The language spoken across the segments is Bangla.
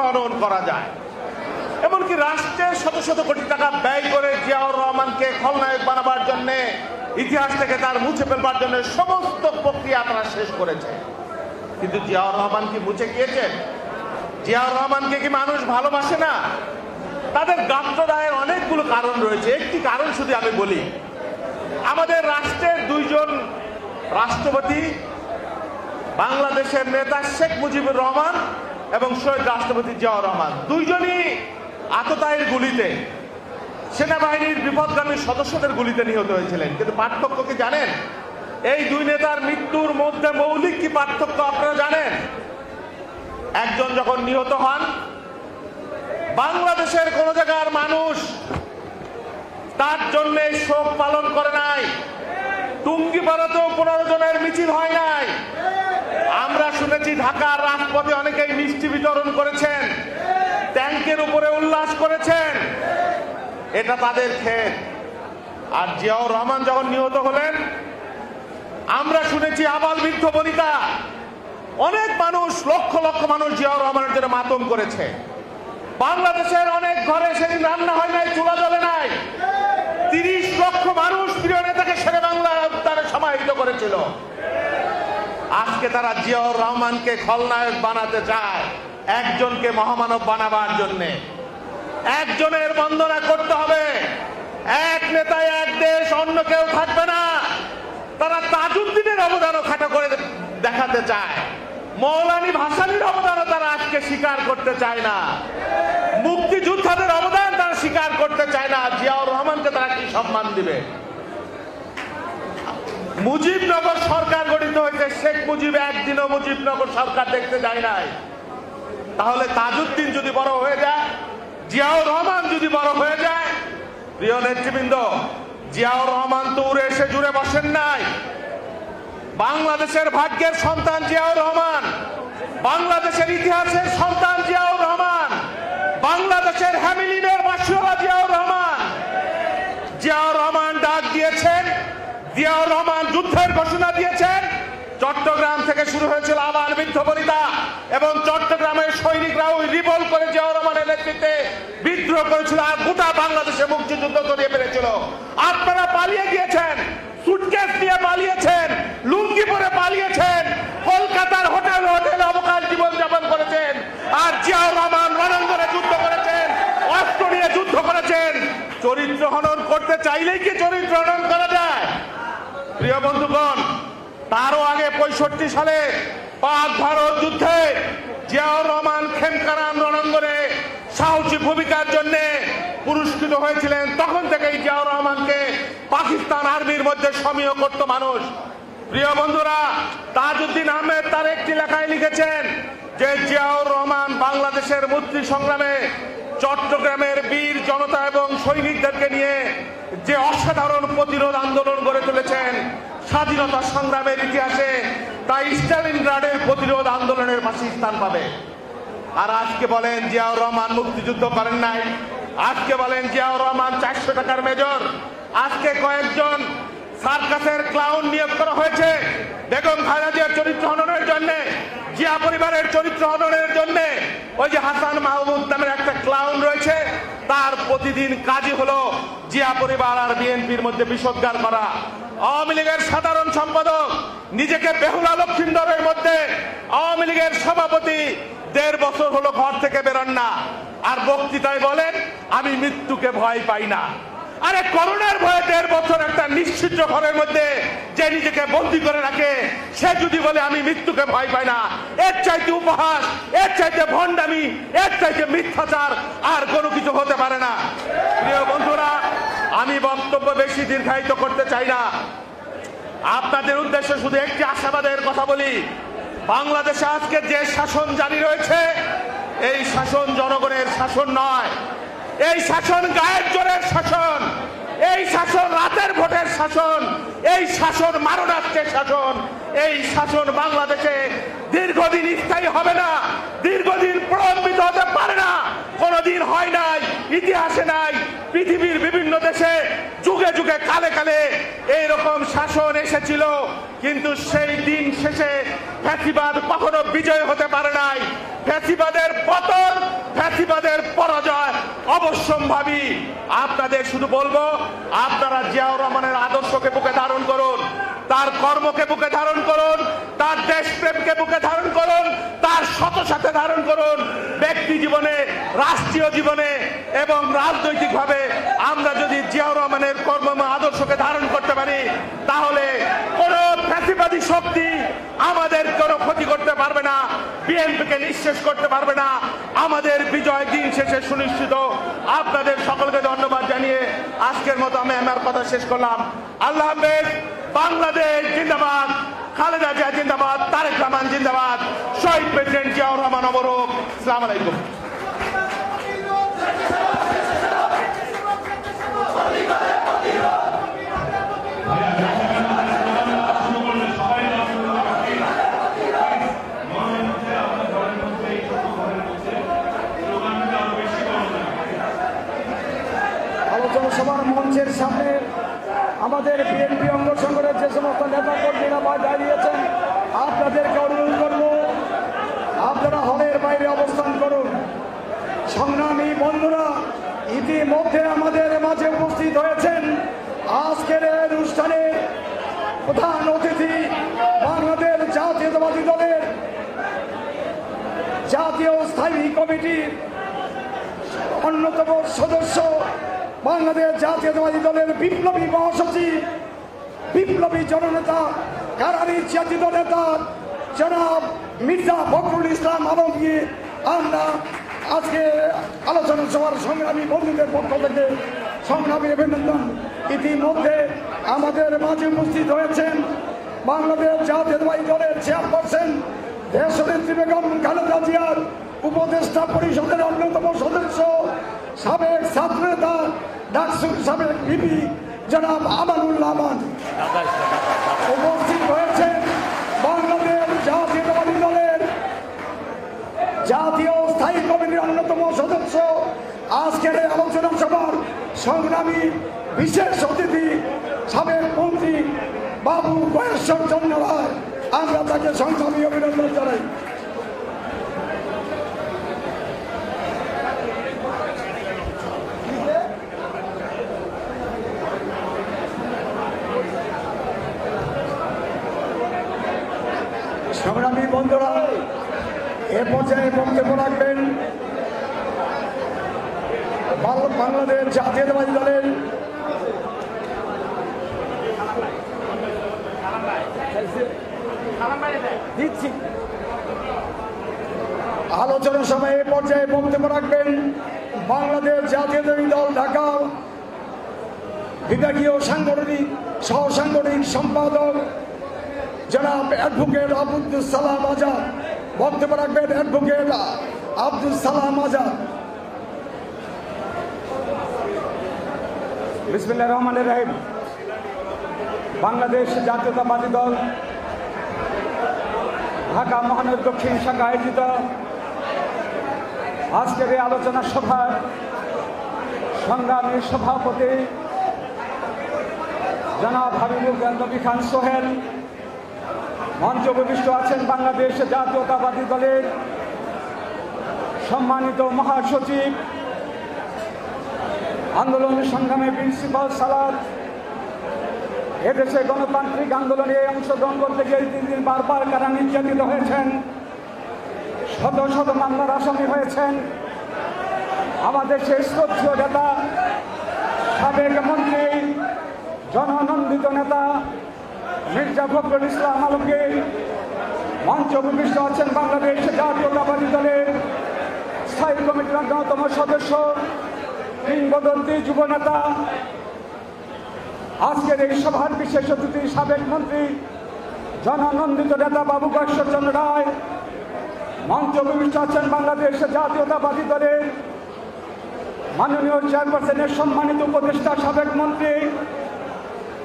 হনন করা যায়। এমনকি রাষ্ট্রের শত শত কোটি টাকা ব্যয় করে জিয়াউর রহমানকে খলনায়ক বানাবার জন্য, ইতিহাস থেকে তার মুছে ফেলবার জন্য সমস্ত প্রক্রিয়া তারা শেষ করেছে। কিন্তু জিয়াউর রহমান কি মুছে গিয়েছেন? জিয়াউর রহমানকে কি মানুষ ভালোবাসে না? তাদের গাত্রদাহের অনেকগুলো কারণ রয়েছে। একটি কারণ শুধু আমি বলি, আমাদের রাষ্ট্রের দুইজন রাষ্ট্রপতি, বাংলাদেশের নেতা শেখ মুজিবুর রহমান এবং শহীদ রাষ্ট্রপতি জিয়াউর রহমান, দুইজনই আততায়ীর গুলিতে, সেনাবাহিনীর বিপদগামী সদস্যদের গুলিতে নিহত হয়েছিলেন। কিন্তু পার্থক্য কি জানেন? এই দুই নেতার মৃত্যুর মধ্যে মৌলিক কি পার্থক্য আপনারা জানেন? একজন যখন নিহত হন, বাংলাদেশের কোন জায়গার মানুষ তার জন্য শোক পালন করে নাই। টুঙ্গিপাড়াতেও 15 জনের মিছিল হয় নাই। আমরা শুনেছি ঢাকার রাজপথে অনেকেই মিষ্টি বিতরণ করেছেন, ট্যাঙ্কের উপরে উল্লাস করেছেন। এটা তাদের ক্ষেত। আর জিয়াউর রহমান যখন নিহত হলেন, আমরা শুনেছি আবাল বৃদ্ধ বনিতা, অনেক মানুষ, লক্ষ লক্ষ মানুষ জিয়াউর রহমানের জন্য মাতম করেছে। বাংলাদেশের অনেক ঘরে সেদিন রান্না হয় নাই, চুলা জ্বলে নাই। 30 লক্ষ মানুষ প্রিয় নেতাকে শেরে বাংলার উত্তানে সমাহিত করেছিল। আজকে তারা জিয়াউর রহমানকে খলনায়ক বানাতে চায়, একজনকে মহামানব বানাবার জন্য। একজনের বন্দনা করতে হবে, এক নেতা এক দেশ, অন্য কেউ থাকবে না। তারা তাজউদ্দিনের অবদানও খাটো করে দেখাতে চায়, মৌলানী ভাসানীর অবদানও তারা আজকে স্বীকার করতে চায় না, মুক্তিযোদ্ধাদের অবদান তারা স্বীকার করতে চায় না। জিয়াউর রহমানকে তারা কি সম্মান দিবে? মুজিবনগর সরকার গঠিত হয়েছে, শেখ মুজিব একদিনও মুজিবনগর সরকার দেখতে যায় নাই। তাহলে তাজউদ্দিন যদি বড় হয়ে যায়, জিয়াউর রহমান যদি বড় হয়ে যায়, প্রিয় নেতৃবৃন্দ, জিয়াউর রহমান তো উড়ে এসে জুড়ে বসেন নাই। বাংলাদেশের ভাগ্যের সন্তান জিয়াউর রহমান, বাংলাদেশের ইতিহাসের সন্তান জিয়াউর রহমান, বাংলাদেশের হ্যামিলিনের বাসিওয়ালা জিয়াউর রহমান। জিয়াউর রহমান ডাক দিয়েছেন, জিয়াউর রহমান যুদ্ধের ঘোষণা দিয়েছেন। চট্টগ্রাম থেকে শুরু হয়েছিল আবাল বৃদ্ধ বনিতা, এবং চট্টগ্রামের সৈনিকরা ওই রিভল করে জিয়াউর রহমানের নেতৃত্বে বিদ্রোহ করেছিল, আর গোটা বাংলাদেশে মুক্তিযুদ্ধ জড়িয়ে পেরেছিল। আপনারা পালিয়ে গিয়েছেন, সুটকেস নিয়ে পালিয়েছেন, লুঙ্গি পরে পালিয়েছেন, কলকাতার হোটেলে অবকাশ জীবন যাপন করেছেন। আর জিয়াউর রহমান রণাঙ্গনে যুদ্ধ করেছেন, অস্ত্র নিয়ে যুদ্ধ করেছেন। চরিত্র হনন করতে চাইলেই কি চরিত্র হনন করা যায়? প্রিয় বন্ধুগণ, তারও আগে 65 সালে পাক ভারত যুদ্ধে জিয়াউর রহমান খেমকারান রণাঙ্গনে সাহসী ভূমিকার জন্য পুরস্কৃত হয়েছিলেন। তখন থেকেই জিয়াউর রহমানকে পাকিস্তান আর্মির মধ্যে সমীহ করত মানুষ। প্রিয় বন্ধুরা, তাজউদ্দিন আহমেদ তার একটি লেখায় লিখেছেন যে জিয়াউর রহমান বাংলাদেশের মুক্তি সংগ্রামে চট্টগ্রামের বীর জনতা এবং সৈনিকদেরকে নিয়ে যে অসাধারণ প্রতিরোধ আন্দোলন গড়ে তুলেছেন, স্বাধীনতা সংগ্রামের ইতিহাসে তা স্টালিনগ্রাডের প্রতিরোধ আন্দোলনের পাশে স্থান পাবে। আর আজকে বলেন জিয়াউর রহমান মুক্তিযুদ্ধ করেন নাই, আজকে বলেন জিয়াউর রহমান 400 টাকার মেজর। আজকে কয়েকজন সার্কাসের ক্লাউন নিয়োগ করা হয়েছে বেগম খালেদা জিয়ার চরিত্র হননের জন্য, জিয়া পরিবারের চরিত্র হননের জন্য। ওই যে হাসান মাহমুদ নামের একটা ক্লাউন রয়েছে, তার প্রতিদিন কাজই হলো জিয়া পরিবার আর বিএনপির মধ্যে বিষোদ্গার করা। আওয়ামী লীগের সাধারণ সম্পাদক নিজেকে বেহুলা লক্ষিন্দরের মধ্যে, আওয়ামী লীগের সভাপতি 1.5 বছর হলো ঘর থেকে বেরোন না, আর বক্তৃতায় বলেন আমি মৃত্যুকে ভয় পাই না। আরে করোনার ভয়ে 1.5 বছর একটা নিশ্চিদ্র ঘরের মধ্যে যে নিজেকে বন্দী করে রাখে, সে যদি বলে আমি মৃত্যুকে ভয় পাই না, এর চাইতে উপহাস, এর চাইতে ভণ্ডামি, এর চাইতে মিথ্যাচার আর কোনো কিছু হতে পারে না। প্রিয় বন্ধুরা, আমি বক্তব্য বেশি দীর্ঘায়িত করতে চাই না। আপনাদের উদ্দেশ্যে শুধু একটি আশাবাদের কথা বলি, বাংলাদেশে আজকে যে শাসন জারি রয়েছে, এই শাসন জনগণের শাসন নয়, এই শাসন গায়ের জোরের শাসন, এই শাসন রাতের ভোটের শাসন, এই শাসন মারণাস্ত্রের শাসন। এই শাসন বাংলাদেশে দীর্ঘদিন স্থায়ী হবে না, দীর্ঘদিন প্রলম্বিত হতে পারে না, কোনদিন হয় নাই, ইতিহাসে নাই। পৃথিবীর বিভিন্ন দেশে যুগে যুগে কালে কালে এইরকম শাসন এসেছিল, কিন্তু সেই দিন শেষে ফ্যাসিবাদ কখনো বিজয় হতে পারে নাই। ফ্যাসিবাদের পতন ফ্যাসিবাদের পরাজয় অবশ্যম্ভাবী। আপনাদের শুধু বলবো, আপনারা জিয়াউর রহমানের আদর্শকে বুকে ধারণ করুন, তার কর্মকে বুকে ধারণ করুন, তার দেশপ্রেমকে বুকে ধারণ করুন, তার সাথে ধারণ করুন। ব্যক্তি জীবনে, রাষ্ট্রীয় জীবনে এবং রাজনৈতিকভাবে আমরা যদি জিয়াউর রহমানের কর্ম আদর্শকে ধারণ করতে পারি, তাহলে কোন ফ্যাসিবাদী শক্তি আমাদের কোনো ক্ষতি করতে পারবে না, বিএনপিকে নিঃশেষ করতে পারবে না। আমাদের বিজয় দিন শেষে সুনিশ্চিত। আপনাদের সকলকে ধন্যবাদ জানিয়ে আজকের মতো আমি আমার কথা শেষ করলাম। আল্লাহ হাফেজ। বাংলাদেশ জিন্দাবাদ, খালেদা জিয়া জিন্দাবাদ, তারেক রহমান জিন্দাবাদ, শহীদ প্রেসিডেন্ট জিয়াউর রহমান অমরক। আসসালামু আলাইকুম। আলোচনা সভার মঞ্চের সামনে আমাদের বিএনপি অঙ্গ সংগঠনের যে সমস্ত নেতা কর্মীরা দাঁড়িয়েছেন, আপনাদেরকে অনুরোধ করব আপনারা হলের বাইরে অবস্থান করুন। সংগ্রামী বন্ধুরা, ইতিমধ্যে আমাদের মাঝে উপস্থিত হয়েছেন আজকের অনুষ্ঠানে প্রধান অতিথি, বাংলাদেশ জাতীয়তাবাদী দলের জাতীয় স্থায়ী কমিটির অন্যতম সদস্য, বাংলাদেশ জাতীয়তাবাদী দলের বিপ্লবী মহাসচিব, বিপ্লবী জননেতা, কারারি জাতীয় নেতা জনাব মির্জা ফখরুল ইসলাম আলমগীর। আমরা আজকে আলোচনা সভার সংগ্রামী বন্ধুদের পক্ষ থেকে সংগ্রামী অভিনন্দন। ইতিমধ্যে আমাদের মাঝে উপস্থিত হয়েছেন বাংলাদেশ জাতীয়তাবাদী দলের চেয়ারপারসন দেশনেত্রী বেগম খালেদা জিয়ার উপদেষ্টা পরিষদের অন্যতম সদস্য, সাবেক ছাত্রনেতা, ডাকসুর সাবেক ভিপি জনাব আমানুল্লাহ আমান। উপস্থিত হয়েছেন বাংলাদেশ জাতীয়তাবাদী দলের জাতীয় স্থায়ী কমিটির অন্যতম সদস্য, আজকের এই আলোচনা সভার সংগ্রামী বিশেষ অতিথি, সাবেক মন্ত্রী বাবু গয়েশ্বর চন্দ্র রায়। আমরা তাকে সংগ্রামী অভিনন্দন জানাই। সংগ্রামী বন্ধুরা, এ পর্যায়ে বক্তব্য রাখবেন বাংলাদেশ জাতীয়তাবাদী দলের আলোচনা সভায় এ পর্যায়ে বক্তব্য রাখবেন বাংলাদেশ জাতীয়তাবাদী দল ঢাকা বিভাগীয় সাংগঠনিক সহসাংগঠনিক সম্পাদক জনাব অ্যাডভোকেট আব্দুল সালাম আজাদ। বক্তব্য রাখবেন অ্যাডভোকেট আব্দুল সালাম আজাদ। বিসমিল্লাহির রহমানির রহিম। বাংলাদেশ জাতীয়তাবাদী দল ঢাকা মহানগর দক্ষিণ শাখা আয়োজিত আজকের এই আলোচনা সভার সংগ্রামী সভাপতি জনাব হাবিবুল নবী খান সোহেল, মঞ্চ উপবিষ্ট আছেন বাংলাদেশ জাতীয়তাবাদী দলের সম্মানিত মহাসচিব, আন্দোলন সংগ্রামে প্রিন্সিপাল সালাদ। এদেশে গণতান্ত্রিক আন্দোলনে অংশগ্রহণ করতে গিয়ে 3 দিন বারবার কারা নির্যাতিত হয়েছেন, শত শত মামলার আসামি হয়েছেন। আমাদের সেই শ্রদ্ধেয় নেতা, সাবেক মন্ত্রী, জননন্দিত নেতা মির্জা ফখরুল ইসলাম আলমগীর। মঞ্চ উপবিষ্ট আছেন বাংলাদেশ জাতীয়তাবাদী দলের স্থায়ী কমিটির অন্যতম সদস্য, কিংবদন্তি যুব নেতা, আজকের এই সভার বিশেষ অতিথি সাবেক মন্ত্রী, জননন্দিত নেতা বাবু গয়েশ্বর চন্দ্র রায়। মঞ্চ উপবিষ্ট আছেন বাংলাদেশ জাতীয়তাবাদী দলের মাননীয় চেয়ারপারসনের সম্মানিত উপদেষ্টা, সাবেক মন্ত্রী,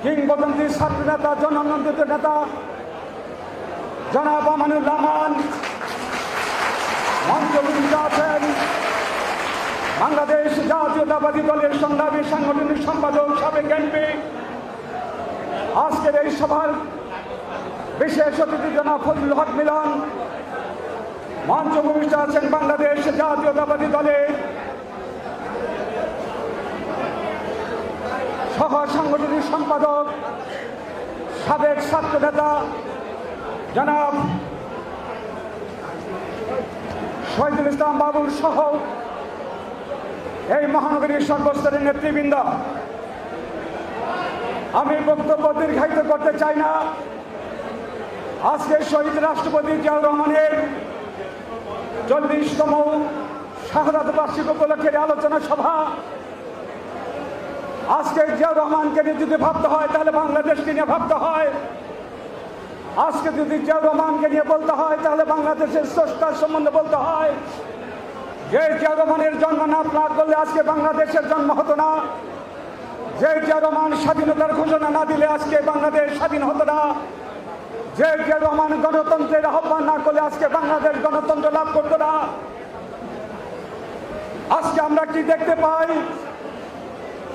কিংবদন্তি ছাত্র নেতা, জননন্দিত নেতা জনাব আমানুল্লাহ আমান। মঞ্চ উপবিষ্ট আছেন বাংলাদেশ জাতীয়তাবাদী দলের সংগ্রামী সাংগঠনিক সম্পাদক, সাবেক এমপি, আজকের এই সভার বিশেষ অতিথি জনাব ফজলুল হক মিলন, মঞ্চ ভূমিষ্ঠ আছেন বাংলাদেশ জাতীয়তাবাদী দলের সহ সাংগঠনিক সম্পাদক সাবেক ছাত্র নেতা জনাব শহীদুল ইসলাম বাবুল সহ এই মহানগরীর সর্বস্তরের নেতৃবৃন্দ, আমি বক্তব্য দীর্ঘায়িত করতে চাই না। আজকে শহীদ রাষ্ট্রপতি জিয়াউর রহমানের 40তম শাহাদাত বার্ষিক উপলক্ষে আলোচনা সভা। আজকে জিয়াউর রহমানকে নিয়ে যদি ভাবতে হয় তাহলে বাংলাদেশকে নিয়ে ভাবতে হয়। আজকে যদি জিয়াউর রহমানকে নিয়ে বলতে হয় তাহলে বাংলাদেশের স্রষ্টার সম্বন্ধে বলতে হয়। যে জিয়াউর রহমানের জন্ম না করলে আজকে বাংলাদেশের জন্ম হতো না। যে জিয়াউর রহমান স্বাধীনতার ঘোষণা না দিলে আজকে বাংলাদেশ স্বাধীন হতো না। যে জিয়াউর রহমান গণতন্ত্রের আহ্বান না করলে আজকে বাংলাদেশ গণতন্ত্র লাভ করতো না। আজকে আমরা কি দেখতে পাই?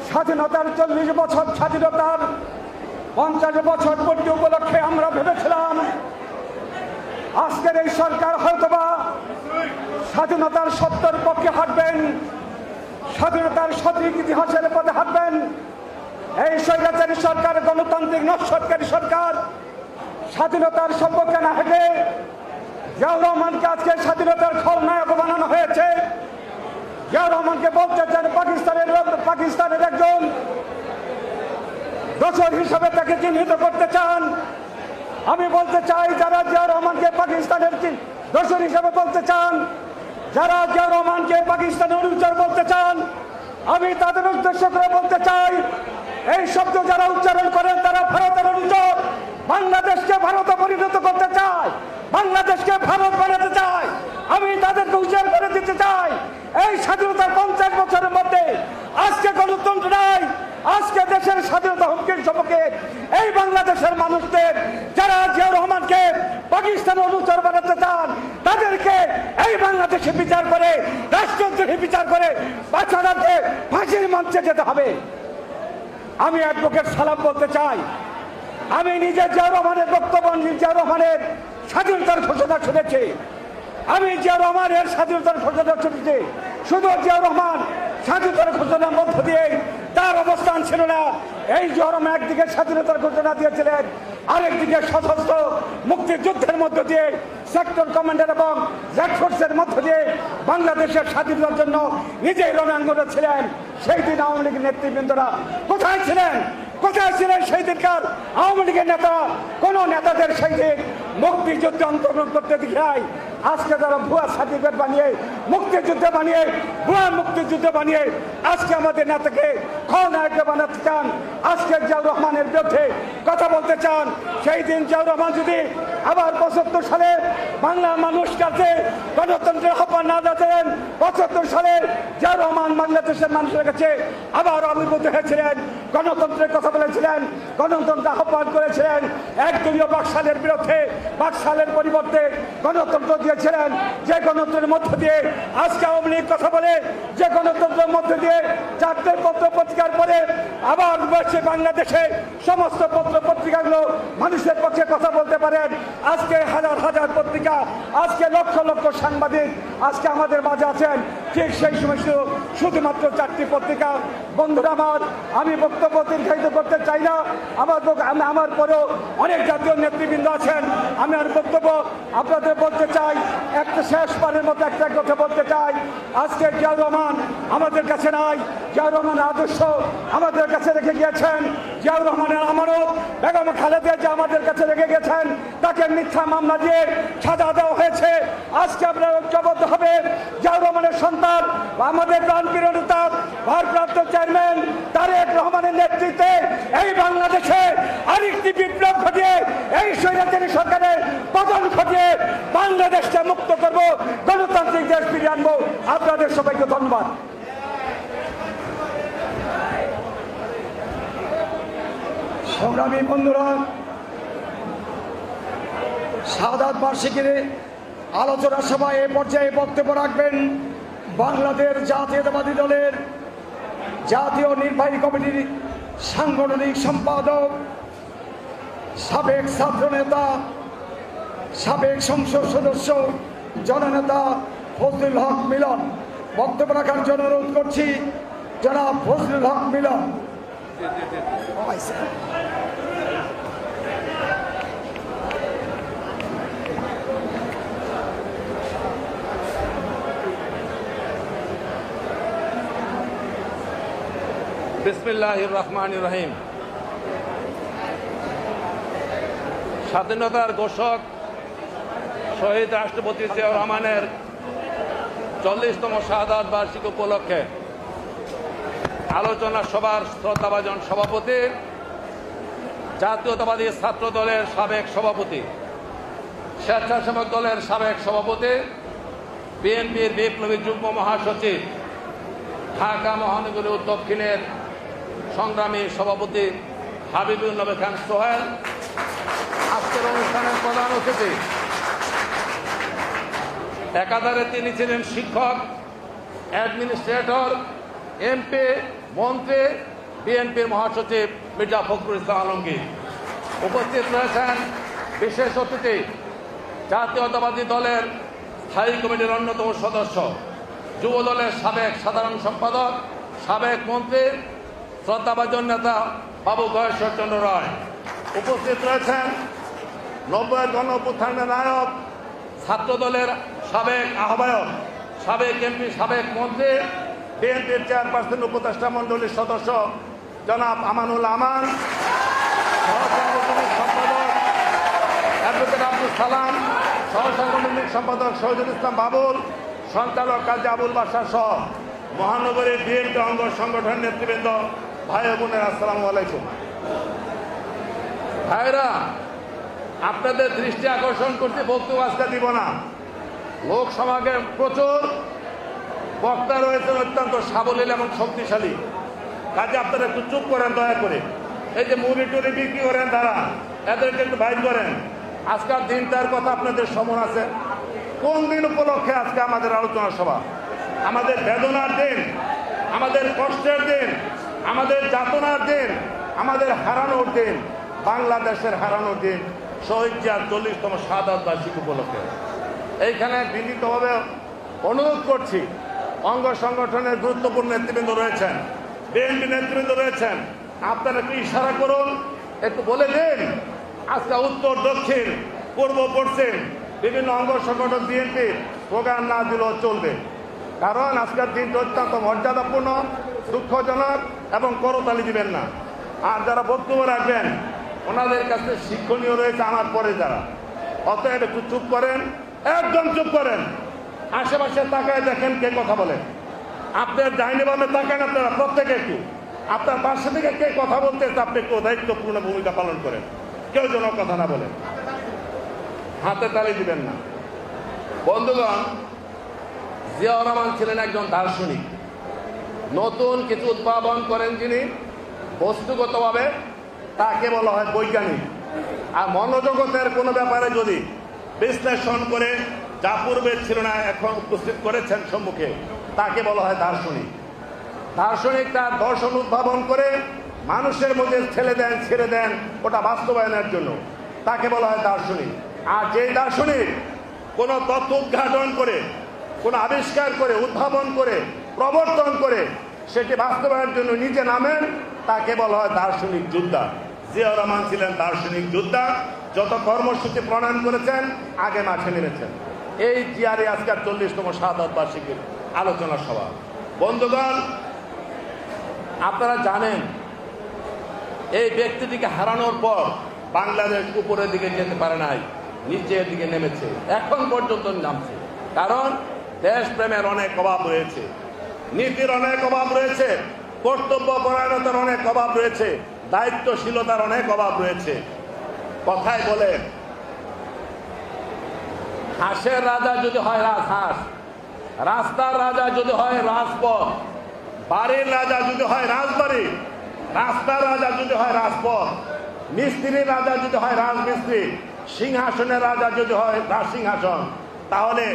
স্বাধীনতার 40 বছর, স্বাধীনতার 50 বছর পূর্তি উপলক্ষে আমরা ভেবেছিলাম আজকের এই সরকার হয়তোবা স্বাধীনতার সত্যের পক্ষে হাঁটবেন, স্বাধীনতার সঠিক ইতিহাসের পথে হাঁটবেন। এই স্বৈরাচারী সরকার, গণতান্ত্রিক নস্যৎকারী সরকার স্বাধীনতার সপক্ষে না হেঁটে জিয়াউর রহমানকে আজকে স্বাধীনতার খলনায়ক বানানো হয়েছে। জিয়াউর রহমানকে বলতে চান পাকিস্তানের একজন দোষর হিসাবে তাকে চিহ্নিত করতে চান। আমি বলতে চাই, যারা জিয়াউর রহমানকে পাকিস্তানের দোষর হিসাবে বলতে চান, যারা জিয়াউর রহমানকে পাকিস্তানের অনুচর বলতে চান, আমি তাদের উদ্দেশ্য করে বলতে চাই, এই শব্দ যারা উচ্চারণ করেন তারা ভারতের অনুচর। বাংলাদেশকে ভারতে পরিণত করতে চায়, বাংলাদেশকে ভারত বানাতে চায়। আমি তাদেরকে উচ্চার করে দিতে চাই, এই স্বাধীনতার 50 বছরের মধ্যে আজকে গণতন্ত্র নাই। আজকে দেশের স্বাধীনতা হুমকির সম্মুখে এই বাংলাদেশের মানুষদের, যারা জিয়াউর রহমানকে পাকিস্তানের অনুচর বানাতে চান, তাদেরকে এই বাংলাদেশে বিচার করে, রাষ্ট্রদ্রোহী বিচার করে বাচ্চাদেরকে ফাঁসির মঞ্চে যেতে হবে। আমি অ্যাডভোকেট সালাম বলতে চাই, আমি নিজে জিয়াউর রহমানের বক্তব্য, জিয়াউর রহমানের স্বাধীনতার ঘোষণা শুনেছি। আমি জিয়াউর রহমানের স্বাধীনতার ঘোষণা শুনেছি। শুধু জিয়াউর রহমান স্বাধীনতার ঘোষণার মধ্য দিয়ে তার অবস্থান ছিল না। এই জিয়াউর রহমান একদিকে স্বাধীনতার ঘোষণা দিয়েছিলেন, আরেকদিকে সশস্ত্র মুক্তিযুদ্ধের মধ্য দিয়ে সেক্টর কমান্ডার এবং রেডফোর্সের মধ্য দিয়ে বাংলাদেশের স্বাধীনতার জন্য নিজেই রণাঙ্গনে ছিলেন। সেই দিন আওয়ামী লীগের নেতৃবৃন্দরা কোথায় ছিলেন? কোথায় ছিলেন সেই দিনকার আওয়ামী লীগের নেতা? কোন নেতাদের সেই দিন মুক্তিযুদ্ধে অংশগ্রহণ করতে দেখায়? আজকে যারা ভুয়া সার্টিফিকেট বানিয়ে মুক্তিযুদ্ধে বানিয়ে ভুয়া মুক্তিযুদ্ধে বানিয়ে আজকে আমাদের নেতাকে খলনায়ক বানাতে চান, আজকে জিয়াউর রহমানের বিরুদ্ধে কথা বলতে চান, সেই দিন জিয়াউর রহমান যদি আবার 75 সালে বাংলার মানুষ কাছে গণতন্ত্রের আহ্বান না জানাতেন, 75 সালে জিয়াউর রহমান বাংলাদেশের মানুষের কাছে আবার আবির্ভূত হয়েছিলেন, গণতন্ত্রের কথা বলেছিলেন, গণতন্ত্র আহ্বান করেছিলেন, একদলীয় বাকশালের বিরুদ্ধে, বাকশালের পরিবর্তে গণতন্ত্র দিয়েছিলেন। যে গণতন্ত্রের মধ্য দিয়ে আজকে আওয়ামী লীগ কথা বলে, যে গণতন্ত্রের মধ্য দিয়ে 4টে পত্র পত্রিকার পরে আবার বাংলাদেশে সমস্ত পত্র পত্রিকাগুলো মানুষের পক্ষে কথা বলতে পারেন। আজকে হাজার হাজার পত্রিকা, আজকে লক্ষ লক্ষ সাংবাদিক আজকে আমাদের মাঝে আছেন। ঠিক সেই সময় শুধুমাত্র 4টি পত্রিকা। বন্ধুরা আমার, আমি বক্তব্য দীর্ঘায়িত করতে চাই না। আমার পরেও অনেক জাতীয় নেতৃবৃন্দ আছেন। আমি আর বক্তব্য আপনাদের বলতে চাই, একটা শেষবারের মতো একটা কথা বলতে চাই। আজকে জিয়াউর রহমান আমাদের কাছে নাই। জিয়াউর রহমানের আদর্শ আমাদের কাছে রেখে গিয়েছেন। জিয়াউর রহমানের আমানত বেগম খালেদা জিয়া আমাদের কাছে রেখে গেছেন। তাকে মিথ্যা মামলা দিয়ে সাজা দেওয়া হয়েছে। আজকে আমরা ঐক্যবদ্ধ হবে। জিয়াউর রহমানের সন্তান, আমাদের প্রাণপ্রিয় নেতা, ভারপ্রাপ্ত চেয়ারম্যান তারেক রহমানের নেতৃত্বে এই বাংলাদেশে আরেকটি বিপ্লব ঘটিয়ে, এই স্বৈরাচারী সরকারের পতন ঘটিয়ে বাংলাদেশকে মুক্ত করব, গণতান্ত্রিক দেশ ফিরিয়ে আনবো। আপনাদের সবাইকে ধন্যবাদ। সংগ্রামী বন্ধুরা, শাহাদাত বার্ষিকীর আলোচনা সভায় এ পর্যায়ে বক্তব্য রাখবেন বাংলাদেশ জাতীয়তাবাদী দলের জাতীয় নির্বাহী কমিটির সাংগঠনিক সম্পাদক, সাবেক ছাত্র নেতা, সাবেক সংসদ সদস্য জননেতা ফজলুল হক মিলন। বক্তব্য রাখার জন্য অনুরোধ করছি জনাব ফজলুল হক মিলন। বিসমিল্লাহির রহমানির রহিম। স্বাধীনতার ঘোষক শহীদ রাষ্ট্রপতি জিয়াউর রহমানের 40তম শাহাদাত বার্ষিকী উপলক্ষে আলোচনা সভার শ্রদ্ধাভাজন সভাপতি, জাতীয়তাবাদী ছাত্র দলের সাবেক সভাপতি, স্বেচ্ছাসেবক দলের সাবেক সভাপতি, বিএনপির বিপ্লবী যুগ্ম মহাসচিব, ঢাকা মহানগরী দক্ষিণের সংগ্রামী সভাপতি হাবিবুল নবী খান সোহেল, আজকের অনুষ্ঠানের প্রধান অতিথি। একাধারে তিনি ছিলেন শিক্ষক, অ্যাডমিনিস্ট্রেটর, এমপি, মন্ত্রী, বিএনপির মহাসচিব মির্জা ফখরুল ইসলাম আলমগীর। উপস্থিত রয়েছেন বিশেষ অতিথি, জাতীয়তাবাদী দলের স্থায়ী কমিটির অন্যতম সদস্য, যুব দলের সাবেক সাধারণ সম্পাদক, সাবেক মন্ত্রী, শ্রদ্ধাভাজন নেতা বাবু গয়েশ্বর চন্দ্র রায়। উপস্থিত রয়েছেন 90-এর গণ অভ্যুত্থানের নায়ক, ছাত্র দলের সাবেক আহ্বায়ক, সাবেক এমপি, সাবেক মন্ত্রী, বিএনপির চেয়ারপারসন উপদেষ্টা মন্ডলীর সদস্য জনাব আমানুল আমান, সহসাংগঠনিক সম্পাদক অ্যাডভোকেট আব্দুল সালাম, সহসাংগঠনিক সম্পাদক শহীদুল ইসলাম বাবুল, সঞ্চালক কাজী আবুল বাশার সহ মহানগরীর বিএনপি অঙ্গ সংগঠনের নেতৃবৃন্দ, ভাই ও বোনের, আসসালামু আলাইকুম। ভাইরা, আপনাদের দৃষ্টি আকর্ষণ করতে বক্তব্য আজকে দিব না। লোক সমাগম প্রচুর, বক্তা রয়েছেন অত্যন্ত সাবলীল এবং শক্তিশালী। কাজে আপনারা একটু চুপ করেন দয়া করে। এই যে মুড়ি টুড়ি বিক্রি করেন তারা, এদেরকে একটু বাইর করেন। আজকের দিনটার কথা আপনাদের সমন আছে। কোন দিন উপলক্ষে আজকে আমাদের আলোচনা সভা? আমাদের বেদনার দিন, আমাদের কষ্টের দিন, আমাদের যাতনার দিন, আমাদের হারানোর দিন, বাংলাদেশের হারানোর দিন, শহীদ জিয়ার 40তম শাহাদাত বার্ষিকী উপলক্ষে। এইখানে বিনীতভাবে অনুরোধ করছি, অঙ্গ সংগঠনের গুরুত্বপূর্ণ নেতৃবৃন্দ রয়েছেন, বিএনপি নেতৃবৃন্দ রয়েছেন, আপনারা একটু ইশারা করুন, একটু বলে দিন। আজকে উত্তর, দক্ষিণ, পূর্ব, পশ্চিম বিভিন্ন অঙ্গ সংগঠন বিএনপি প্রোগ্রাম না দিলেও চলবে। কারণ আজকের দিনটা অত্যন্ত মর্যাদাপূর্ণ, দুঃখজনক এবং করতালি দিবেন না। আর যারা বক্তব্য রাখবেন ওনাদের কাছে শিক্ষণীয় রয়েছে আমার পরে যারা। অতএব একটু চুপ করেন, একদম চুপ করেন। আশেপাশে তাকায় দেখেন কে কথা বলে। আপনার ডাইনে বামে তাকান, আপনারা প্রত্যেকে একটু আপনার পাশে থেকে কে কথা বলতেছে আপনি একটু দায়িত্বপূর্ণ ভূমিকা পালন করেন, কেউ যেন কথা না বলেন। হাতে তালি দিবেন না। বন্ধুগণ, জিয়াউর রহমান ছিলেন একজন দার্শনিক। নতুন কিছু উদ্ভাবন করেন যিনি, বস্তুগতভাবে তাকে বলা হয় বৈজ্ঞানিক। আর মনোজগতের কোনো ব্যাপারে যদি বিশ্লেষণ করে যা পূর্বে ছিল না এখন উপস্থিত করেছেন সম্মুখে, তাকে বলা হয় দার্শনিক। দার্শনিক তার দর্শন উদ্ভাবন করে মানুষের মধ্যে ছেড়ে দেন ওটা বাস্তবায়নের জন্য, তাকে বলা হয় দার্শনিক। আর যে দার্শনিক কোনো তত্ত্ব উদ্ঘাটন করে, কোনো আবিষ্কার করে, উদ্ভাবন করে, প্রবর্তন করে সেটি বাস্তবায়নের জন্য নিজে নামেন, তাকে বলা হয় দার্শনিক যোদ্ধা। জিয়াউর রহমান ছিলেন দার্শনিক যোদ্ধা। যত কর্মসূচি প্রণয়ন করেছেন, আগে মাঠে নেমেছেন। এই জিয়ারে আজকের 40তম শাহাদাত বার্ষিকীর আলোচনা সভা। বন্ধুগণ, আপনারা জানেন এই ব্যক্তিটিকে হারানোর পর বাংলাদেশ উপরের দিকে যেতে পারে নাই, নিচের দিকে নেমেছে, এখন পর্যন্ত নামছে। কারণ দেশপ্রেমের অনেক অভাব রয়েছে, নীতির অনেক অভাব রয়েছে, কর্তব্য পরায়ণতার অনেক অভাব রয়েছে, দায়িত্বশীলতার অনেক অভাব রয়েছে। কথায় বলে, হাঁসের রাজা যদি হয় রাজহাঁস, রাস্তার রাজা যদি হয় রাজপথ, বাড়ির রাজা যদি হয় রাজবাড়ি, রাস্তার রাজা যদি হয় রাজপথ, মিস্ত্রির রাজা যদি হয় রাজমিস্ত্রি, সিংহাসনের রাজা যদি হয় রাজসিংহাসন, তাহলে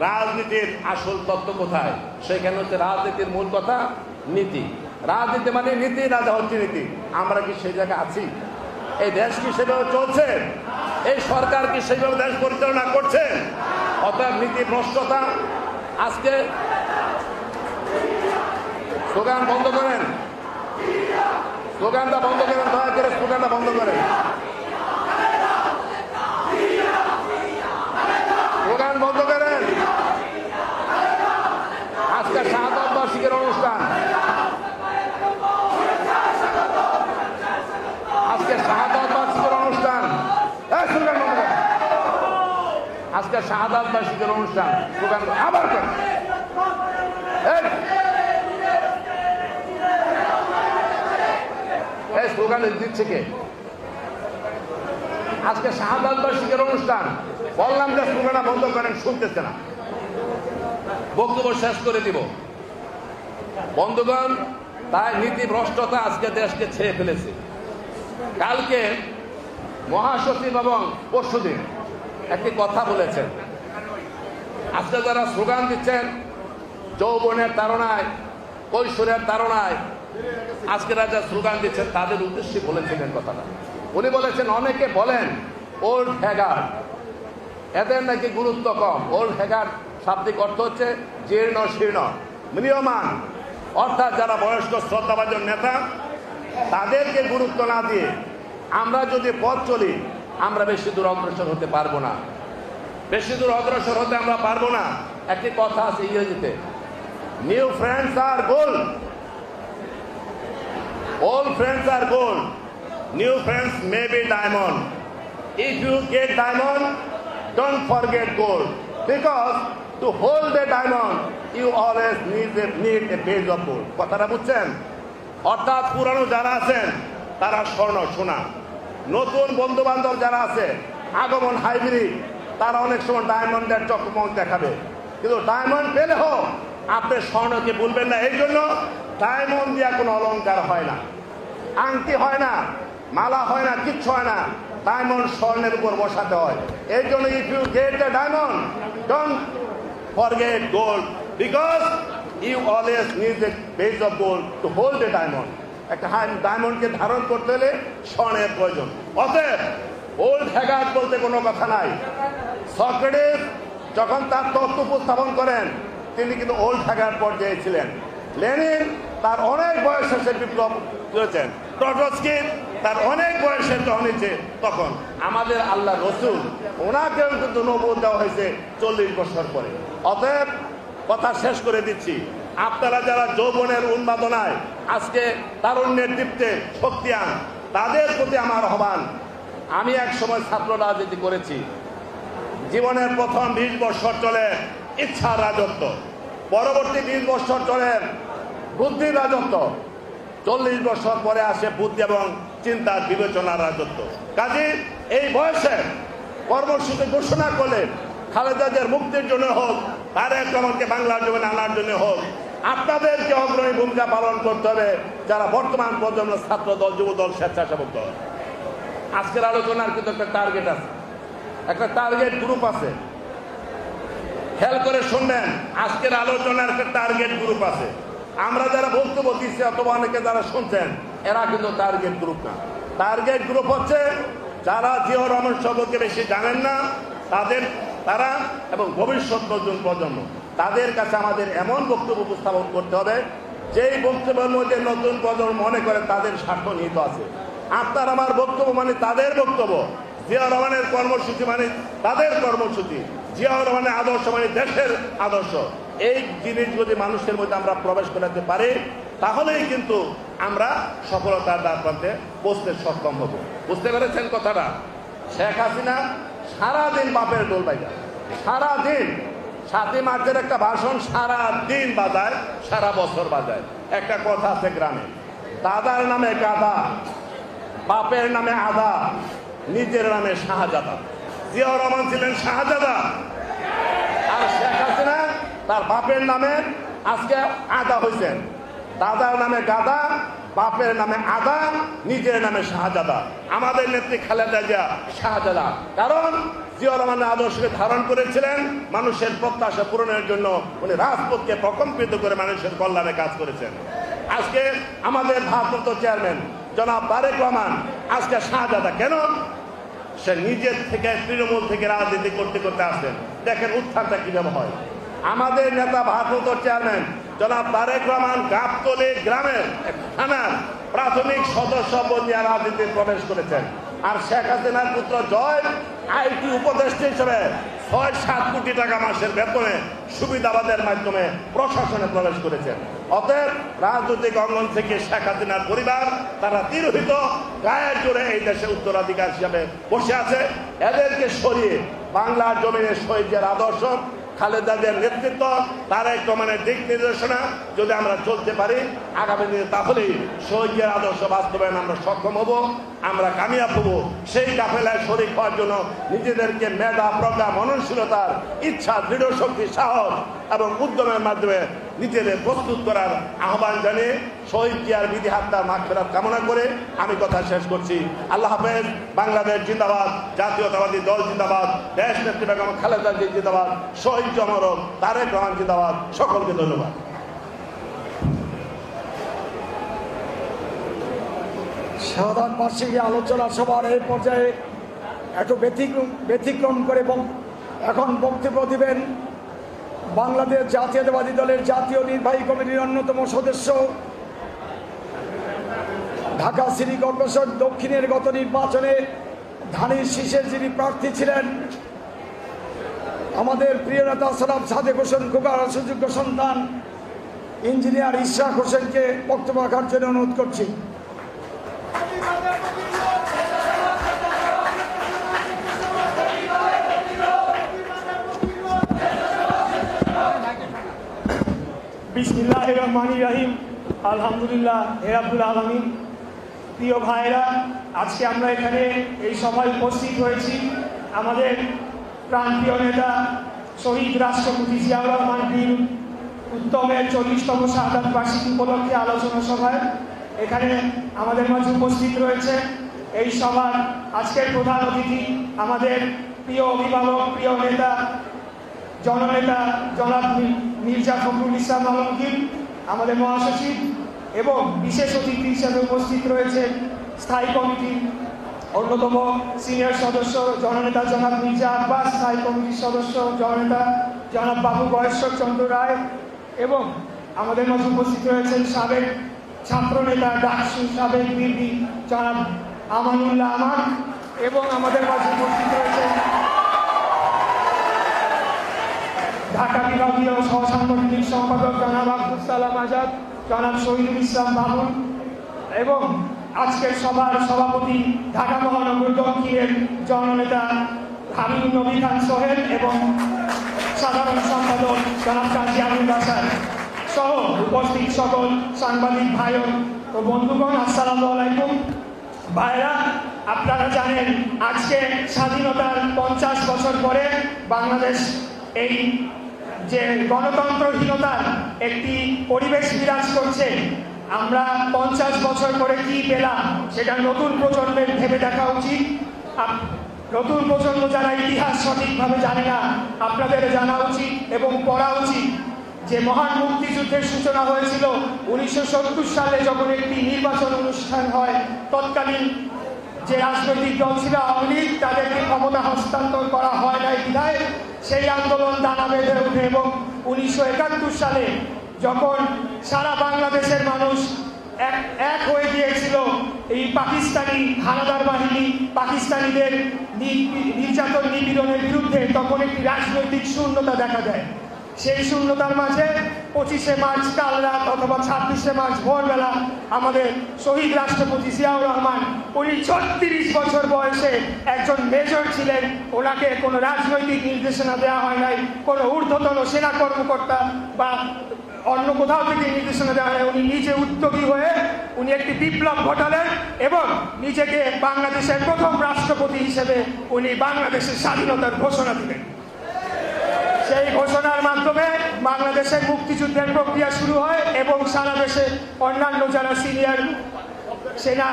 রাজনীতির আসল তত্ত্ব কোথায়? সেখানে হচ্ছে রাজনীতির মূল কথা নীতি। রাজনীতি মানে নীতি, রাজা হচ্ছে নীতি। আমরা কি সেই জায়গায় আছি? এই দেশ কি সেভাবে চলছে? এই সরকার কি সেইভাবে দেশ পরিচালনা করছে? অর্থাৎ নীতি ভ্রষ্টতা। আজকে স্লোগান বন্ধ করেন, স্লোগানটা বন্ধ করেন, দয়া করে স্লোগানটা বন্ধ করেন, স্লোগান বন্ধ করেন। আজকে শাহাদাত বার্ষিকীর অনুষ্ঠান, আজকে শাহাদাত বার্ষিকীর অনুষ্ঠান, স্লোগান বন্ধ করেন। আজকে শাহাদাত বার্ষিকীর অনুষ্ঠান, স্লোগান আবার করেন। এই স্লোগান দিচ্ছে কে? আজকে শাহাদাত বার্ষিকীর অনুষ্ঠান, বললাম যে স্লোগানটা বন্ধ করেন, শুনতেছে না। বক্তব্য শেষ করে দিব। বন্ধুগণ, তাই নীতি ভ্রষ্টতা আজকে দেশকে ছেয়ে ফেলেছে। কালকে মহাসচিব এবং পরশুদিন একটি কথা বলেছেন। আজকে যারা স্লোগান দিচ্ছেন যৌবনের তাড়নায়, কৈশোরের তাড়নায়, আজকে রাজা স্লোগান দিচ্ছেন, তাদের উদ্দেশ্যে বলেছিলেন কথাটা। উনি বলেছেন, অনেকে বলেন ওল্ড হ্যাগার, এদের নাকি গুরুত্ব কম। ওল্ড হ্যাগার শাব্দিক অর্থ হচ্ছে জীর্ণ শীর্ণ, ম্রিয়মান, অর্থাৎ যারা বয়স্ক শ্রদ্ধাভাজন নেতা, তাদেরকে গুরুত্ব না দিয়ে আমরা যদি পথ চলি, আমরা বেশি দূর অগ্রসর হতে পারবো না, বেশি দূর অগ্রসর হতে আমরা পারবো না। একটি কথা আছে ইংরেজিতে, new friends are gold, old friends are gold, new friends may be diamond. If you get diamond, don't forget gold, because to hold a diamond you always need a base of gold. কথাটা বুঝছেন? অর্থাৎ পুরানো যারা আছেন তারা স্বর্ণ সোনা, নতুন বন্ধু বান্ধব যারা আছে আগমন হাইব্রিড, তারা অনেক সময় ডায়মন্ডের চকমক দেখাবে, কিন্তু ডায়মন্ড পেলে হোক আপনি স্বর্ণকে ভুলবেন না। এই জন্য ডায়মন্ড দিয়া কোনো অলংকার হয় না, আংটি হয় না, মালা হয় না, কিচ্ছু হয় না। ডায়মন্ড স্বর্ণের উপর বসাতে হয়। এই জন্য if you get the diamond, don't forget gold, because you always need a base of gold to hold a diamond. একটা ডায়মন্ডকে ধারণ করতে হলে স্বর্ণের প্রয়োজন। অতএব ওল্ড হ্যাগার বলতে কোনো কথা নাই। সক্রেটিস যখন তার তত্ত্ব উপস্থাপন করেন, তিনি কিন্তু ওল্ড হ্যাগার পর্যায়ে ছিলেন। লেনিন তার অনেক বয়সে সে বিপ্লব করেছেন। ট্রটস্কি তার অনেক বয়সে হয়েছে তখন। আমাদের আল্লাহ রসুল, ওনাকেও কিন্তু নবুয়ত দেওয়া হয়েছে 40 বছর পরে। অতএব কথা শেষ করে দিচ্ছি, আপনারা যারা যৌবনের উন্মাদনায় আজকে তারুণ্যের দীপ্তে শক্তিয়ান, তাদের প্রতি আমার আহ্বান। আমি এক সময় ছাত্র রাজনীতি করেছি। জীবনের প্রথম 20 বছর চলে ইচ্ছার রাজত্ব, পরবর্তী 20 বছর চলে বুদ্ধির রাজত্ব, 40 বছর পরে আসে বুদ্ধি এবং চিন্তার বিবেচনার রাজত্ব। কাজে এই বয়সে কর্মসূচি ঘোষণা করলে খালেদাদের মুক্তির জন্য হোক, তারেক রহমানকে বাংলার জমিনে আনার জন্য হোক, আপনাদেরকে অগ্রণী ভূমিকা পালন করতে হবে, যারা বর্তমান প্রজন্মের ছাত্র দল, যুব দল, স্বেচ্ছাসেবক দল। আজকের আলোচনার কিন্তু একটা টার্গেট আছে, একটা টার্গেট গ্রুপ আছে। খেয়াল করে শুনবেন, আজকের আলোচনার একটা টার্গেট গ্রুপ আছে। আমরা যারা বক্তব্য দিচ্ছি অথবা অনেকে যারা শুনছেন, এরা কিন্তু টার্গেট গ্রুপ না। টার্গেট গ্রুপ হচ্ছে যারা জিয়াউর রহমান সম্পর্কে বেশি জানেন না, তারা এবং ভবিষ্যৎ নতুন প্রজন্ম, তাদের কাছে আমাদের এমন বক্তব্য উপস্থাপন করতে হবে যেই বক্তব্যের মধ্যে নতুন প্রজন্ম মনে করে তাদের স্বার্থ নিহিত আছে। আপনার আমার বক্তব্য মানে তাদের বক্তব্য, জিয়াউর রহমানের কর্মসূচি মানে তাদের কর্মসূচি, জিয়াউর রহমানের আদর্শ মানে দেশের আদর্শ। এই জিনিস যদি মানুষের মধ্যে আমরা প্রবেশ করাতে পারি, তাহলেই কিন্তু আমরা সফলতার দ্বার প্রান্তে পৌঁছতে সক্ষম হব। বুঝতে পেরেছেন কথাটা? শেখ হাসিনা সারাদিন বাপের ডোল বাজায়, সারাদিন 7ই মার্চের একটা ভাষণ সারাদিন বাজায়, সারা বছর বাজায়। একটা কথা আছে গ্রামে, দাদার নামে গাদা, বাপের নামে আদা, নিজের নামে শাহজাদা। জিয়াউর রহমান ছিলেন শাহজাদা, আর শেখ হাসিনা তার বাপের নামে আজকে আদা হয়েছেন। দাদার নামে গাদা, বাপের নামে আদা, নিজের নামে শাহজাদা। আমাদের নেত্রী খালেদা জিয়া শাহজাদা, কারণ জিয়াউর রহমানের আদর্শকে ধারণ করেছিলেন মানুষের প্রত্যাশা পূরণের জন্য। উনি রাজপথকে প্রকম্পিত করে মানুষের কল্যাণে কাজ করেছেন। আজকে আমাদের ভারপ্রাপ্ত চেয়ারম্যান জনাব তারেক রহমান আজকে শাহজাদা। কেন? সে নিজের থেকে তৃণমূল থেকে রাজনীতি করতে করতে আসেন। দেখেন উত্থানটা কিভাবে হয়। আমাদের নেতা ভারপ্রাপ্ত চেয়ারম্যান জনাব তারেক রহমান গাবতলী গ্রামের থানার প্রাথমিক সদস্য বনিয়া রাজনীতিতে প্রবেশ করেছেন। আর শেখ হাসিনার পুত্র জয় আইটি উপদেষ্টা হিসেবে ৬-৭ কোটি টাকা মাসের বেতনে সুবিধাবাদের মাধ্যমে প্রশাসনে প্রবেশ করেছেন। অতএব রাজনৈতিক অঙ্গন থেকে শেখ হাসিনার পরিবার তারা তিরোহিত গায়ের জোরে এই দেশে উত্তরাধিকার হিসাবে বসে আছে। এদেরকে সরিয়ে বাংলার জমিনে শহীদের আদর্শ, খালেদা জিয়ার নেতৃত্ব, তারেক রহমানের দিক নির্দেশনা যদি আমরা চলতে পারি আগামী দিনে, তাহলেই শহীদের আদর্শ বাস্তবায়ন আমরা সক্ষম হব, আমরা কামিয়াব হব। সেই কাফেলায় শরীক হওয়ার জন্য নিজেদেরকে মেধা, প্রজ্ঞা, মননশীলতার ইচ্ছা, দৃঢ় শক্তি, সাহস এবং উদ্যমের মাধ্যমে নিজেদের প্রস্তুত করার আহ্বান জানিয়ে শহীদ জিয়ার বিধি হাত্তার মাগফিরাত কামনা করে আমি কথা শেষ করছি। আল্লাহ হাফেজ। বাংলাদেশ জিন্দাবাদ, জাতীয়তাবাদী দল জিন্দাবাদ, দেশ নেত্রী বেগম খালেদা জিয়া জিন্দাবাদ, শহীদ জমরক তারেক রহমান জিন্দাবাদ। সকলকে ধন্যবাদ। সাধারণ বার্ষিকী আলোচনা সভার এই পর্যায়ে একটু ব্যতিক্রম করে এখন বক্তব্য দিবেন বাংলাদেশ জাতীয়তাবাদী দলের জাতীয় নির্বাহী কমিটির অন্যতম সদস্য, ঢাকা সিটি কর্পোরেশন দক্ষিণের গত নির্বাচনে ধানের শীষের যিনি প্রার্থী ছিলেন, আমাদের প্রিয় নেতা সরাব সাদেক হোসেন খোকার সুযোগ্য সন্তান ইঞ্জিনিয়ার ইশরাক হোসেনকে বক্তব্য রাখার জন্য অনুরোধ করছি। বিসমিল্লাহির রহমানির রহিম। আলহামদুলিল্লাহ হে রাব্বুল আলামিন। প্রিয় ভাইরা, আজকে আমরা এখানে এই সভায় উপস্থিত হয়েছি আমাদের প্রান্তীয় নেতা শহীদ রাষ্ট্রপতি জিয়াউর রহমান বীর উত্তমের 40তম শাহাদাত বার্ষিকী উপলক্ষে আলোচনা সভায় এখানে আমাদের মাঝে উপস্থিত রয়েছে। এই সভার আজকের প্রধান অতিথি আমাদের প্রিয় অভিভাবক, প্রিয় নেতা, জননেতা জনাব মির্জা ফখরুল ইসলাম আলমগীর, আমাদের মহাসচিব, এবং বিশেষ অতিথি হিসেবে উপস্থিত রয়েছে স্থায়ী কমিটির অন্যতম সিনিয়র সদস্য জননেতা জনাব মির্জা আব্বাস, স্থায়ী কমিটির সদস্য জননেতা জনাব বাবু গয়েশ্বর চন্দ্র রায়, এবং আমাদের মাঝে উপস্থিত রয়েছেন সাবেক ছাত্রনেতা ডাকসু সাবেক বিপি জনাব আমানুল্লাহ আমান, এবং আমাদের মাঝে উপস্থিত রয়েছেন ঢাকা বিভাগীয় সহসাংগঠনিক সম্পাদক জনাব আব্দুল সালাম আজাদ, জনাব শহীদুল ইসলাম বাবুল, এবং আজকের সভার সভাপতি ঢাকা মহানগর দক্ষিণের জননেতা হাবিবুল নবী খান সোহেল, এবং সাধারণ সম্পাদক জনাব কাজী আবুল বাসার সহ উপস্থিত সকল সাংবাদিক ভাই ও বন্ধুগণ, আসসালামু আলাইকুম। ভাইরা, আপনারা জানেন আজকে স্বাধীনতার 50 বছর পরে বাংলাদেশ এই যে গণতন্ত্রহীনতার একটি পরিবেশ বিরাজ করছে। আমরা 50 বছর পরে কি পেলাম সেটা নতুন প্রজন্মের ভেবে দেখা উচিত। নতুন প্রজন্ম যারা ইতিহাস সঠিকভাবে জানে না, আপনাদের জানা উচিত এবং পড়া উচিত যে মহান মুক্তিযুদ্ধের সূচনা হয়েছিল 1970 সালে, যখন একটি নির্বাচন অনুষ্ঠান হয়। তৎকালীন যে রাজনৈতিক দল ছিল আওয়ামী লীগ, তাদেরকে ক্ষমতা হস্তান্তর করা হয় নাই বিধায় সেই আন্দোলন দানা বেঁধে ওঠে, এবং 1971 সালে যখন সারা বাংলাদেশের মানুষ এক হয়ে গিয়েছিল এই পাকিস্তানি হানাদার বাহিনী পাকিস্তানিদের নির্যাতন নিপীড়নের বিরুদ্ধে, তখন একটি রাজনৈতিক শূন্যতা দেখা দেয়। সেই শূন্যতার মাঝে 25শে মার্চ কাল রাত অথবা 26শে মার্চ ভোরবেলা আমাদের শহীদ রাষ্ট্রপতি জিয়াউর রহমান, উনি 36 বছর বয়সে একজন মেজর ছিলেন, ওনাকে কোনো রাজনৈতিক নির্দেশনা দেওয়া হয় নাই, কোনো ঊর্ধ্বতন সেনা কর্মকর্তা বা অন্য কোথাও থেকে নির্দেশনা দেওয়া হয়। উনি নিজে উদ্যোগী হয়ে উনি একটি বিপ্লব ঘটালেন এবং নিজেকে বাংলাদেশের প্রথম রাষ্ট্রপতি হিসেবে উনি বাংলাদেশের স্বাধীনতার ঘোষণা দিলেন। সেই ঘোষণার মাধ্যমে বাংলাদেশের মুক্তিযুদ্ধের প্রক্রিয়া শুরু হয় এবং সারা দেশে অন্যান্য যারা সিনিয়র সেনা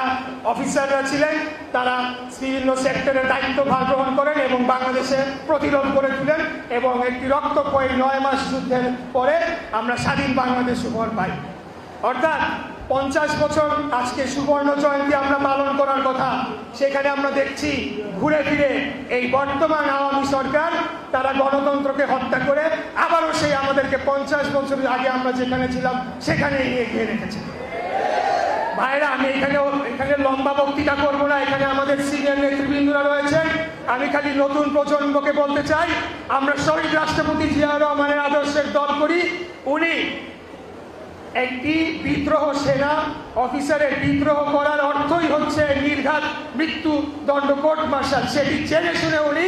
অফিসাররা ছিলেন তারা বিভিন্ন সেক্টরের দায়িত্বভার গ্রহণ করেন এবং বাংলাদেশে প্রতিরোধ করে তুলেন, এবং একটি রক্তক্ষয়ী 9 মাস যুদ্ধের পরে আমরা স্বাধীন বাংলাদেশ উপহার পাই। অর্থাৎ 50 বছর আজকে সুবর্ণ জয়ন্তী আমরা পালন করার কথা, সেখানে আমরা দেখছি ঘুরে ফিরে এই বর্তমান আওয়ামী সরকার তারা গণতন্ত্রকে হত্যা করে আবারও সেই আমাদেরকে 50 বছর আগে আমরা যেখানে ছিলাম সেখানে নিয়ে গিয়ে রেখেছে। ভাইরা, আমি এখানে লম্বা বক্তৃতা করবো না, এখানে আমাদের সিনিয়র নেতৃবৃন্দরা রয়েছেন। আমি খালি নতুন প্রজন্মকে বলতে চাই, আমরা শহীদ রাষ্ট্রপতি জিয়াউর রহমানের আদর্শের দল করি। উনি একটি বিদ্রোহ সেনা অফিসারের বিদ্রোহ করার অর্থই হচ্ছে নির্ঘাত মৃত্যু দণ্ড, কোর্ট মার্শাল। সেটি জেনে শুনে উনি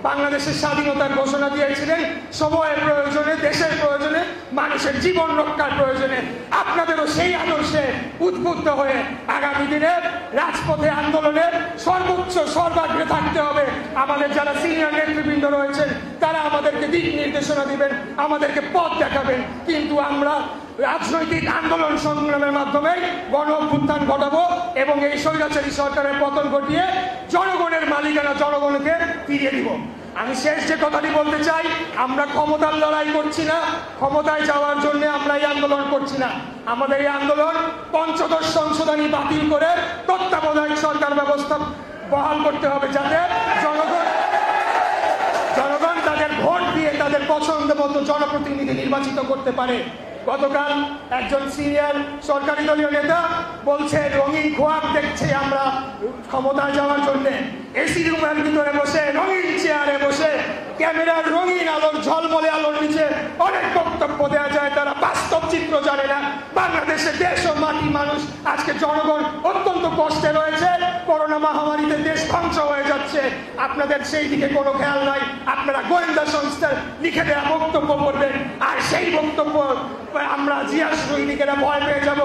বাংলাদেশের স্বাধীনতার ঘোষণা দিয়েছিলেন সময়ের প্রয়োজনে, দেশের প্রয়োজনে, মানুষের জীবন রক্ষার প্রয়োজনে। আপনাদেরও সেই আদর্শে উদ্বুদ্ধ হয়ে আগামী দিনের রাজপথে আন্দোলনের সর্বোচ্চ সর্বাগ্রে থাকতে হবে। আমাদের যারা সিনিয়র নেতৃবৃন্দ রয়েছেন তারা আমাদেরকে দিক নির্দেশনা দিবেন, আমাদেরকে পথ দেখাবেন, কিন্তু আমরা রাজনৈতিক আন্দোলন সংগ্রামের মাধ্যমে গণ অভ্যুত্থান ঘটাবো এবং এই স্বৈরাচারী সরকারের পতন ঘটিয়ে জনগণের মালিকানা জনগণকে ফিরিয়ে দিব। আমি শেষ যে কথাটি বলতে চাই, আমরা ক্ষমতার লড়াই করছি না, ক্ষমতায় যাওয়ার জন্য আমরা এই আন্দোলন করছি না। আমাদের এই আন্দোলন পঞ্চদশ সংশোধনী বাতিল করে তত্ত্বাবধায়ক সরকার ব্যবস্থা বহাল করতে হবে, যাতে জনগণ তাদের ভোট দিয়ে তাদের পছন্দ মতো জনপ্রতিনিধি নির্বাচিত করতে পারে। গতকাল একজন সিনিয়র সরকারি দলীয় নেতা বলছে রঙিন খোয়াব দেখছে আমরা ক্ষমতায় যাওয়ার জন্য। এসি রুমের ভিতরে বসে রঙিন চেয়ারে বসে ক্যামেরার রঙিন আলোর ঝলমলে আলোর নিচে অনেক বক্তব্য দেওয়া যায়, তারা বাস্তব চিত্র জানে না। বাংলাদেশে দেশ ও মাটি মানুষ, আজকে জনগণ অত্যন্ত কষ্টে রয়েছে, করোনা মহামারীতে দেশ ধ্বংস হয়ে যাচ্ছে। আপনাদের সেই দিকে কোনো খেয়াল নাই, আপনারা গোয়েন্দা সংস্থার লিখে দেওয়া বক্তব্য পড়বেন, আর সেই বক্তব্য আমরা জিয়া সৈনিকেরা ভয় পেয়ে যাব।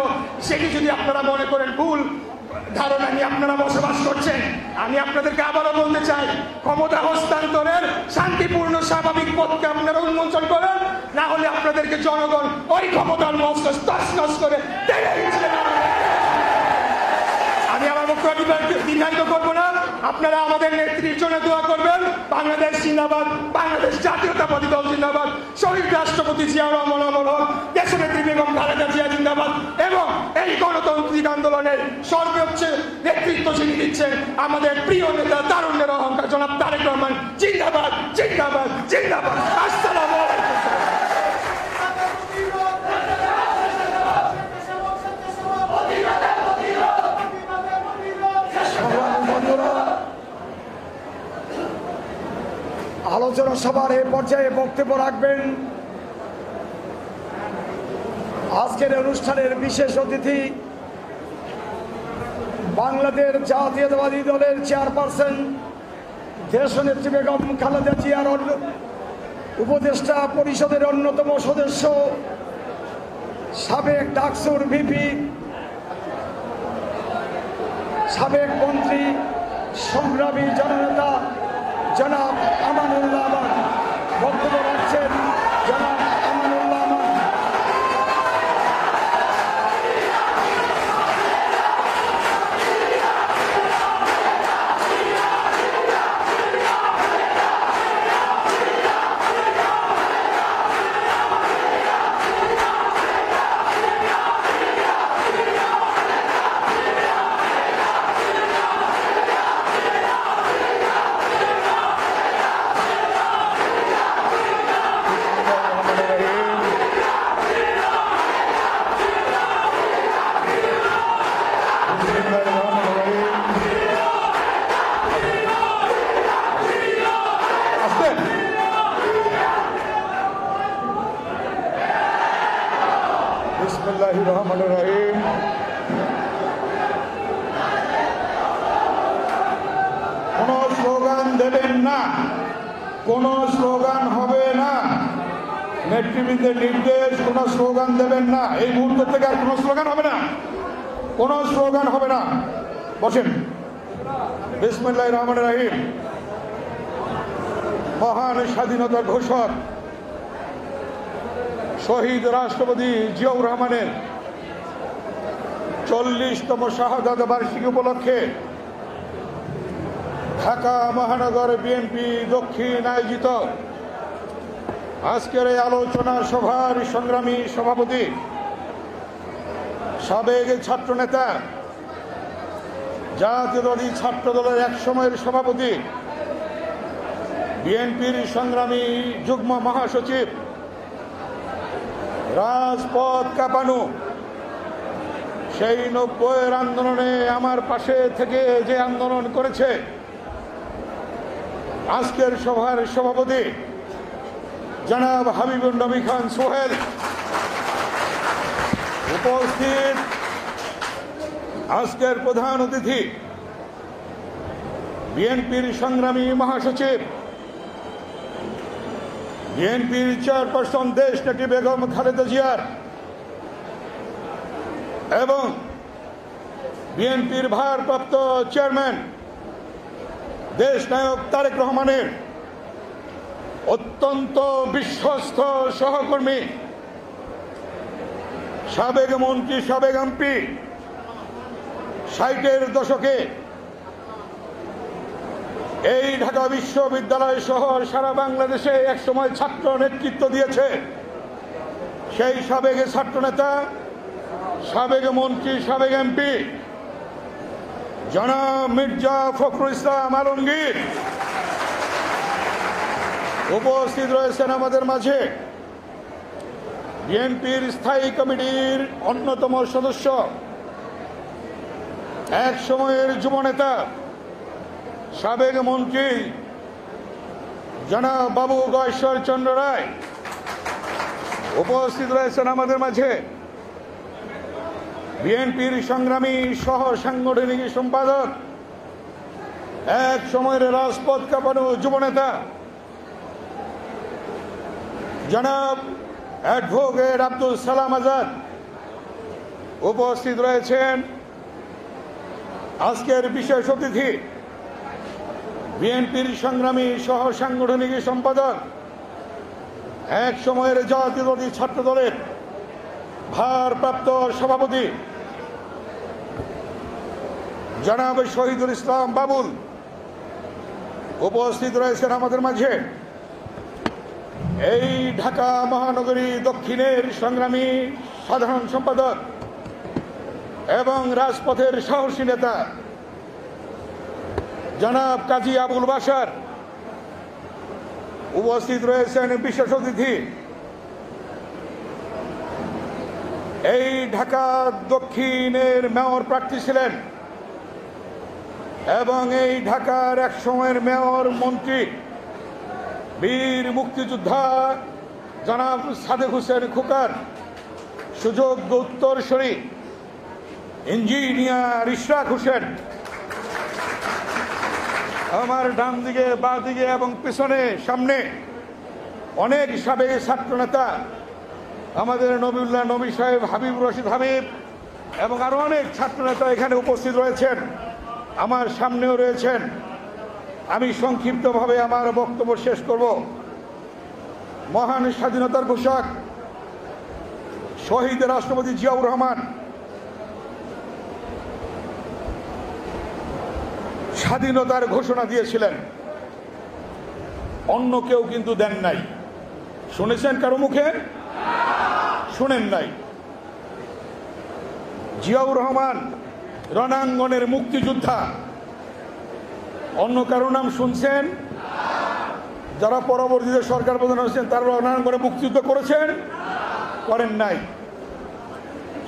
সেটি যদি আপনারা মনে করেন ভুল ধারণা নিয়ে আপনারা বসবাস করছেন, আমি আপনাদেরকে আবারও বলতে চাই, ক্ষমতা হস্তান্তরের শান্তিপূর্ণ স্বাভাবিক পথকে আপনারা উন্মোচন করেন, না হলে আপনাদেরকে জনগণ ওই ক্ষমতার মস্ত তছনছ করে টেনে দিচ্ছেন। আমি আমার বক্তব্য দীর্ঘায়িত করবো না, আপনারা আমাদের নেত্রীর জন্য দোয়া করবেন। বাংলাদেশ জিন্দাবাদ, বাংলাদেশ জাতীয়তাবাদী দল জিন্দাবাদ, শহীদ রাষ্ট্রপতি জিয়াউর রহমান অমর হোক, দেশনেত্রী বেগম খালেদা জিয়া জিন্দাবাদ, এবং এই গণতান্ত্রিক আন্দোলনের সর্বোচ্চ নেতৃত্ব যিনি দিচ্ছেন আমাদের প্রিয় নেতা তারুণ্যের অহংকার জনাব তারেক রহমান জিন্দাবাদ, জিন্দাবাদ, জিন্দাবাদ। আসসালামু আলাইকুম। আলোচনা সভার এই পর্যায়ে বক্তব্য রাখবেন আজকের অনুষ্ঠানের বিশেষ অতিথি, বাংলাদেশ জাতীয়তাবাদী দলের চেয়ারপারসন দেশনেত্রী বেগম খালেদা জিয়ার উপদেষ্টা পরিষদের অন্যতম সদস্য, সাবেক ডাকসুর ভিপি, সাবেক মন্ত্রী, সংগ্রামী জননেতা জনাব আমানুল্লাহ আমান। বক্তব্য রাখছেন জনাব আমানুল্লাহ আমান। কোন স্লোগান দেবেন না, কোন স্লোগান হবে না। নেতৃবৃন্দের নির্দেশ, কোন স্লোগান দেবেন না। এই মুহূর্ত থেকে আর কোন স্লোগান হবে না, কোন স্লোগান হবে না। বসেন। বিসমিল্লাহির রহমানির রহিম। মহান স্বাধীনতার ঘোষক শহীদ রাষ্ট্রপতি জিয়াউর রহমানের 40তম শাহাদাত বার্ষিকী উপলক্ষে ঢাকা মহানগর বিএনপি দক্ষিণ আয়োজিত আজকের এই আলোচনা সভার সংগ্রামী সভাপতি, সাবেক ছাত্রনেতা, জাতীয়তাবাদী ছাত্র দলের এক সময়ের সভাপতি বিএনপির সংগ্রামী যুগ্ম মহাসচিব, রাজপথ কাঁপানো সেই 90-এর আন্দোলনে আমার পাশে থেকে যে আন্দোলন করেছে, আজকের সভার সভাপতি জনাব হাবিবুর নবী খান সোহেল, উপস্থিত আজকের প্রধান অতিথি বিএনপির সংগ্রামী মহাসচিব, বিএনপির চেয়ারপারসন দেশনেত্রী বেগম খালেদা জিয়ার এবং বিএনপির ভারপ্রাপ্ত চেয়ারম্যান দেশনায়ক তারেক রহমানের অত্যন্ত বিশ্বস্ত সহকর্মী, সাবেক মন্ত্রী, সাবেক এমপি, 60-এর দশকে এই ঢাকা বিশ্ববিদ্যালয় সহ সারা বাংলাদেশে একসময় ছাত্র নেতৃত্ব দিয়েছে সেই সাবেক ছাত্রনেতা, সাবেক মন্ত্রী, সাবেক এমপি জনাব মির্জা ফখরুল ইসলাম আলমগীর উপস্থিত রয়েছেন আমাদের মাঝে। বিএনপির স্থায়ী কমিটির অন্যতম সদস্য, এক সময়ের যুবনেতা, সাবেক মন্ত্রী জনাব বাবু গয়েশ্বর চন্দ্র রায় উপস্থিত রয়েছেন আমাদের মাঝে। বিএনপির সংগ্রামী সহ সাংগঠনিক সম্পাদক, এক সময়ের রাজপথ কাঁপানো যুবনেতা জনাব অ্যাডভোকেট আব্দুল সালাম আজাদ উপস্থিত রয়েছেন। আজকের বিশেষ অতিথি বিএনপির সংগ্রামী সহ সাংগঠনিক সম্পাদক, এক সময়ের জাতীয়তাবাদী ছাত্র দলের ভারপ্রাপ্ত সভাপতি জনাব শহীদুল ইসলাম বাবুল উপস্থিত রয়েছেন আমাদের মাঝে। এই ঢাকা মহানগরী দক্ষিণের সংগ্রামী সাধারণ সম্পাদক এবং রাজপথের সাহসী নেতা জনাব কাজী আবুল বাশার উপস্থিত রয়েছেন। বিশেষ অতিথি এই ঢাকা দক্ষিণের মেয়র প্রার্থী ছিলেন এবং এই ঢাকার এক সময়ের মেয়র মন্ত্রী বীর মুক্তিযোদ্ধা জনাব সাদেক হোসেন খোকার সুযোগ্য উত্তরসূরি ইঞ্জিনিয়ার ইশরাক হোসেন, আমার ডান দিকে, বাঁ দিকে এবং পিছনে সামনে অনেক সাবেক ছাত্রনেতা, আমাদের নবিউল্লাহ নবী সাহেব, হাবিবুর রশিদ হাবিব এবং আরো অনেক ছাত্রনেতা এখানে উপস্থিত রয়েছেন, আমার সামনেও রয়েছেন। আমি সংক্ষিপ্তভাবে আমার বক্তব্য শেষ করব। মহান স্বাধীনতার ঘোষক শহীদ রাষ্ট্রপতি জিয়াউর রহমান স্বাধীনতার ঘোষণা দিয়েছিলেন, অন্য কেউ কিন্তু দেন নাই। শুনেছেন কারো মুখে? শুনেন নাই। জিয়াউর রহমান রণাঙ্গনের মুক্তিযোদ্ধা, অন্য কারো নাম শুনছেন? যারা পরবর্তীতে সরকার প্রধান হয়েছেন তারা রণাঙ্গনে মুক্তিযুদ্ধ করেছেন? করেন নাই।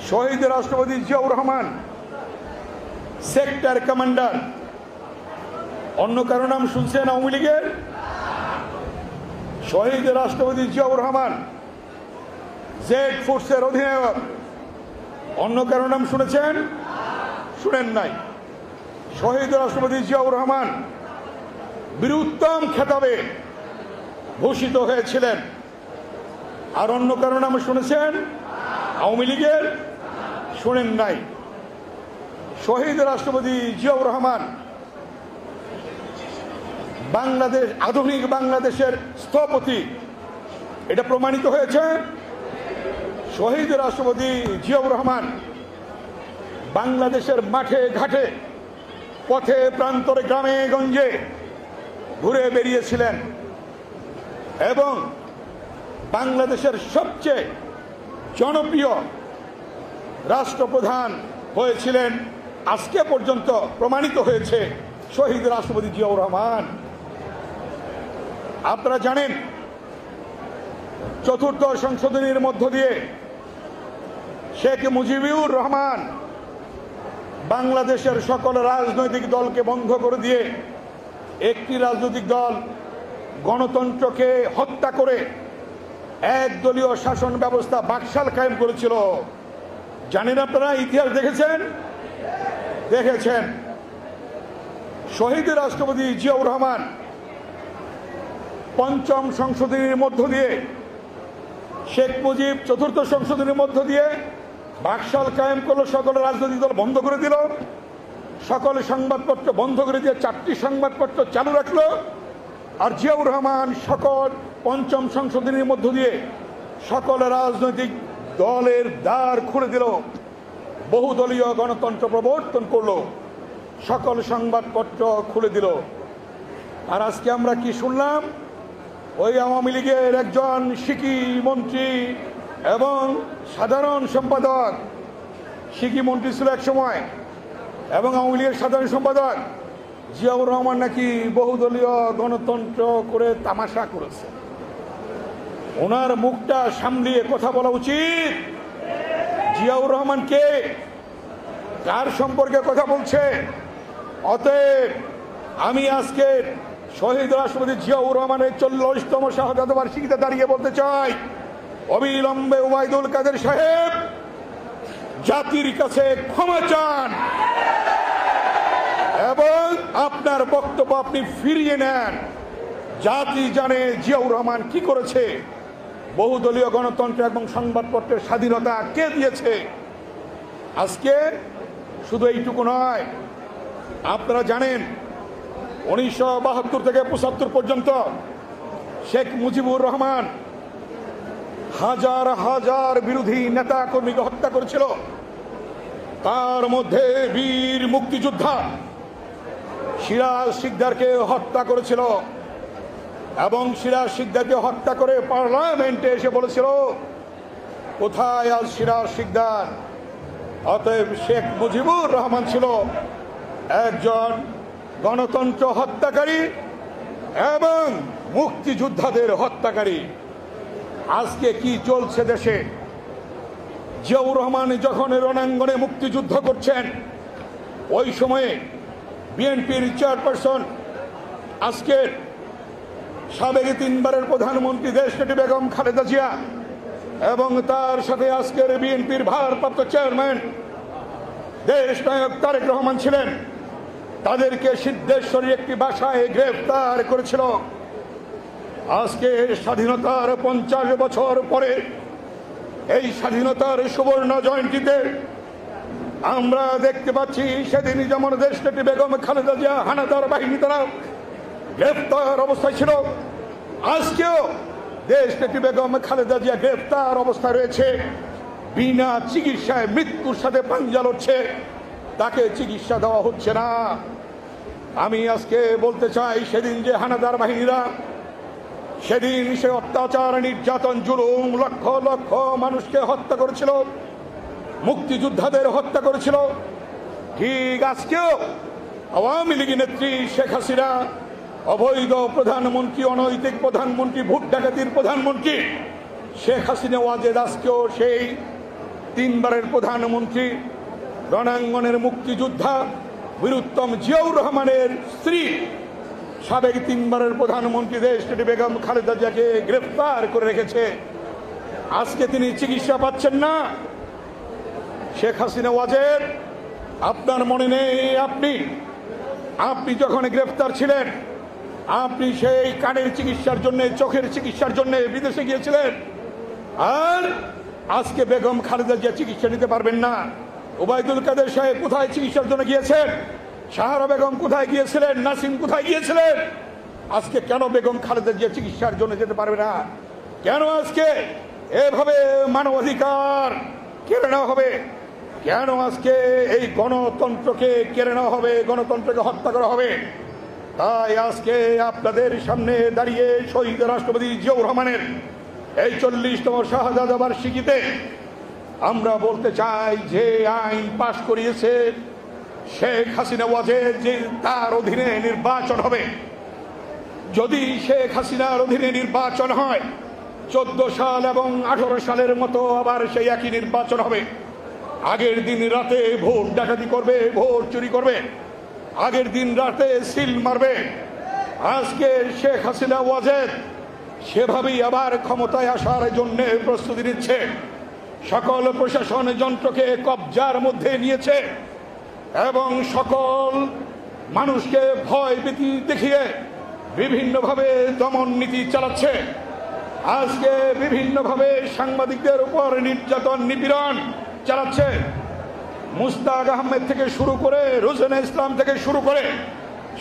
শহীদ রাষ্ট্রপতি জিয়াউর রহমান সেক্টর কমান্ডার, অন্য কারো নাম শুনছেন আওয়ামী লীগের? শহীদ রাষ্ট্রপতি জিয়াউর রহমান জেড ফোর্সের অধিনায়ক, অন্য কারো নাম শুনেছেন? শুনেন নাই। শহীদ রাষ্ট্রপতি জিয়াউর রহমান বীরোত্তম খেতাবে ভূষিত হয়েছিলেন, আর অন্য কারো নাম শুনেছেন? আওয়ামী লীগের? শুনেন নাই। শহীদ রাষ্ট্রপতি জিয়াউর রহমান বাংলাদেশ, আধুনিক বাংলাদেশের স্থপতি, এটা প্রমাণিত হয়েছে। শহীদ রাষ্ট্রপতি জিয়াউর রহমান বাংলাদেশের মাঠে ঘাটে, পথে প্রান্তরে, গ্রামে গঞ্জে ঘুরে বেরিয়েছিলেন এবং বাংলাদেশের সবচেয়ে জনপ্রিয় রাষ্ট্রপ্রধান হয়েছিলেন। আজকে পর্যন্ত প্রমাণিত হয়েছে শহীদ রাষ্ট্রপতি জিয়াউর রহমান। আপনারা জানেন চতুর্থ সংশোধনীর মধ্য দিয়ে শেখ মুজিবুর রহমান বাংলাদেশের সকল রাজনৈতিক দলকে বন্ধ করে দিয়ে একটি রাজনৈতিক দল গণতন্ত্রকে হত্যা করে একদলীয় শাসন ব্যবস্থা বাকশাল কায়েম করেছিল। জানেন আপনারা, ইতিহাস দেখেছেন শহীদ রাষ্ট্রপতি জিয়াউর রহমান পঞ্চম সংশোধনীর মধ্য দিয়ে শেখ মুজিব চতুর্থ সংশোধনীর মধ্য দিয়ে বাকশাল কায়েম করলো, সকল রাজনৈতিক দল বন্ধ করে দিল, সকল সংবাদপত্র বন্ধ করে দিয়ে 4টি সংবাদপত্র চালু রাখলো। আর জিয়াউর রহমান সকল পঞ্চম সংশোধনীর মধ্য দিয়ে সকল রাজনৈতিক দলের দ্বার খুলে দিল, বহুদলীয় গণতন্ত্র প্রবর্তন করলো, সকল সংবাদপত্র খুলে দিল। আর আজকে আমরা কি শুনলাম? ওই আওয়ামী লীগের একজন সিকি মন্ত্রী এবং সাধারণ সম্পাদক, সিকি মন্ত্রী ছিল এক সময় এবং আওয়ামী লীগের সাধারণ সম্পাদক জিয়াউর রহমান নাকি বহুদলীয় গণতন্ত্র করে তামাশা করেছে। ওনার মুখটা সামলিয়ে কথা বলা উচিত। জিয়াউর রহমান কে, কার সম্পর্কে কথা বলছে? অতএব আমি আজকে শহীদ রাষ্ট্রপতি জিয়াউর রহমানের 40তম শাহাদাত বার্ষিকীতে দাঁড়িয়ে বলতে চাই, অবিলম্বে ওবায়দুল কাদের সাহেব জাতির কাছে ক্ষমা চান এবং আপনার বক্তব্য আপনি ফিরিয়ে নেন। জাতি জানে জিয়াউর রহমান কি করেছে, বহুদলীয় গণতন্ত্র এবং সংবাদপত্রের স্বাধীনতা কে দিয়েছে। আজকে শুধু এইটুকু নয়, আপনারা জানেন 1972 থেকে 75 পর্যন্ত শেখ মুজিবুর রহমান হাজার হাজার বিরোধী নেতা কর্মীকে হত্যা করেছিল। তার মধ্যে বীর মুক্তিযোদ্ধা সিরাজ শিকদারকে হত্যা করেছিল এবং সিরাজ শিকদারকে হত্যা করে পার্লামেন্টে এসে বলেছিল, কোথায় আজ সিরাজ শিকদার? অতএব শেখ মুজিবুর রহমান ছিল একজন গণতন্ত্র হত্যাকারী এবং মুক্তিযোদ্ধাদের হত্যাকারী। আজকে কি চলছে দেশে? জিয়াউর রহমান যখন রণাঙ্গনে মুক্তিযুদ্ধ করছেন, ওই সময়ে বিএনপির চেয়ারপারসন আজকের সাবেক 3বারের প্রধানমন্ত্রী দেশনেত্রী বেগম খালেদা জিয়া এবং তার সাথে আজকের বিএনপির ভারপ্রাপ্ত চেয়ারম্যান দেশনায়ক তারেক রহমান ছিলেন। তাদেরকে সিদ্ধেশ্বরীর একটি বাসায় গ্রেফতার করেছিল। আজকে স্বাধীনতার 50 বছর পরে এই স্বাধীনতার সুবর্ণ জয়ন্তীতে আমরা দেখতে পাচ্ছি, সেদিন যেমন দেশনেত্রী বেগম খালেদা জিয়া হানাদার বাহিনী দ্বারা গ্রেফতার অবস্থায় ছিল, আজকেও দেশনেত্রী বেগম খালেদা জিয়া গ্রেফতার অবস্থায় রয়েছে, বিনা চিকিৎসায় মৃত্যুর সাথে পাঞ্জা লড়ছে, তাকে চিকিৎসা দেওয়া হচ্ছে না। আমি আজকে বলতে চাই, সেদিন যে হানাদার বাহিনীরা সেদিন সে অত্যাচার, নির্যাতন, জুলুম, লক্ষ লক্ষ মানুষকে হত্যা করেছিল, মুক্তিযোদ্ধাদের হত্যা করেছিল, ঠিক আজকেও আওয়ামী লীগ নেত্রী শেখ হাসিনা, অবৈধ প্রধানমন্ত্রী, অনৈতিক প্রধানমন্ত্রী, ভোট ডাকাতির প্রধানমন্ত্রী শেখ হাসিনা ওয়াজেদ আজকেও সেই 3বারের প্রধানমন্ত্রী, রণাঙ্গনের মুক্তিযোদ্ধা বীরুত্তম জিয়াউর রহমানের স্ত্রী, সাবেক 3বারের প্রধানমন্ত্রী দেশনেত্রী বেগম খালেদা জিয়াকে গ্রেফতার করে রেখেছে। আজকে তিনি চিকিৎসা পাচ্ছেন না। শেখ হাসিনা ওয়াজেদ, আপনার মনে নেই, আপনি যখন গ্রেফতার ছিলেন, আপনি সেই কানের চিকিৎসার জন্য, চোখের চিকিৎসার জন্য বিদেশে গিয়েছিলেন, আর আজকে বেগম খালেদা জিয়া চিকিৎসা নিতে পারবেন না। ওবায়দুল কাদের সাহেব কোথায় চিকিৎসার জন্য গিয়েছেন? সাহারা বেগম কোথায় গিয়েছিলেন? নাসিম কোথায় গিয়েছিলেন? আজকে কেন বেগম খালেদা জিয়া চিকিৎসার জন্য যেতে পারবে না? কেন আজকে এভাবে মানবাধিকার কেড়ে নেওয়া হবে? কেন আজকে এই গণতন্ত্রকে কেড়ে নেওয়া হবে, গণতন্ত্রকে হত্যা করা হবে? তাই আজকে আপনাদের সামনে দাঁড়িয়ে শহীদ রাষ্ট্রপতি জিয়াউর রহমানের এই 40তম শাহাদাত বার্ষিকীতে আমরা বলতে চাই, যে আইন পাশ করিয়েছে শেখ হাসিনা ওয়াজেদ, যে তার অধীনে নির্বাচন হবে, যদি শেখ হাসিনার অধীনে নির্বাচন হয় 14 সাল এবং 18 সালের মতো আবার সেই একই নির্বাচন হবে। আগের দিন রাতে ভোট ডাকাতি করবে, ভোট চুরি করবে, আগের দিন রাতে সিল মারবে। আজকে শেখ হাসিনা ওয়াজেদ সেভাবেই আবার ক্ষমতায় আসার জন্য প্রস্তুতি নিচ্ছে। সকল প্রশাসন যন্ত্রকে কবজার মধ্যে নিয়েছে এবং সকল মানুষকে ভয় ভীতি দেখিয়ে বিভিন্নভাবে দমন নীতি চালাচ্ছে। আজকে বিভিন্নভাবে সাংবাদিকদের উপর নির্যাতন নিপীড়ন চালাচ্ছে। মুস্তাক আহমেদ থেকে শুরু করে রোজেনা ইসলাম থেকে শুরু করে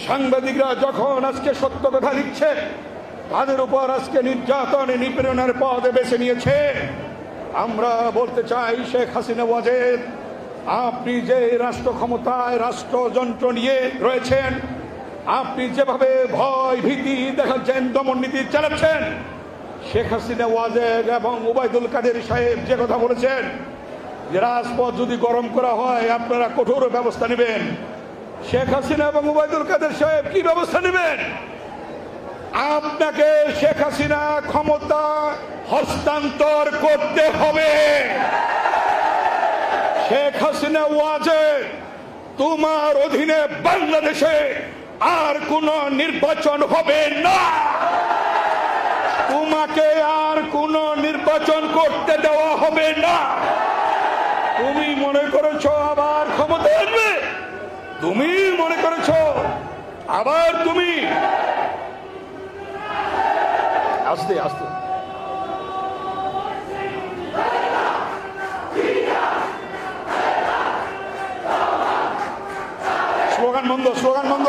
সাংবাদিকরা যখন আজকে সত্য কথা লিখছে তাদের উপর আজকে নির্যাতন নিপীড়নের পথ বেছে নিয়েছে। আমরা বলতে চাই, শেখ হাসিনা ওয়াজেদ, আপনি যে রাষ্ট্র ক্ষমতায় রাষ্ট্রযন্ত্র নিয়ে রয়েছেন, আপনি যেভাবে ভয় ভীতি দেখাচ্ছেন, দমন নীতি চালাচ্ছেন, শেখ হাসিনা ওয়াজেদ এবং ওবায়দুল কাদের সাহেব যে কথা বলেছেন যে রাজপথ যদি গরম করা হয় আপনারা কঠোর ব্যবস্থা নেবেন, শেখ হাসিনা এবং ওবায়দুল কাদের সাহেব কি ব্যবস্থা নেবেন? আপনাকে শেখ হাসিনা ক্ষমতা হস্তান্তর করতে হবে। শেখ হাসিনা ওয়াজেদ, তোমার অধীনে বাংলাদেশে আর কোন নির্বাচন হবে না। তোমাকে আর কোন নির্বাচন করতে দেওয়া হবে না। তুমি মনে করেছো আবার ক্ষমতা আসবে, তুমি মনে করেছো আবার তুমি আস্তে আস্তে স্লোগান বন্ধ, স্লোগান বন্ধ,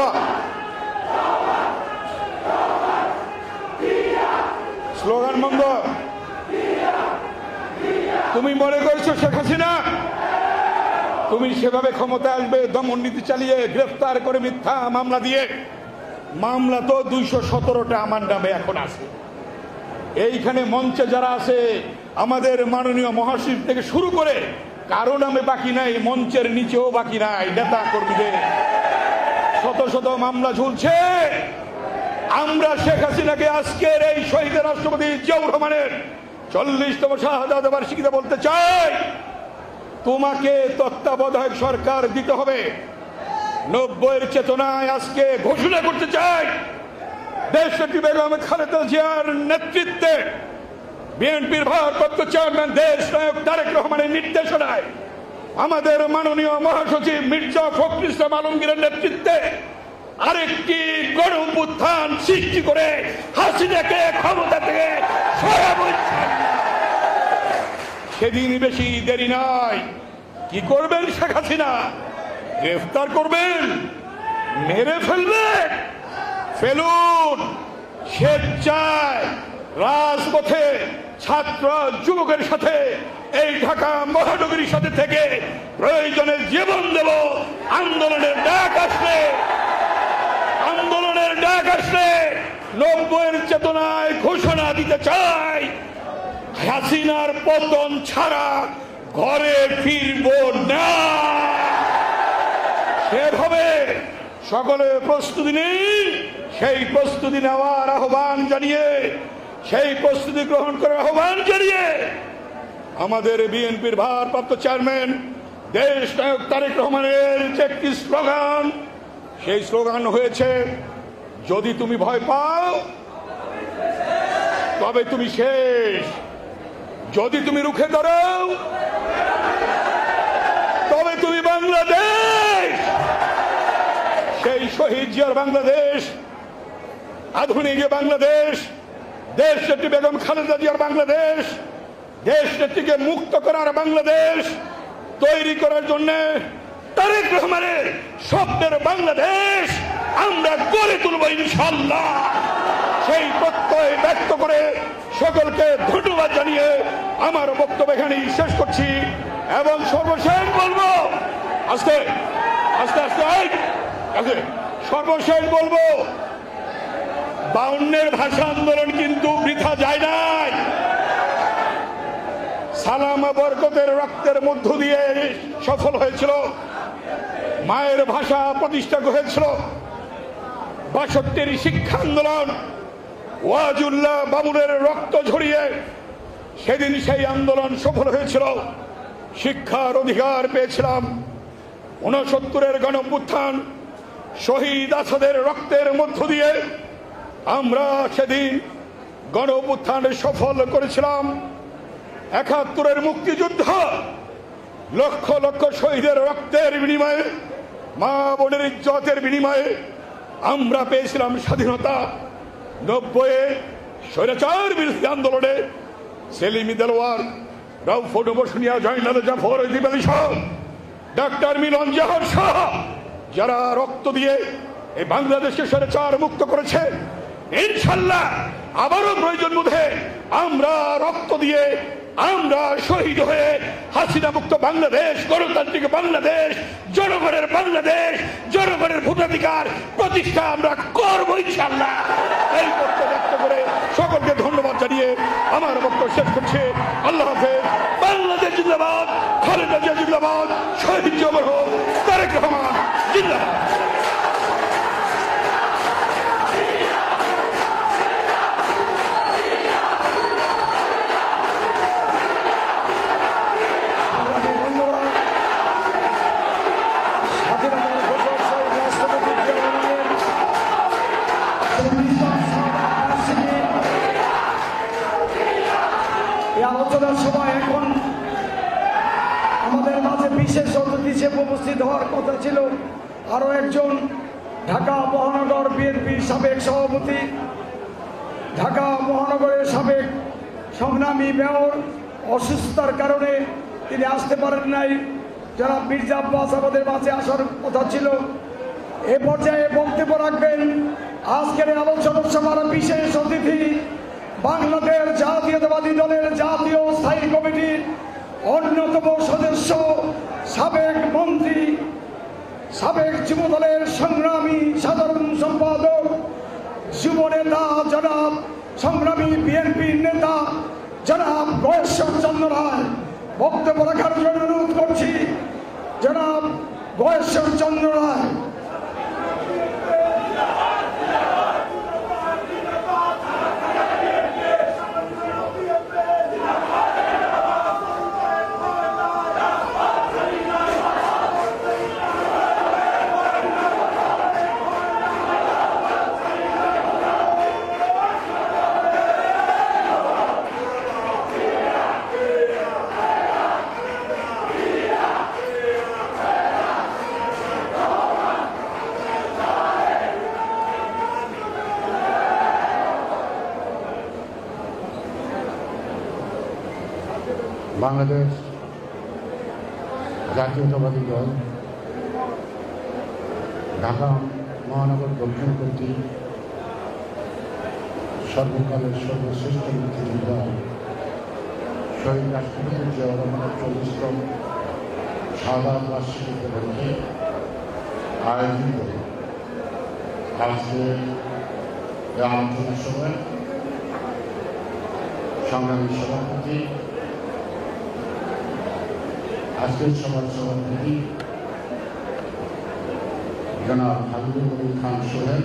স্লোগান বন্ধ। তুমি মনে করছো শেখ হাসিনা তুমি সেভাবে ক্ষমতা আসবে দমন নীতি চালিয়ে গ্রেফতার করে মিথ্যা মামলা দিয়ে? মামলা তো 217টা আমার নামে এখন আছে। এইখানে মঞ্চে যারা আছে আমাদের মাননীয় মহাসচিব থেকে শুরু করে কারো নামে বাকি নাই, মঞ্চের নিচেও বাকি নাই। নেতা কর্মীদের শত শত মামলা ঝুলছে। আমরা শেখ হাসিনাকে আজকের এই শহীদ রাষ্ট্রপতি জিয়াউর রহমানের 40তম শাহাদাত বার্ষিকীতে বলতে চাই, তোমাকে তত্ত্বাবধায়ক সরকার দিতে হবে। 90-এর চেতনায় আজকে ঘোষণা করতে চাই, দেশনেত্রী বেগম খালেদা জিয়ার নেতৃত্বে বিএনপির ভারপ্রাপ্ত চেয়ারম্যান দেশ নায়ক তারেক রহমানের নির্দেশনায় আমাদের মাননীয় মহাসচিব মির্জা ফখরুল ইসলাম আলমগীরের নেতৃত্বে আরেকটি গণ অভ্যুত্থান সৃষ্টি করে হাসিনাকে ক্ষমতা থেকে সরাবেন। সেদিন বেশি দেরি নাই। কি করবেন শেখ হাসিনা? গ্রেফতার করবেন, মেরে ফেলবেন, ফেলুন। স্বেচ্ছায় রাজপথে ছাত্র যুবকের সাথে এই ঢাকা মহানগরীর সাথে থেকে প্রয়োজনে জীবন দেব। আন্দোলনের ডাক আসলে, আন্দোলনের ডাক আসলে 90-এর চেতনায় ঘোষণা দিতে চাই, হাসিনার পতন ছাড়া ঘরে ফিরব না। সেভাবে সকলে প্রস্তুতি নিন। সেই প্রস্তুতি নেওয়ার আহ্বান জানিয়ে, সেই প্রস্তুতি গ্রহণ করার আহ্বান জানিয়ে আমাদের বিএনপির ভারপ্রাপ্ত চেয়ারম্যান দেশ নায়ক তারেক রহমানের যে একটি স্লোগান, সেই স্লোগান হয়েছে, যদি তুমি ভয় পাও তবে তুমি শেষ, যদি তুমি রুখে দাঁড়াও তবে তুমি বাংলাদেশ। সেই শহীদ জিয়ার বাংলাদেশ, আধুনিক বাংলাদেশ, দেশ নেত্রী বেগম খালেদা জিয়ার বাংলাদেশ, দেশ নেত্রীকে মুক্ত করার বাংলাদেশ তৈরি করার জন্য তারেক রহমানের স্বপ্নের বাংলাদেশ আমরা গড়ে তুলব ইনশাআল্লাহ। সেই প্রত্যয় ব্যক্ত করে সকলকে ধন্যবাদ জানিয়ে আমার বক্তব্য এখানেই শেষ করছি এবং সর্বশেষ বলবো, আস্তে আস্তে আস্তে আস্তে সর্বশেষ বলবো, 52-এর ভাষা আন্দোলন কিন্তু বৃথা যায় নাই। সালামা বরকতের রক্তের মধ্য দিয়ে সফল হয়েছিল। মায়ের ভাষা প্রতিষ্ঠা হয়েছিল। ৬২-র শিক্ষা আন্দোলন, ওয়াজুল্লাহ বাবুলের রক্ত ঝরিয়ে সেদিন সেই আন্দোলন সফল হয়েছিল, শিক্ষার অধিকার পেয়েছিলাম। ৬৯-এর গণঅভ্যুত্থান, শহীদ আসাদের রক্তের মধ্য দিয়ে আমরা সেদিন গণঅভ্যুত্থান সফল করেছিলাম। ৭১-এর মুক্তিযুদ্ধ, লক্ষ লক্ষ শহীদের রক্তের বিনিময়ে, মা বোনের ইজ্জতের বিনিময়ে আমরা পেয়েছিলাম স্বাধীনতা। ৯০-এ স্বৈরাচার বিরোধী আন্দোলনে সেলিমি দেলোয়ার, রাউফত বসুনিয়া, জয়নাল জাফর, দীপ আলী সহ, ডাক্তার মিলন জাহর সহ যারা রক্ত দিয়ে এই বাংলাদেশকে স্বৈরাচার মুক্ত করেছে, ইনশাল্লাহ আবারও প্রয়োজন বোধে আমরা রক্ত দিয়ে, আমরা শহীদ হয়ে হাসিনা মুক্ত বাংলাদেশ, গণতান্ত্রিক বাংলাদেশ, জনগণের বাংলাদেশ, জনগণের ভোটাধিকার প্রতিষ্ঠা আমরা করব ইনশাল্লাহ। এই বক্তব্য ব্যক্ত করে সকলকে ধন্যবাদ জানিয়ে আমার বক্তব্য শেষ করছে। আল্লাহ হাফেজ। বাংলাদেশ জিন্দাবাদ, খালেদা জিয়া জিন্দাবাদ, শহীদ জবর হোক, তারেক রহমান জিন্দাবাদ। আলোচনার সময় এখন আমাদের মাঝে বিশেষ অতিথি হিসেবে উপস্থিত হওয়ার কথা ছিল আরো একজন ঢাকা মহানগর বিএনপির সাবেক সভাপতি, ঢাকা মহানগরের সাবেক সংগ্রামী মেয়র, অসুস্থতার কারণে তিনি আসতে পারেন নাই। যারা মির্জা আব্বাস আমাদের মাঝে আসার কথা ছিল। এ পর্যায়ে বক্তব্য রাখবেন আজকের আলোচনা সভার বিশেষ অতিথি, বাংলাদেশ জাতীয়তাবাদী দলের জাতীয় স্থায়ী কমিটির অন্যতম সদস্য, সাবেক মন্ত্রী, সাবেক যুবদলের সংগ্রামী সাধারণ সম্পাদক, যুব নেতা জনাব, সংগ্রামী বিএনপির নেতা জনাব গয়েশ্বর চন্দ্র রায় বক্তব্য রাখার জন্য অনুরোধ করছি। জনাব গয়েশ্বর চন্দ্র রায়। বাংলাদেশ জাতীয়তাবাদী দল ঢাকা মহানগর দক্ষিণ কর্তৃক সর্বকালের সর্বশ্রেষ্ঠ মুক্তিযোদ্ধা শহীদ রাষ্ট্রপতি জিয়াউর রহমানের 40তম শাহাদাত বার্ষিকী উপলক্ষে আয়োজিত আজকের আলোচনা সভায় সংগ্রামী সভাপতি, আজকের সভার সভাপতি জনাব হাবিবুল কবির খান সোহেল,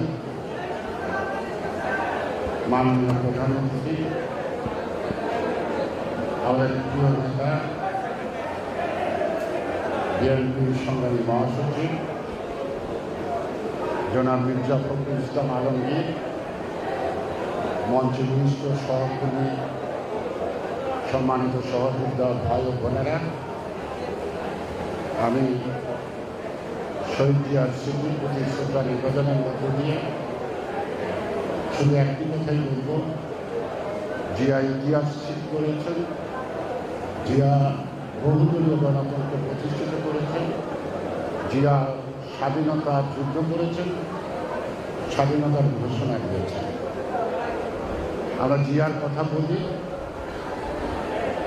মাননীয় প্রধানমন্ত্রী, আমাদের প্রিয় নেতা বিএনপির সংগ্রামী মহাসচিব জনাব মির্জা ফখরুল ইসলাম আলমগীর, মঞ্চে বিশিষ্ট সহকর্মী, সম্মানিত সহযোদ্ধা ভাই ও বোনেরা, আমি শহীদ জিয়ার স্মৃতির প্রতি শ্রদ্ধা নিবেদনের মধ্য দিয়ে শুধু একটি কথাই বলব, জিয়া ইতিহাস সৃষ্টি করেছেন, জিয়া বহুদলীয় গণতন্ত্র প্রতিষ্ঠিত করেছেন, জিয়া স্বাধীনতা যুদ্ধ করেছেন, স্বাধীনতার ঘোষণা দিয়েছেন। আমরা জিয়ার কথা বলি,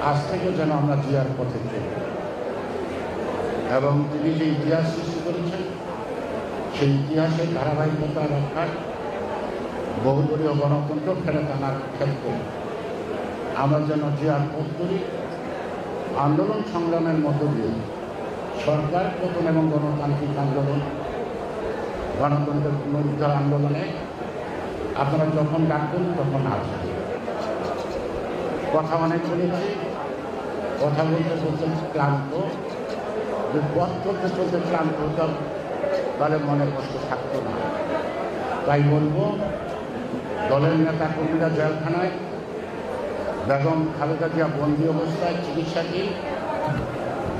আজ থেকে যেন আমরা জিয়ার পথে চলি এবং তিনি যে ইতিহাস সৃষ্টি করেছেন সেই ইতিহাসের ধারাবাহিকতা রক্ষায় বহুদলীয় গণতন্ত্র ফেরত আনার ক্ষেত্রে আমরা যেন জিয়ার পথ করি। আন্দোলন সংগ্রামের মধ্য দিয়ে সরকার পতন এবং গণতান্ত্রিক আন্দোলন গণতন্ত্রের পুনরুদ্ধার আন্দোলনে আপনারা যখন ডাকবেন তখন আসবেন। কথা অনেক বলেছি, কথা বলতে বলতে ক্লান্ত, যে পথ চলতে চলতে ক্লান্ত হতাম তাহলে মনে কষ্ট থাকতো না। তাই বলবো, দলের নেতা কর্মীরা জেলখানায়, বেগম খালেদা জিয়া বন্দী অবস্থায় চিকিৎসাধীন,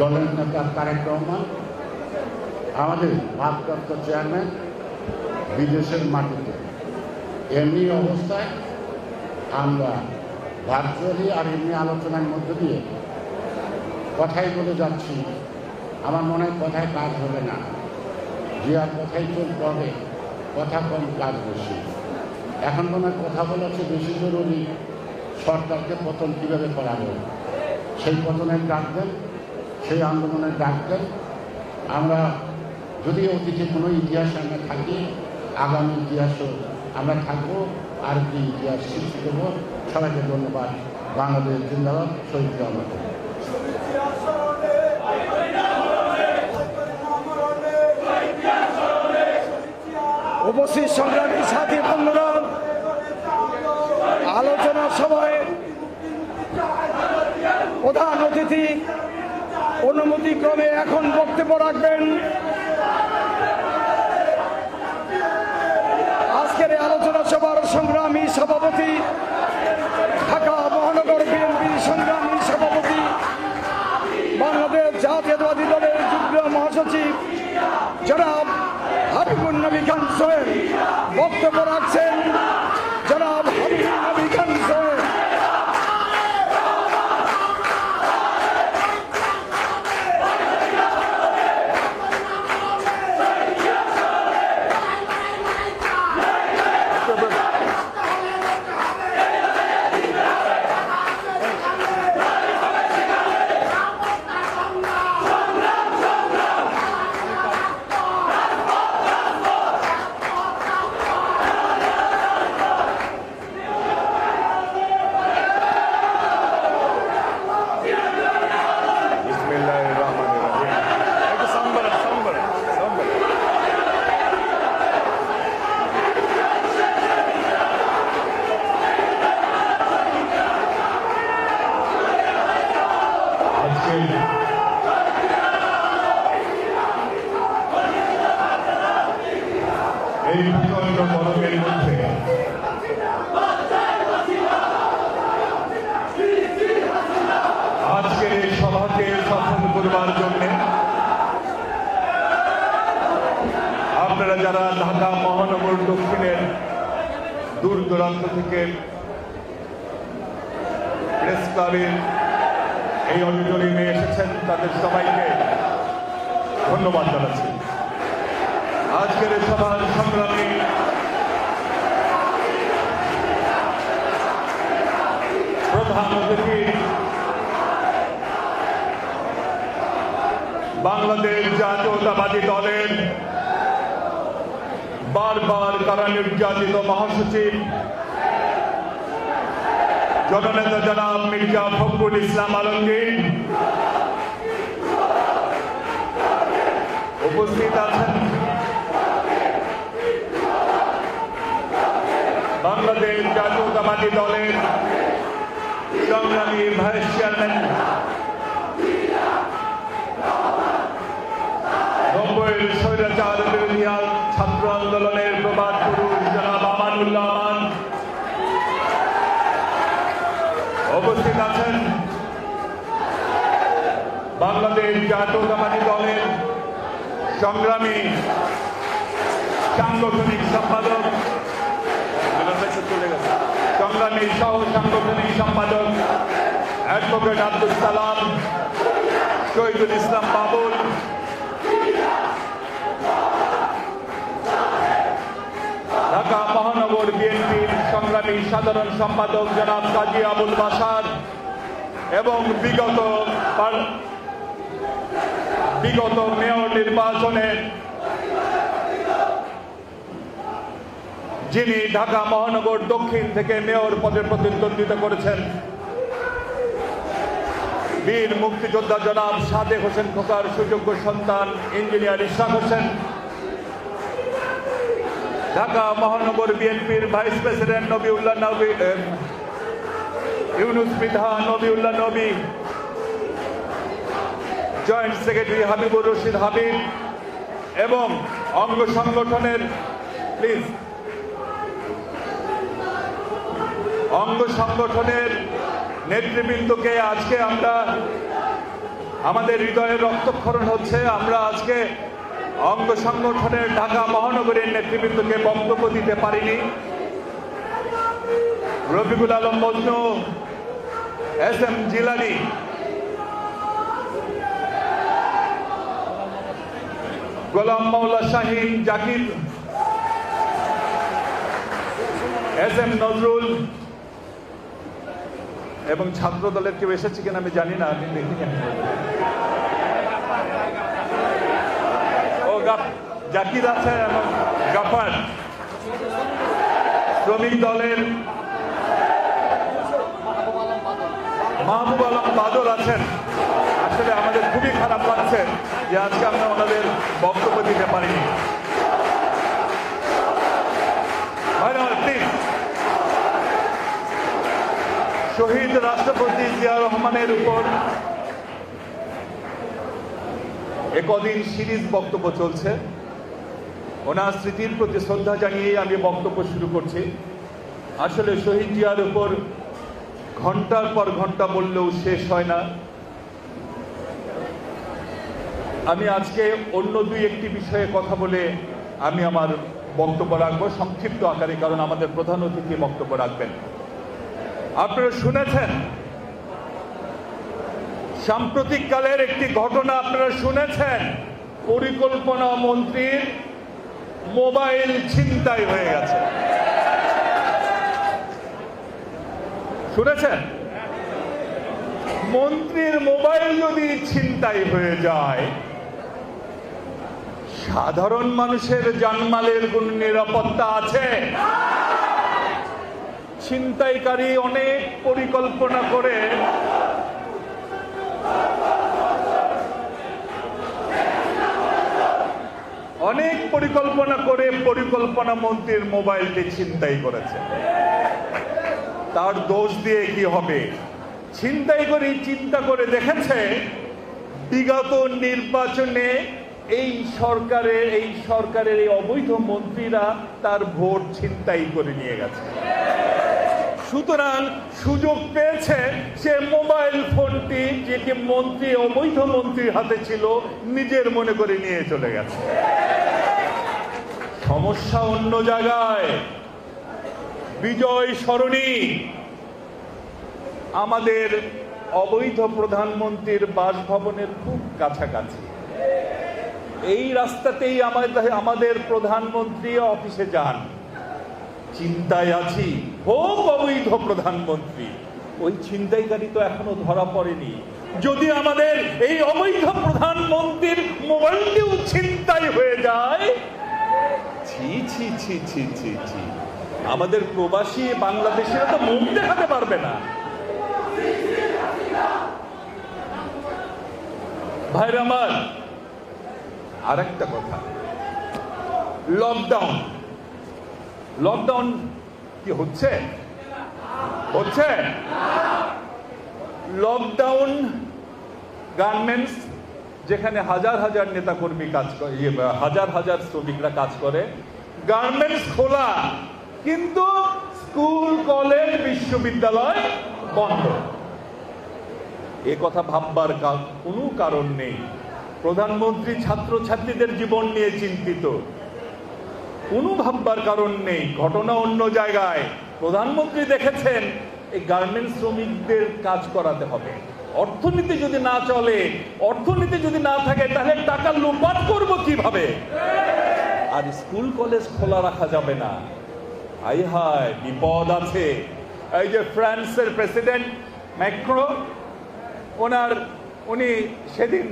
দলের নেতা তারেক রহমান, আমাদের ভারপ্রাপ্ত চেয়ারম্যান বিদেশের মাটিতে, এমনি অবস্থায় আমরা ভার্চুয়ালি আর এমনি আলোচনার মধ্য দিয়ে কথাই বলে যাচ্ছি। আমার মনে হয় কথায় কাজ হবে না, যে আর কথাই চলতে হবে, কথা কম কাজ বেশি। এখন মনে হয় কথা বলা হচ্ছে বেশি জরুরি, সরকারকে পতন কীভাবে করা হবে, সেই পতনের ডাক দেন, সেই আন্দোলনের ডাক দেন। আমরা যদি অতীতে কোনো ইতিহাস আমরা থাকি, আগামী ইতিহাসও আমরা থাকবো, আর কি ইতিহাস সৃষ্টি করবো। সবাইকে ধন্যবাদ। বাংলাদেশ জিন্দাবাদ, শহীদ জিয়া। উপস্থিত সংগ্রামী সাথী বন্ধুরা, আলোচনা সভায় প্রধান অতিথি অনুমতিক্রমে এখন বক্তব্য রাখবেন। আজকের আলোচনা সভার সংগ্রামী সভাপতি, ঢাকা মহানগর বিএনপির সংগ্রামী সভাপতি, বাংলাদেশ জাতীয়তাবাদী দলের যুগ্ম মহাসচিব জনাব হাবিবুন নবী খান সোহেল বক্তব্য রাখছেন। জনাব হাবিবুন নবী খান সোহেল। এই প্রচন্ড গরমের মধ্যে আজকের এই সভাকে সফল করবার জন্য আপনারা যারা ঢাকা মহানগর দক্ষিণের দূর দূরান্ত থেকে প্রেস ক্লাবের এই অডিটোরিয়ামে এসেছেন, তাদের সবাইকে ধন্যবাদ জানাচ্ছি। আজকের এই সভার সংগ্রামী প্রধান অতিথি বাংলাদেশ জাতীয়তাবাদী দলের বারবার কারা নির্যাতিত মহাসচিব জননেতা জনাব মির্জা ফখরুল ইসলাম আলমগীর, উপস্থিত আছেন বাংলাদেশ জাতীয়তাবাদী দলের সংগ্রামী ভাইস চেয়ারম্যান, 90-এর স্বৈরাচার বিরোধী ছাত্র আন্দোলনের প্রবাদ পুরুষ জনাব আমানুল্লাহ আমান, উপস্থিত আছেন বাংলাদেশ জাতীয়তাবাদী দলের সংগ্রামী সাংগঠনিক সম্পাদক, সংগ্রামী সহ সাংগঠনিক সম্পাদক অ্যাডভোকেট আব্দুল সালাম, শহীদুল ইসলাম বাবুল, ঢাকা মহানগর বিএনপির সংগ্রামী সাধারণ সম্পাদক জনাব কাজী আবুল বাশার এবং বিগত মেয়র নির্বাচনে যিনি ঢাকা মহানগর দক্ষিণ থেকে মেয়র পদে প্রতিদ্বন্দ্বিতা করেছেন, বীর মুক্তিযোদ্ধা জনাব সাদেক হোসেন খোকার সুযোগ্য সন্তান ইঞ্জিনিয়ার ইশরাক হোসেন, ঢাকা মহানগর বিএনপির ভাইস প্রেসিডেন্ট নবিউল্লাহ নবী, ইউনুস মৃধা নবিউল্লাহ নবী, জয়েন্ট সেক্রেটারি হাবিবুর রশিদ হাবিব এবং অঙ্গ সংগঠনের প্লিজ অঙ্গ সংগঠনের নেতৃবৃন্দকে আজকে আমরা আমাদের হৃদয়ের রক্তক্ষরণ হচ্ছে। আমরা আজকে অঙ্গ সংগঠনের ঢাকা মহানগরের নেতৃবৃন্দকে বক্তব্য দিতে পারিনি। রফিকুল আলম মজনু, SM জিলানি, গোলাম মাওলা শাহিন, জাকির, SM নজরুল এবং ছাত্র দলের কেউ এসেছে কিনা আমি জানি না, আমি দেখিনি। ও জাকির আছে এবং গাফার। শ্রমিক দলের মাহবুব আলম বাদল আছেন। আসলে আমাদের খুবই খারাপ লাগছে যে আজকে আমরা ওনাদের বক্তব্য দিতে পারিনি। শহীদ রাষ্ট্রপতি জিয়া রহমানের উপর একদিন সিরিজ বক্তব্য চলছে। ওনার স্মৃতির প্রতি শ্রদ্ধা জানিয়ে আমি বক্তব্য শুরু করছি। আসলে শহীদ জিয়ার উপর ঘন্টার পর ঘন্টা বললেও শেষ হয় না। আমি আজকে অন্য দুই একটি বিষয়ে কথা বলে আমি আমার বক্তব্য রাখবো সংক্ষিপ্ত আকারে, কারণ আমাদের প্রধান অতিথি বক্তব্য রাখবেন। আপনারা শুনেছেন সাম্প্রতিক কালের একটি ঘটনা, আপনারা শুনেছেন পরিকল্পনা মন্ত্রীর মোবাইল ছিনতাই হয়ে গেছে। শুনেছেন? মন্ত্রীর মোবাইল যদি ছিনতাই হয়ে যায়, সাধারণ মানুষের জানমালের কোনো নিরাপত্তা আছে? ছিনতাইকারী অনেক পরিকল্পনা করে পরিকল্পনা মন্ত্রীর মোবাইলটি ছিনতাই করেছে। তার দোষ দিয়ে কি হবে? ছিনতাই করে চিন্তা করে দেখেছে বিগত নির্বাচনে এই সরকারের এই অবৈধ মন্ত্রীরা তার ভোট ছিনতাই করে নিয়ে গেছে। সুতরাং সুযোগ পেয়েছে সে মোবাইল ফোনটি, যেটি অবৈধ মন্ত্রীর হাতে ছিল, নিজের মনে করে নিয়ে চলে গেছে। সমস্যা অন্য জায়গায়। বিজয় সরণি আমাদের অবৈধ প্রধানমন্ত্রীর বাসভবনের খুব কাছাকাছি। এই রাস্তাতেই আমাদের প্রধানমন্ত্রী অফিসে যান। চিন্তায় আছি, হোক অবৈধ প্রধানমন্ত্রী, ওই ছিনতাইকারী তো এখনো ধরা পড়েনি। যদি আমাদের এই অবৈধ প্রধানমন্ত্রীর মোবাইলটিও ছিনতাই হয়ে যায়, ছি ছি ছি ছি ছি ছি, আমাদের প্রবাসী বাংলাদেশিরা তো মুখ দেখাতে পারবে না। ভাইরা আমার, আরেকটা কথা, লকডাউন কি হচ্ছে? লকডাউন গার্মেন্টস, যেখানে হাজার হাজার নেতাকর্মী কাজ করে, হাজার হাজার শ্রমিকরা কাজ করে, গার্মেন্টস খোলা, কিন্তু স্কুল, কলেজ, বিশ্ববিদ্যালয় বন্ধ। এ কথা ভাববার কোনো কারণ নেই। প্রধানমন্ত্রী ছাত্রছাত্রীদের জীবন নিয়ে চিন্তিত, কোনো ভাববার কারণ নেই। ঘটনা অন্য জায়গায়। প্রধানমন্ত্রী দেখেছেন এই গার্মেন্টস শ্রমিকদের কাজ করাতে হবে। অর্থনীতি যদি না চলে, অর্থনীতি যদি না থাকে, তাহলে টাকা লুটপাট করবো কিভাবে? আর স্কুল কলেজ খোলা রাখা যাবে না। হায় হায়, বিপদ আছে। এই যে ফ্রান্সের প্রেসিডেন্ট ম্যাক্রো, উনি সেদিন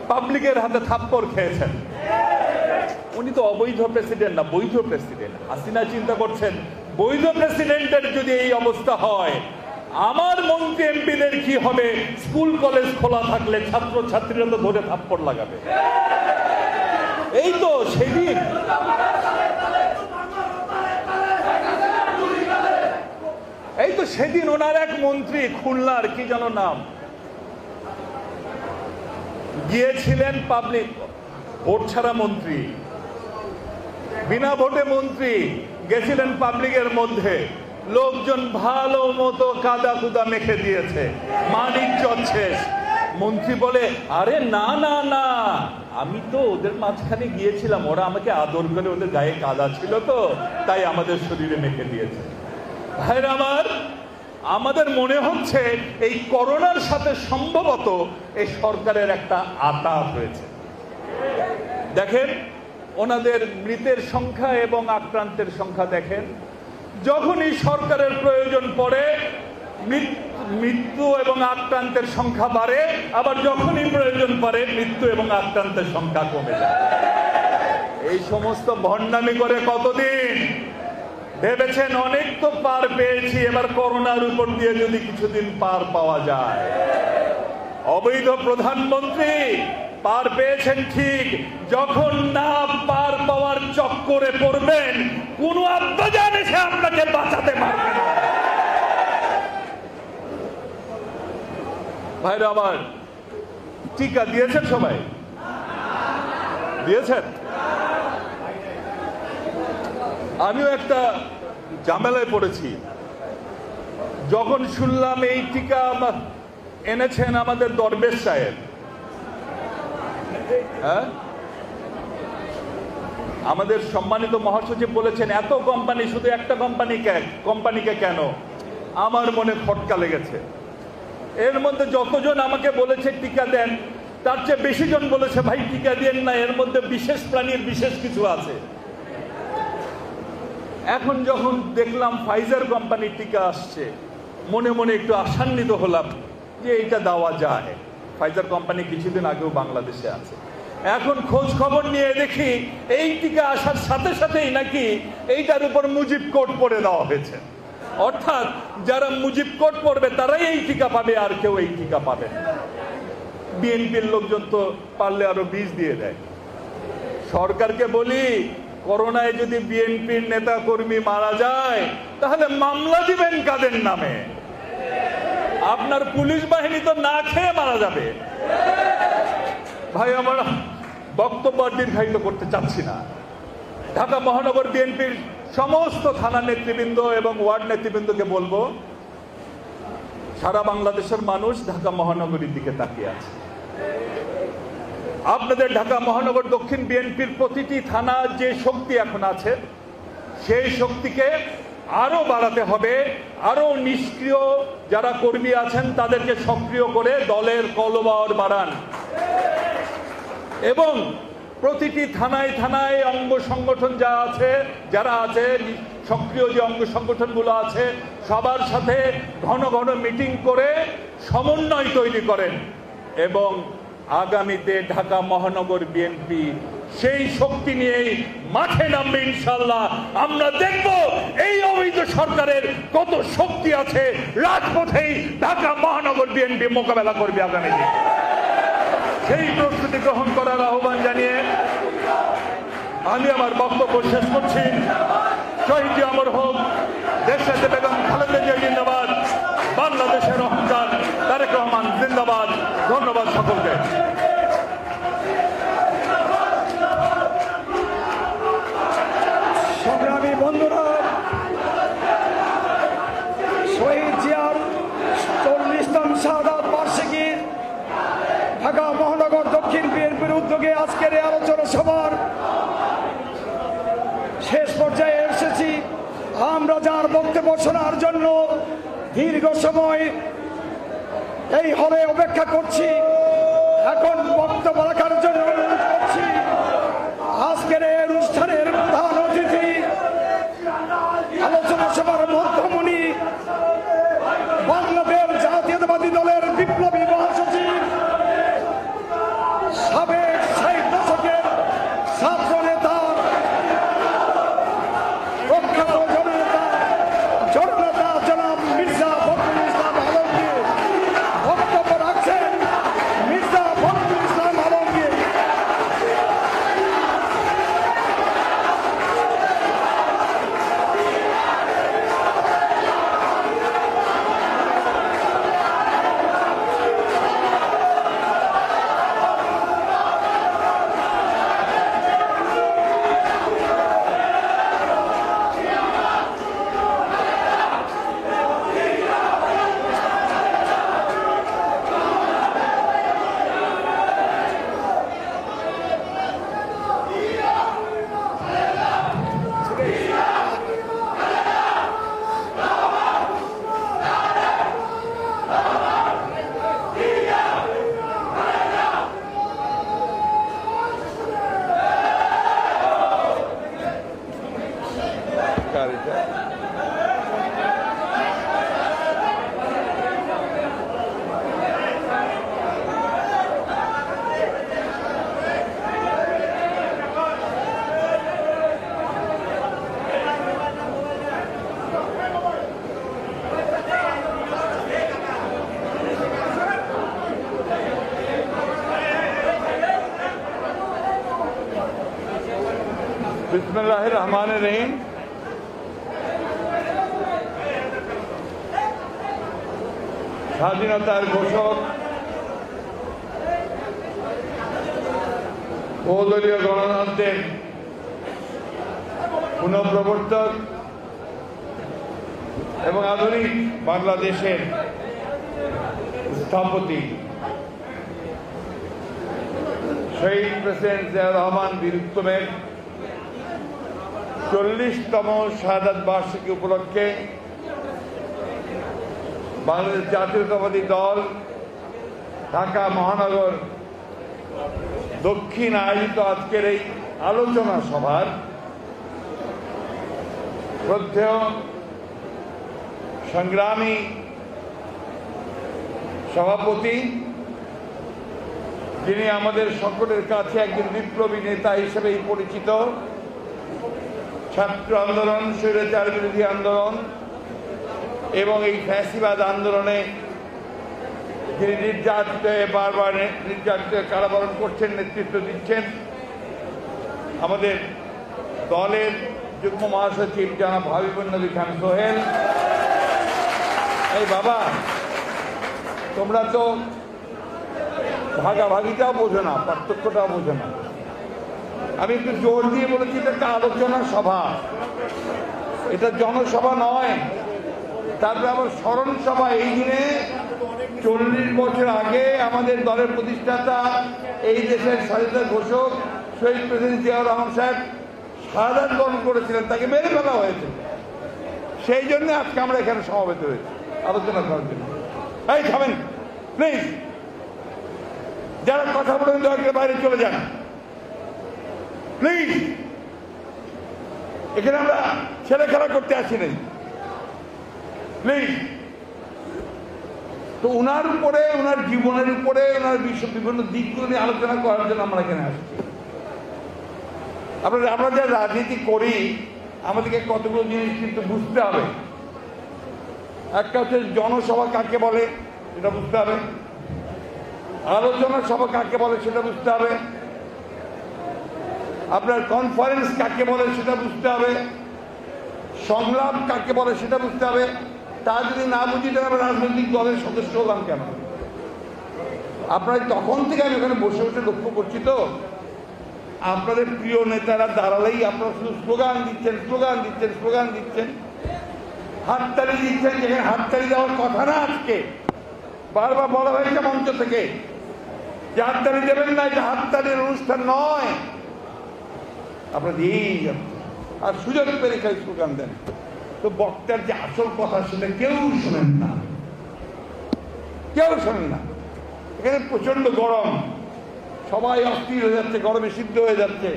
পাবলিকের হাতে থাপ্পড় খেয়েছেন। উনি তো অবৈধ প্রেসিডেন্ট না, বৈধ প্রেসিডেন্ট। হাসিনা চিন্তা করছেন, বৈধ প্রেসিডেন্টের যদি এই অবস্থা হয়, আমার মন্ত্রী এমপিদের কি হবে? স্কুল কলেজ খোলা থাকলে ছাত্রছাত্রীরা তো ধরে থাপ্পড় লাগাবে। এই তো সেদিন কিন্তু সেদিন ওনার এক মন্ত্রী খুলনার কি যেন নাম গিয়েছিলেন, পাবলিক ভোট ছাড়া মন্ত্রী, বিনা ভোটে মন্ত্রী গেছিলেন পাবলিকের মধ্যে, লোকজন ভালো মতো কাদা কুদা মেখে দিয়েছে, মানিজ্জত শেষ। মন্ত্রী বলে, আরে না না না, আমি তো ওদের মাঝখানে গিয়েছিলাম, ওরা আমাকে আদর করে, ওদের গায়ে কাদা ছিল তো তাই আমাদের শরীরে মেখে দিয়েছে। ভাইরা আমার, আমাদের মনে হচ্ছে এই করোনার সাথে সম্ভবত এই সরকারের একটা আতাত হয়েছে। দেখেন ওনাদের মৃতের সংখ্যা এবং আক্রান্তের সংখ্যা দেখেন, যখনই সরকারের প্রয়োজন পড়ে মৃত্যু এবং আক্রান্তের সংখ্যা বাড়ে, আবার যখনই প্রয়োজন পড়ে মৃত্যু এবং আক্রান্তের সংখ্যা কমে যায়। এই সমস্ত ভণ্ডামি করে কতদিন? ভেবেছেন অনেক তো পার পেয়েছি, এবার করোনার উপর দিয়ে যদি কিছুদিন পার পাওয়া যায়। অবৈধ প্রধানমন্ত্রী পার পেয়েছেন ঠিক, যখন না পার পাওয়ার চক্করে পড়বেন কোন আব্বাজান এসে আপনাকে বাঁচাতে পারবে না। ভাইরা আমার, টিকা দিয়েছেন সবাই? দিয়েছেন? আমিও একটা ঝামেলায় পড়েছি যখন শুনলাম এই টিকা এনেছেন আমাদের দরবেশ সাহেব। হ্যাঁ, আমাদের সম্মানিত মহাসচিব বলেছেন এত কোম্পানি, শুধু একটা কোম্পানিকে কেন? আমার মনে খটকা লেগেছে। এর মধ্যে যতজন আমাকে বলেছে টিকা দেন, তার চেয়ে বেশি জন বলেছে ভাই টিকা দেন না, এর মধ্যে বিশেষ প্রাণীর বিশেষ কিছু আছে। এখন যখন দেখলাম ফাইজার কোম্পানির টিকা আসছে, মনে মনে একটু আশান্বিত হলাম যে এটা দেওয়া যায়। ফাইজার কোম্পানি কিছুদিন আগেও বাংলাদেশে আছে। এখন খোঁজ খবর নিয়ে দেখি এই টিকা আসার সাথে সাথেই নাকি এইটার উপর মুজিব কোড পড়ে দেওয়া হয়েছে। অর্থাৎ যারা মুজিব কোড পড়বে তারাই এই টিকা পাবে, আর কেউ এই টিকা পাবে না। বিএনপির লোকজন তো পারলে আরো বীজ দিয়ে দেয়। সরকারকে বলি, করোনায় যদি বিএনপির নেতা কর্মী মারা যায় তাহলে মামলা দিবেন কাদের নামে? আপনার পুলিশ বাহিনী তো না খেয়ে মারা যাবে। ভাই আমার, বক্তব্য দীর্ঘায়িত করতে চাচ্ছি না। ঢাকা মহানগর বিএনপির সমস্ত থানা নেতৃবৃন্দ এবং ওয়ার্ড নেতৃবৃন্দকে বলবো, সারা বাংলাদেশের মানুষ ঢাকা মহানগরীর দিকে তাকিয়ে আছে। আপনাদের ঢাকা মহানগর দক্ষিণ বিএনপির প্রতিটি থানার যে শক্তি এখন আছে, সেই শক্তিকে আরো বাড়াতে হবে। আরো নিষ্ক্রিয় যারা কর্মী আছেন তাদেরকে সক্রিয় করে দলের কলবর বাড়ান এবং প্রতিটি থানায় থানায় অঙ্গ সংগঠন যারা আছে সক্রিয় যে অঙ্গ সংগঠনগুলো আছে, সবার সাথে ঘন ঘন মিটিং করে সমন্বয় তৈরি করেন এবং আগামীতে ঢাকা মহানগর বিএনপি সেই শক্তি নিয়েই মাঠে নামবে ইনশাআল্লাহ। আমরা দেখব এই অবৈধ সরকারের কত শক্তি আছে, রাজপথেই ঢাকা মহানগর বিএনপি মোকাবেলা করবে আগামী দিন। সেই প্রস্তুতি গ্রহণ করার আহ্বান জানিয়ে আমি আমার বক্তব্য শেষ করছি। শহীদ অমর হোক, দেশনেত্রী বেগম খালেদা জিয়া জিন্দাবাদ, বাংলাদেশের অহংকার তারেক রহমান জিন্দাবাদ। ধন্যবাদ সকলকে। সংগ্রামী বন্ধুরা, শহীদ জিয়ার 40তম শাহাদাত বার্ষিকীর ঢাকা মহানগর দক্ষিণ বিএনপির উদ্যোগে আজকের এই আলোচনা সভার শেষ পর্যায়ে এসেছি। আমরা যার বক্তব্য শোনার জন্য দীর্ঘ সময় এই হলে অপেক্ষা করছি, এখন বক্তব্য রাখার জন্য অনুরোধ করছি আজকের এই অনুষ্ঠানের প্রধান অতিথি, আলোচনা সভার মধ্যমণি, বাংলাদেশ জাতীয়তাবাদী দলের বিপ্লবী মহাসচিব, সাবেক 60 দশকের ছাত্র নেতা, প্রখ্যাত জননেতা জনাব মির্জা ফখরুল ইসলাম আলমগীর বক্তব্য রাখছেন। মির্জা ফখরুল ইসলাম বিসমিল্লাহির রহমানির রহিম। স্বাধীনতার ঘোষক বহুদলীয় গণতন্ত্রের পুনঃপ্রবর্তক এবং আধুনিক বাংলাদেশের স্থপতি শহীদ প্রেসিডেন্ট জিয়াউর রহমান বীর উত্তমের 40তম শাহাদাত বার্ষিকী উপলক্ষে বাংলাদেশ জাতীয়তাবাদী দল ঢাকা মহানগর দক্ষিণ আয়োজিত আজকের এই আলোচনা সভার শ্রদ্ধেয় সংগ্রামী সভাপতি, যিনি আমাদের সকলের কাছে একজন বিপ্লবী নেতা হিসেবেই পরিচিত, ছাত্র আন্দোলন, স্বৈরাচার বিরোধী আন্দোলন এবং এই ফ্যাসিবাদ আন্দোলনে যিনি নির্যাতিত বারবার নির্যাতিত কারাবরণ করছেন, নেতৃত্ব দিচ্ছেন, আমাদের দলের যুগ্ম মহাসচিব জনাব হাবিবুন নবী খান সোহেল। এই বাবা, তোমরা তো ভাগাভাগিটাও বোঝো না, পার্থক্যটাও বোঝো না। আমি একটু জোর দিয়ে বলেছি এটা একটা আলোচনা সভা, এটা জনসভা নয়। তারপরে আবার স্মরণ সভা। এই দিনে 40 বছর আগে আমাদের দলের প্রতিষ্ঠাতা, এই দেশের স্বাধীনতা ঘোষক শহীদ প্রেসিডেন্ট জিয়াউর রহমান সাহেব শাহাদাত বরণ করেছিলেন, তাকে মেরে ফেলা হয়েছে। সেই জন্য আজকে আমরা এখানে সমবেত হয়েছি আলোচনা করার জন্য। এই থামেন প্লিজ, যারা কথা বলেন দয়া করে বাইরে চলে যান প্লিজ। এখানে আমরা ছেলে খেলা করতে আসি নাই প্লিজ। তো ওনার উপরে, ওনার জীবনের উপরে, ওনার বিভিন্ন দিকগুলো নিয়ে আলোচনা করার জন্য আমরা এখানে আসছি। আমরা যা রাজনীতি করি, আমাদেরকে কতগুলো জিনিস কিন্তু বুঝতে হবে। একটা হচ্ছে জনসভা কাকে বলে সেটা বুঝতে হবে, আলোচনা সভা কাকে বলে সেটা বুঝতে হবে, আপনার কনফারেন্স কাকে বলে সেটা বুঝতে হবে, সংলাপ কাকে বলে সেটা বুঝতে হবে। তা যদি না বুঝি তাহলে আমরা রাজনৈতিক দলের সদস্য হলাম কেন? আপনারা তখন থেকে আমি ওখানে বসে বসে লক্ষ্য করছি, তো আপনাদের প্রিয় নেতারা দাঁড়ালেই আপনারা শুধু স্লোগান দিচ্ছেন, স্লোগান দিচ্ছেন, স্লোগান দিচ্ছেন, হাততালি দিচ্ছেন, যেখানে হাততালি দেওয়ার কথা না। আজকে বারবার বলা হয়েছে মঞ্চ থেকে যে হাততালি দেবেন না, এটা হাততালির অনুষ্ঠান নয়। আপনারা দিয়েই যাচ্ছেন আর সুযোগ পেরে খাই স্লোগান দেন। তো বক্তার যে আসল কথা সেটা কেউ শোনেন না, কেউ শোনেন না। এখানে প্রচন্ড গরম, সবাই অস্থির হয়ে যাচ্ছে, গরমে সিদ্ধ হয়ে যাচ্ছে।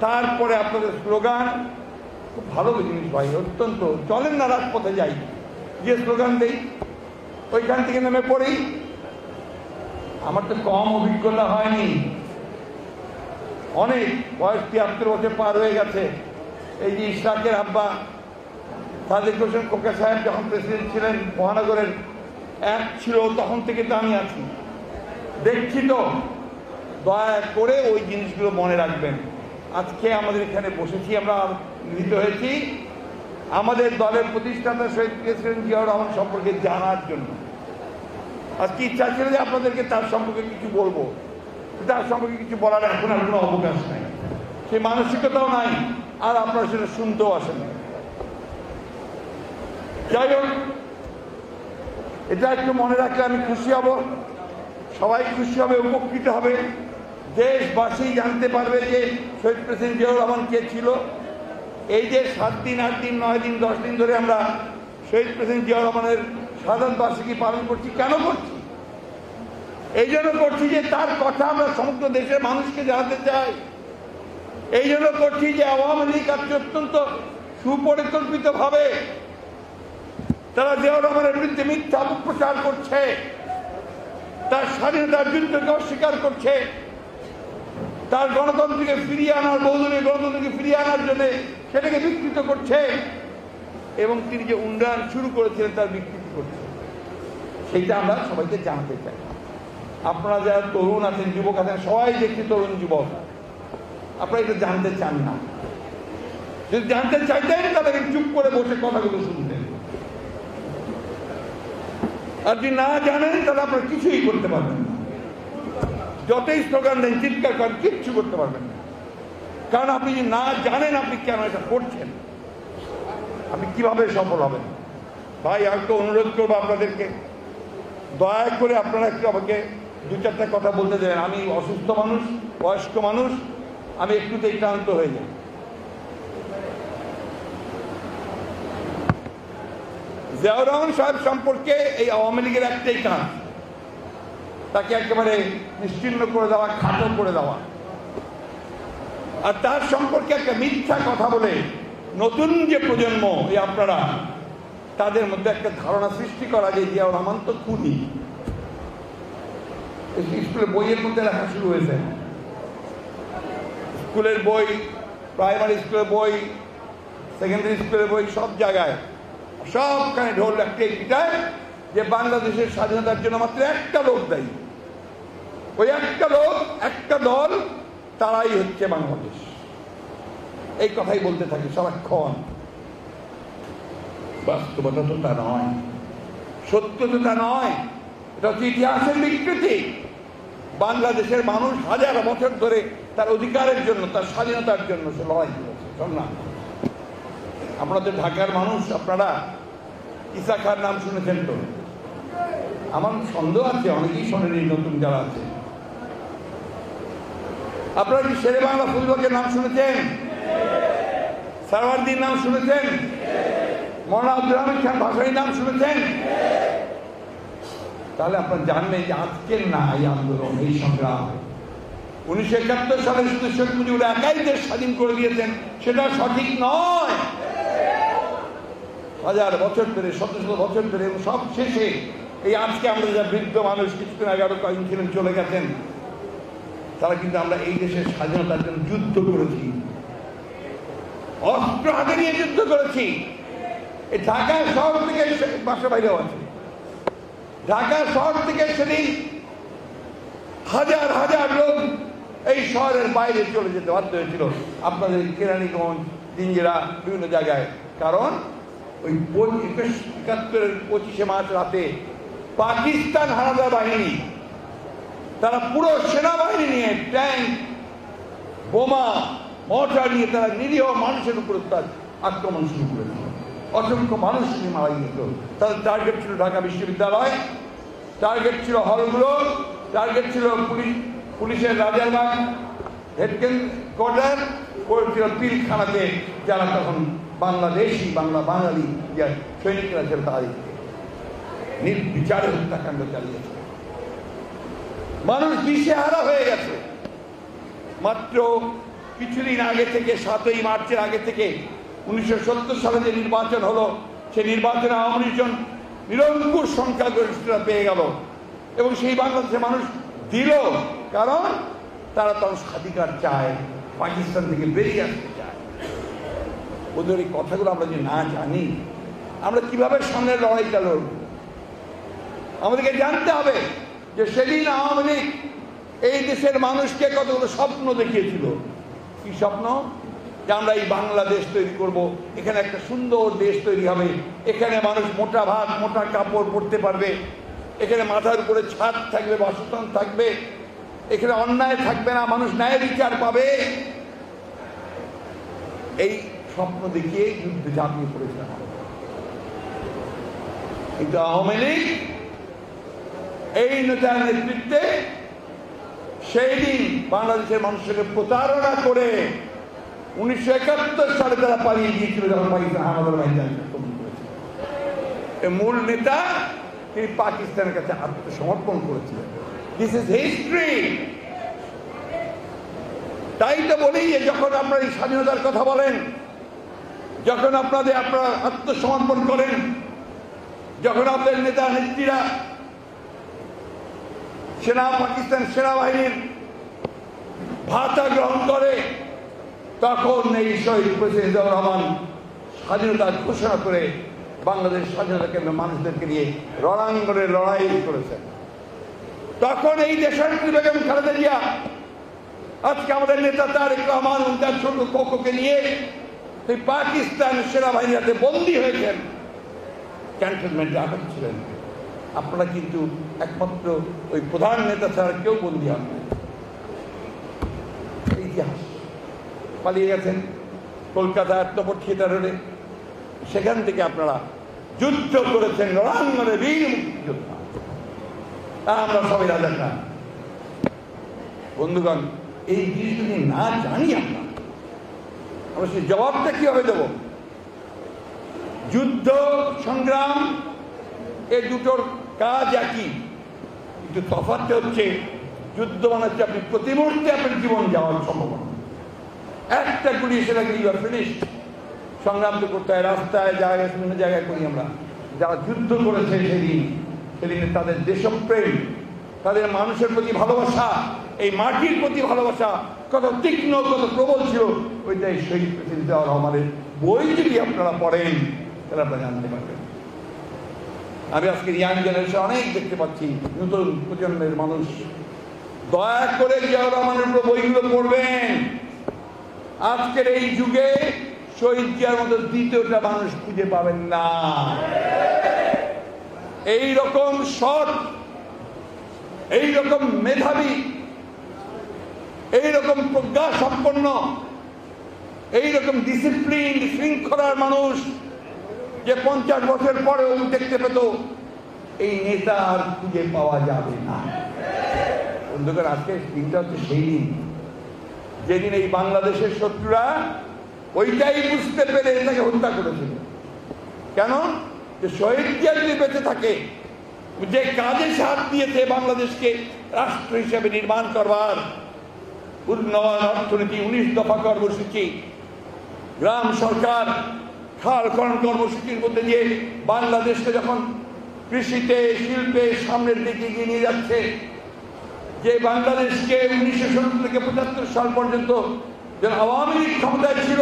তারপরে আপনাদের স্লোগান খুব ভালো জিনিস ভাই, অত্যন্ত। চলেন না রাজপথে যাই, যে স্লোগান দেই ওইখান থেকে নেমে পড়ি। আমার তো কম অভিজ্ঞতা হয়নি, অনেক বয়স 73 বছর পার হয়ে গেছে। এই যে ইশরাকের আব্বা সাদেক হোসেন খোকা সাহেব যখন প্রেসিডেন্ট ছিলেন, মহানগরের এক ছিল, তখন থেকে তো আমি আছি, দেখছি। তো দয়া করে ওই জিনিসগুলো মনে রাখবেন। আজকে আমাদের এখানে বসেছি, আমরা মিলিত হয়েছি আমাদের দলের প্রতিষ্ঠাতা শহীদ প্রেসিডেন্ট জিয়াউর রহমান সম্পর্কে জানার জন্য। আজকে ইচ্ছা ছিল যে আপনাদেরকে তার সম্পর্কে কিছু বলবো, তার সম্পর্কে কিছু বলার এখন আর কোনো অবকাশ নাই, সেই মানসিকতাও নাই, আর আপনারা সেটা শুনতেও আসেন না। যাই হোক, এটা একটু মনে রাখলে আমি খুশি হব, সবাই খুশি হবে, উপকৃত হবে। দেশবাসী জানতে পারবে যে শহীদ প্রেসিডেন্ট জিয়াউর রহমান কে ছিল। এই যে 7 দিন, 8 দিন, 9 দিন, 10 দিন ধরে আমরা শহীদ প্রেসিডেন্ট জিয়াউর রহমানের শাহাদাত বার্ষিকী পালন করছি, কেন করছি? এই জন্য করছি যে তার কথা আমরা সমগ্র দেশের মানুষকে জানাতে চাই। এই জন্য করছি যে আওয়ামী লীগ আজকে অত্যন্ত সুপরিকল্পিত ভাবে তারা জিয়াউর রহমানের বিরুদ্ধে মিথ্যা অপপ্রচার করছে, তার স্বাধীনতার যুদ্ধকে অস্বীকার করছে, তার গণতন্ত্রকে ফিরিয়ে আনার, বহুদলীয় গণতন্ত্রকে ফিরিয়ে আনার জন্য সেটাকে বিকৃত করছে, এবং তিনি যে উন্নয়ন শুরু করেছিলেন তার বিকৃতি করছে। সেইটা আমরা সবাইকে জানাতে চাই। আপনারা যারা তরুণ আছেন, যুবক আছেন, সবাই দেখছি তরুণ যুবক, আপনারা এটা জানতে চান না। যদি জানতে চাইতেন তাহলে চুপ করে বসে কথাগুলো শুনতেন। আর যদি না জানেন তাহলে আপনারা কিছুই করতে পারবেন না। যতই স্লোগান দেন, চিৎকার করেন, কিচ্ছু করতে পারবেন না। কারণ আপনি যদি না জানেন আপনি কেন এটা করছেন, আপনি কিভাবে সফল হবেন। ভাই আর তো অনুরোধ করবো আপনাদেরকে, দয়া করে আপনারা একটু আমাকে দু চারটা কথা বলতে দেবেন। আমি অসুস্থ মানুষ, বয়স্ক মানুষ, আমি একটুতেই ক্লান্ত হয়ে যাই। জিয়াউর রহমান সাহেব সম্পর্কে এই আওয়ামী লীগের একটাই কাজ, তাকে একেবারে নিশ্চিহ্ন করে দেওয়া, খাটো করে দেওয়া। আর তার সম্পর্কে একটা মিথ্যা কথা বলে নতুন যে প্রজন্ম এই আপনারা, তাদের মধ্যে একটা ধারণা সৃষ্টি করা যে জিয়াউর রহমান তো খুনি। স্কুলের বইয়ের মধ্যে লেখা শুরু হয়েছে, স্কুলের বই, প্রাইমারি স্কুলের বই, সেকেন্ডারি স্কুলের বই, সব জায়গায় সবখানে ঢোল একটাই পিটায় যে বাংলাদেশের স্বাধীনতার জন্য মাত্র একটা লোক দায়ী। ওই একটা লোক, একটা দল, তারাই হচ্ছে বাংলাদেশ। এই কথাই বলতে থাকে সারাক্ষণ। বাস্তবতা তো তা নয়, সত্য তো তা নয়। এটা হচ্ছে ইতিহাসের বিকৃতি। বাংলাদেশের মানুষ হাজার বছর ধরে তার অধিকারের জন্য, তার স্বাধীনতার জন্য সে লড়াই করেছে। সংগ্রাম। আপনাদের ঢাকার মানুষ, আপনারা ইসা খার নাম শুনেছেন তো? আমার সন্দেহ আছে অনেকেই শোনেনি, নতুন যারা আছে। আপনারা কি শেরে বাংলা ফজলুলের নাম শুনেছেন? সারওয়ার্দির নাম শুনেছেন? মৌলানা আব্দুর রহমান খান ভাসানীর নাম শুনেছেন? তাহলে আপনারা জানবেন যে আজকের না এই আন্দোলন, এই সংগ্রাম 1971 সালে শুধু শেখ মুজিবুর একাই দেশ স্বাধীন করে দিয়েছেন, সেটা সঠিক নয়। হাজার বছর ধরে, শত শত বছর ধরে, এবং সব শেষে এই আজকে আমরা যা বৃদ্ধ মানুষ, কিছুদিন আগে আরো কয়েকদিন ছিলেন চলে গেছেন, তারা কিন্তু আমরা এই দেশের স্বাধীনতার জন্য যুদ্ধ করেছি, অস্ত্র হাতে নিয়ে যুদ্ধ করেছি। এই ঢাকা শহর থেকে, বাসা বাইরেও আছে, ঢাকা শহর থেকে সেদিন হাজার হাজার লোক এই শহরের বাইরে চলে যেতে বাধ্য হয়েছিল, আপনাদের কেরানীগঞ্জ, জিঞ্জিরা, বিভিন্ন জায়গায়। কারণ ওই 71-এর 25শে মার্চ রাতে পাকিস্তান হানাদার বাহিনী, তারা পুরো সেনাবাহিনী নিয়ে, ট্যাঙ্ক, বোমা, মর্টার নিয়ে তারা নিরীহ মানুষের উপর আক্রমণ শুরু করেছিল। অসংখ্য মানুষ নিয়ে মারা গিয়েছিল। তাদের টার্গেট ছিল ঢাকা বিশ্ববিদ্যালয়, টার্গেট ছিল হলগুলো, টার্গেট ছিল পুলিশের রাজারবাগ হেডকোয়ার্টার, ছিল পিলখানাতে যারা তখন বাংলাদেশি, বাঙালি সৈনিকরা ছিল, তাদেরকে নির্বিচারে হত্যাকাণ্ড চালিয়েছে। মানুষ দিশেহারা হয়ে গেছে। মাত্র কিছুদিন আগে থেকে, 7ই মার্চের আগে থেকে 1970 সালে যে নির্বাচন হলো, সেই নির্বাচনে আওয়ামী লীগ নিরঙ্কুশ সংখ্যাগরিষ্ঠতা পেয়ে গেল, এবং সেই বাংলাদেশের মানুষ দিল। কারণ তারা তখন স্বাধিকার চায়, পাকিস্তান থেকে বেরিয়ে আসতে চায়। ওদের এই কথাগুলো আমরা যদি না জানি, আমরা কিভাবে সামনের লড়াইটা লড়ব? আমাদেরকে জানতে হবে যে সেদিন আওয়ামী লীগ এই দেশের মানুষকে কতগুলো স্বপ্ন দেখিয়েছিল। কি স্বপ্ন? যে আমরা এই বাংলাদেশ তৈরি করব, এখানে একটা সুন্দর দেশ তৈরি হবে, এখানে মানুষ মোটা ভাত, মোটা কাপড় পরতে পারবে, এখানে মাথার উপরে ছাদ থাকবে, বাসস্থান থাকবে, এখানে অন্যায় থাকবে না, মানুষ ন্যায় বিচার পাবে। এই স্বপ্ন দেখিয়ে যুদ্ধে ঝাঁপিয়ে পড়েছে। কিন্তু আওয়ামী লীগ এই নেতার নেতৃত্বে সেই দিন বাংলাদেশের মানুষের প্রতারণা করে 1971 সালে তারা পালিয়ে গিয়েছিল, যখন পাকিস্তান হানাদার বাহিনী আক্রমণ করেছিল। এই মূল নেতা তিনি পাকিস্তানের কাছে আত্মসমর্পণ করেছিলেন। This is history. তাই তো বলি যে যখন আপনারা এই স্বাধীনতার কথা বলেন, যখন আপনারা আত্মসমর্পণ করেন, যখন আপনাদের নেতা নেত্রীরা পাকিস্তান সেনাবাহিনীর ভাতা গ্রহণ করে, তখন এই শহীদ প্রেসিডেন্ট জিয়াউর রহমান স্বাধীনতার ঘোষণা করে বাংলাদেশ স্বাধীনতাকে মানুষদেরকে নিয়ে রণাঙ্গনে লড়াই করেছেন। তখন এই দেশনেত্রী বেগম খালেদা জিয়া, আজকে আমাদের নেতা তারেক রহমান, তার ছোট কোকোকে নিয়ে সেই পাকিস্তান সেনাবাহিনীর হাতে বন্দী হয়েছেন, ক্যান্টনমেন্টে আটক ছিলেন। আপনারা কিন্তু একমাত্র ওই প্রধান নেতা ছাড়া কেউ বন্দী হন। ইতিহাস পালিয়ে গেছেন কলকাতার আত্মপর থিয়েটার রোডে, সেখান থেকে আপনারা যুদ্ধ করেছেন, রণাঙ্গনে বীর মুক্তিযোদ্ধা। আমরা সবাই রাজা খান। বন্ধুগণ, এই জিনিস যদি না জানি আমরা সেই জবাবটা কিভাবে দেব? যুদ্ধ সংগ্রাম এই দুটোর কাজ একই, কিন্তু তফাৎটা হচ্ছে যুদ্ধ মানে হচ্ছে আপনি প্রতি মুহূর্তে আপনার জীবন যাওয়ার সম্ভাবনা। একটা গুলি এসে লাগলে ইউ আর ফিনিশড। সংগ্রাম তো করতে হয়, রাস্তায় জায়গায় বিভিন্ন জায়গায় করি আমরা। যারা যুদ্ধ করেছে সেদিনে তাদের দেশপ্রেম, তাদের মানুষের প্রতি ভালোবাসা, এই মাটির প্রতি ভালোবাসা কত তীক্ষ্ণ, কত প্রবল ছিল, ওইটাই শহীদ প্রেসিডেন্ট জিয়াউর রহমানের বই যদি আপনারা পড়েন তাহলে আপনারা জানতে পারবেন। আমি আজকে ইয়াং জেনারেশন অনেক দেখতে পাচ্ছি, নতুন প্রজন্মের মানুষ, দয়া করে জিয়াউর রহমানের উপর বইগুলো পড়বেন। আজকের এই যুগে শহীদ জিয়ার মতো দ্বিতীয়টা মানুষ খুঁজে পাবেন না। এই রকম সৎ, এই রকম মেধাবী, এই রকম প্রজ্ঞা সম্পন্ন, এই রকম ডিসিপ্লিন শৃঙ্খলার মানুষ যে 50 বছর পরেও দেখতে পেত, এই নেতা আর খুঁজে পাওয়া যাবে না। বন্ধুগণ, আজকে দিনটা হচ্ছে সেই দিন যেদিন এই বাংলাদেশের শত্রুরা ওইটাই বুঝতে পেরে তাকে হত্যা করেছিল। কেন? যে শহীদ জিয়া যদি বেঁচে থাকে, যে কাজে সাথ দিয়েছে বাংলাদেশকে রাষ্ট্র হিসেবে নির্মাণ করবার, উন্নয়ন, অর্থনীতি, 19 দফা কর্মসূচি, গ্রাম সরকার, খাল খনন কর্মসূচির মধ্যে দিয়ে বাংলাদেশকে যখন কৃষিতে, শিল্পে সামনের দিকে এগিয়ে নিয়ে যাচ্ছে, যে বাংলাদেশকে 1970 থেকে 75 সাল পর্যন্ত যে আওয়ামী লীগ ক্ষমতায় ছিল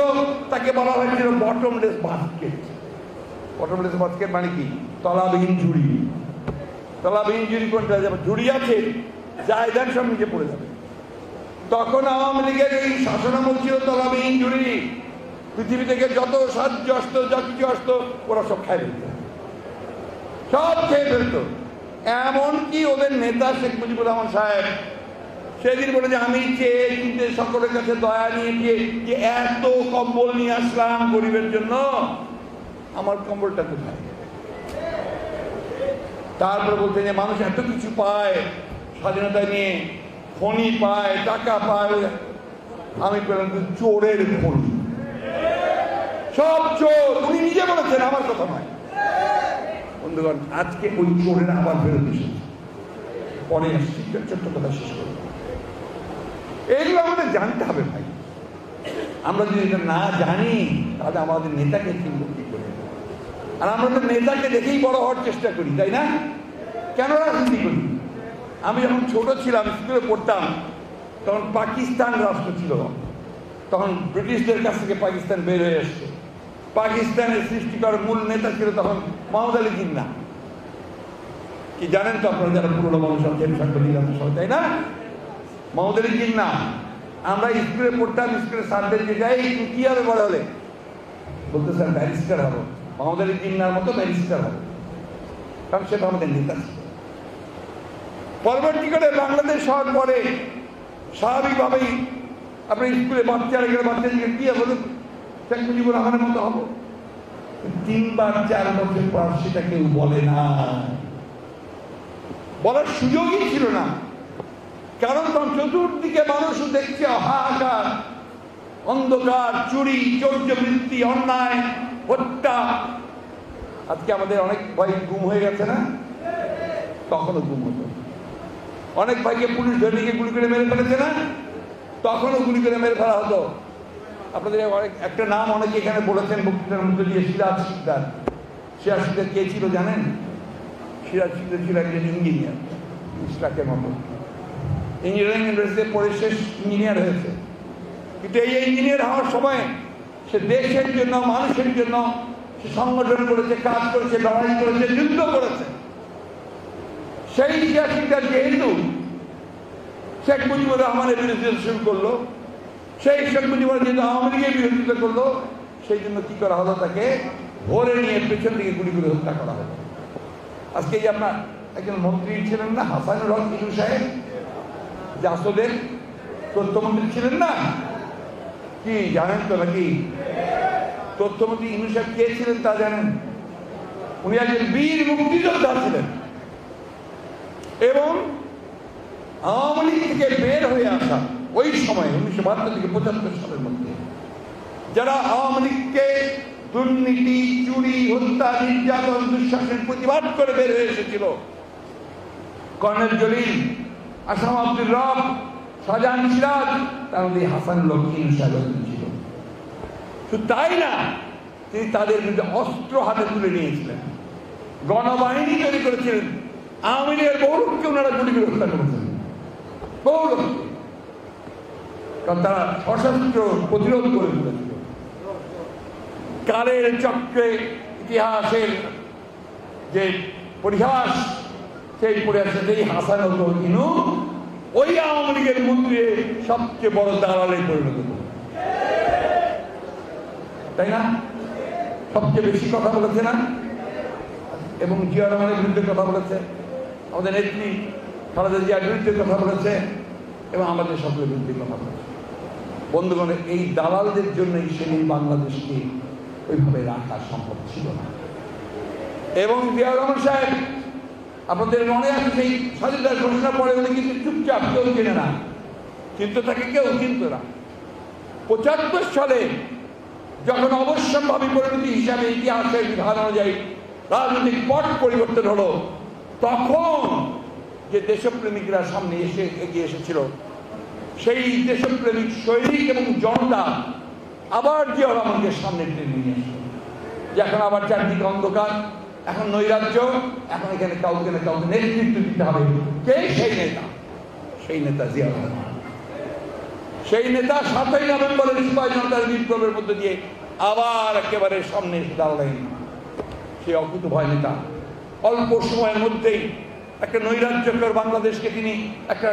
তাকে বলা হয়েছিল বটমলেস বাস্কেট। বটমলেস বাস্কেট মানে কি? তলাবিহীন ঝুড়ি। তলাবিহীন ঝুড়ি কোনটা? ঝুড়ি আছে, যায় দেন সব নিচে পড়ে যাবে। তখন আওয়ামী লীগের এই শাসনামল ছিল তলাবিহীন ঝুড়ি। পৃথিবী থেকে যত সাহায্য আসতো, যা কিছু আসতো, ওরা সব খাই ফেলত, সব খেয়ে ফেলত। এমনকি ওদের নেতা শেখ মুজিবুর রহমান সাহেব সেদিন বলে যে আমি চেয়ে চিনতে সকলের কাছে দয়া নিয়ে গিয়ে যে এত কম্বল নিয়ে আসলাম গরিবের জন্য, আমার কম্বলটা কোথায়? তারপরে বলতে যে মানুষ এত কিছু পায় স্বাধীনতা নিয়ে, খনি পায়, টাকা পায়, আমি পেলাম চোরের খনি, সব চোর। উনি নিজে বলেছেন, আমার কথা নয়। বন্ধুগণ, আজকে ওই চোরের আবার ফেরত এসেছে। পরে ছোট্ট কথা শেষ করব। এইগুলো আমাদের জানতে হবে ভাই। আমরা যদি এটা না জানি তাহলে আমাদের নেতাকে চিনব কি করে? আর আমরা তো নেতাকে দেখেই বড় হওয়ার চেষ্টা করি, তাই না? কেন রাজনীতি করি? আমি যখন ছোট ছিলাম, স্কুলে পড়তাম, তখন পাকিস্তান রাষ্ট্র ছিল। তখন ব্রিটিশদের কাছ থেকে পাকিস্তান বের হয়ে আসছে। পাকিস্তানের সৃষ্টি করার মূল নেতা ছিল তখন মোহাম্মদ আলী জিন্নাহ। কি জানেন তো আপনারা যারা পুরোনো মানুষ আছেন, তাই না? মোহাম্মদ আলী জিন্নাহ। আমরা স্কুলে পড়তাম, স্কুলে স্যারদেরকে যাই, কি হবে বড় হলে? বলতে স্যার ব্যারিস্টার হবো। মোহাম্মদ আলী জিন্নাহর মতো ব্যারিস্টার হবো, কারণ সেটা আমাদের নেতা ছিল। পরবর্তীকালে বাংলাদেশ হওয়ার পরে স্বাভাবিকভাবেই আপনি স্কুলে বাচ্চারা গেলে বাচ্চাদেরকে কি হবে? শেখ মুজিবুর রহমানের মতো হবো। 3 বা 4 বছর পর সেটা কেউ বলে না, বলার সুযোগই ছিল না। কারণ তখন চতুর্দিকে মানুষ দেখছে হাহাকার, অন্ধকার, চুরি, চৌর্যবৃত্তি, অন্যায়, হত্যা। আজকে আমাদের অনেক ভাই গুম হয়ে গেছে না? তখনও গুম হতো। অনেক ভাইকে পুলিশ ধরে গিয়ে গুলি করে মেরে ফেলেছে না? তখনও গুলি করে মেরে ফেলা হতো। আপনাদের অনেক একটা নাম অনেকে এখানে বলেছেন বক্তৃতার মধ্যে দিয়ে, সিরাজ শিকদার। সিরাজ শিকদার কে ছিল জানেন? সিরাজ শিকদার ছিল একজন ইঞ্জিনিয়ার, ইসলাকের মতো। ইঞ্জিনিয়ারিং ইউনিভার্সিটিতে পড়ে শেষ ইঞ্জিনিয়ার হয়েছে। কিন্তু এই ইঞ্জিনিয়ার হওয়ার সময় সে দেশের জন্য, মানুষের জন্য সে সংগঠন করেছে, কাজ করেছে, লড়াই করেছে, যুদ্ধ করেছে। সেই সিরাজ শিকদার যেহেতু শেখ মুজিবুর রহমানের বিরোধিতা শুরু করলো, সেই শেখ মুজিবুর যেহেতু আওয়ামী লীগের বিরোধিতা করলো, সেই জন্য কি করা হলো, তাকে ধরে নিয়ে পেছন দিকে গুলি করে হত্যা করা হলো। আজকে এই আপনার একজন মন্ত্রী ছিলেন না, হাসানুর হক ইনু সাহেব, জাসদের তথ্যমন্ত্রী ছিলেন না, কি জানেন তো নাকি? তথ্যমন্ত্রী ইনু সাহেব কে ছিলেন তা জানেন? উনি একজন বীর মুক্তিযোদ্ধা ছিলেন এবং আওয়ামী লীগ থেকে বের হয়ে আসা ওই সময় 1972 থেকে 75 সালের মধ্যে যারা আওয়ামী লীগকে দুর্নীতি, চুরি, হত্যা, নির্যাতন, দুঃশাসন প্রতিবাদ করে বের হয়ে এসেছিল, কর্নেল জলিল, আসাম আব্দুর রব, শাহজাহান সিরাজ, তার মধ্যে হাসানুল হক ইনু সাহেব ছিল। শুধু তাই না, তিনি তাদের বিরুদ্ধে অস্ত্র হাতে তুলে নিয়েছিলেন, গণবাহিনী তৈরি করেছিলেন, আওয়ামী লীগের বহু লোককে ওনারা গুলি করে হত্যা করেছেন, বহু লোক, কারণ তারা সশস্ত্র প্রতিরোধ করে তুলেছিল। কালের চক্রে ইতিহাসের যে পরিহাস, সেই পরিহাসে এই হাসানুল হক ইনু ওই আওয়ামী লীগের মন্ত্রী সবচেয়ে বড় দালালে পরিণত হল, তাই না? সবচেয়ে বেশি কথা বলেছে না, এবং জিয়া রহমানের বিরুদ্ধে কথা বলেছে, আমাদের নেত্রী খালেদা জিয়ার বিরুদ্ধে কথা বলেছে, এবং আমাদের সকলের বিরুদ্ধে কথা বলেছে। বন্ধুগণ, এই দালালদের জন্যই সেদিন বাংলাদেশকে ওইভাবে রাখা সম্ভব ছিল না। এবং জিয়া রহমান সাহেব, আপনাদের মনে আছে সেই স্বাধীনতার ঘোষণা পরে উনি কিন্তু চুপচাপ, কেউ চেনে না, কিন্তু তাকে কেউ চিনত না। 75 সালে যখন অবশ্যম্ভাবী পরিণতি হিসাবে ইতিহাসের বিধান অনুযায়ী রাজনৈতিক পট পরিবর্তন হলো, তখন যে দেশপ্রেমিকরা সামনে এসে এগিয়ে এসেছিল, সেই দেশপ্রেমিক সৈনিক এবং জনতা আবার জিয়া রহমানকে সামনে টেনে নিয়ে আসলো, যে এখন আবার চারদিকে অন্ধকার, এখন নৈরাজ্য, এখন এখানে কাউকে না কাউকে নেতৃত্ব দিতে হবে। কে সেই নেতা? সেই নেতা জিয়া রহমান। সেই নেতা 7ই নভেম্বরের সিপাহী জনতার বিপ্লবের মধ্যে দিয়ে আবার একেবারে সামনে এসে দাঁড়ালেন। সেই অকুতভয় নেতা অল্প সময়ের মধ্যেই একটা নৈরাজ্যকর বাংলাদেশকে তিনি একটা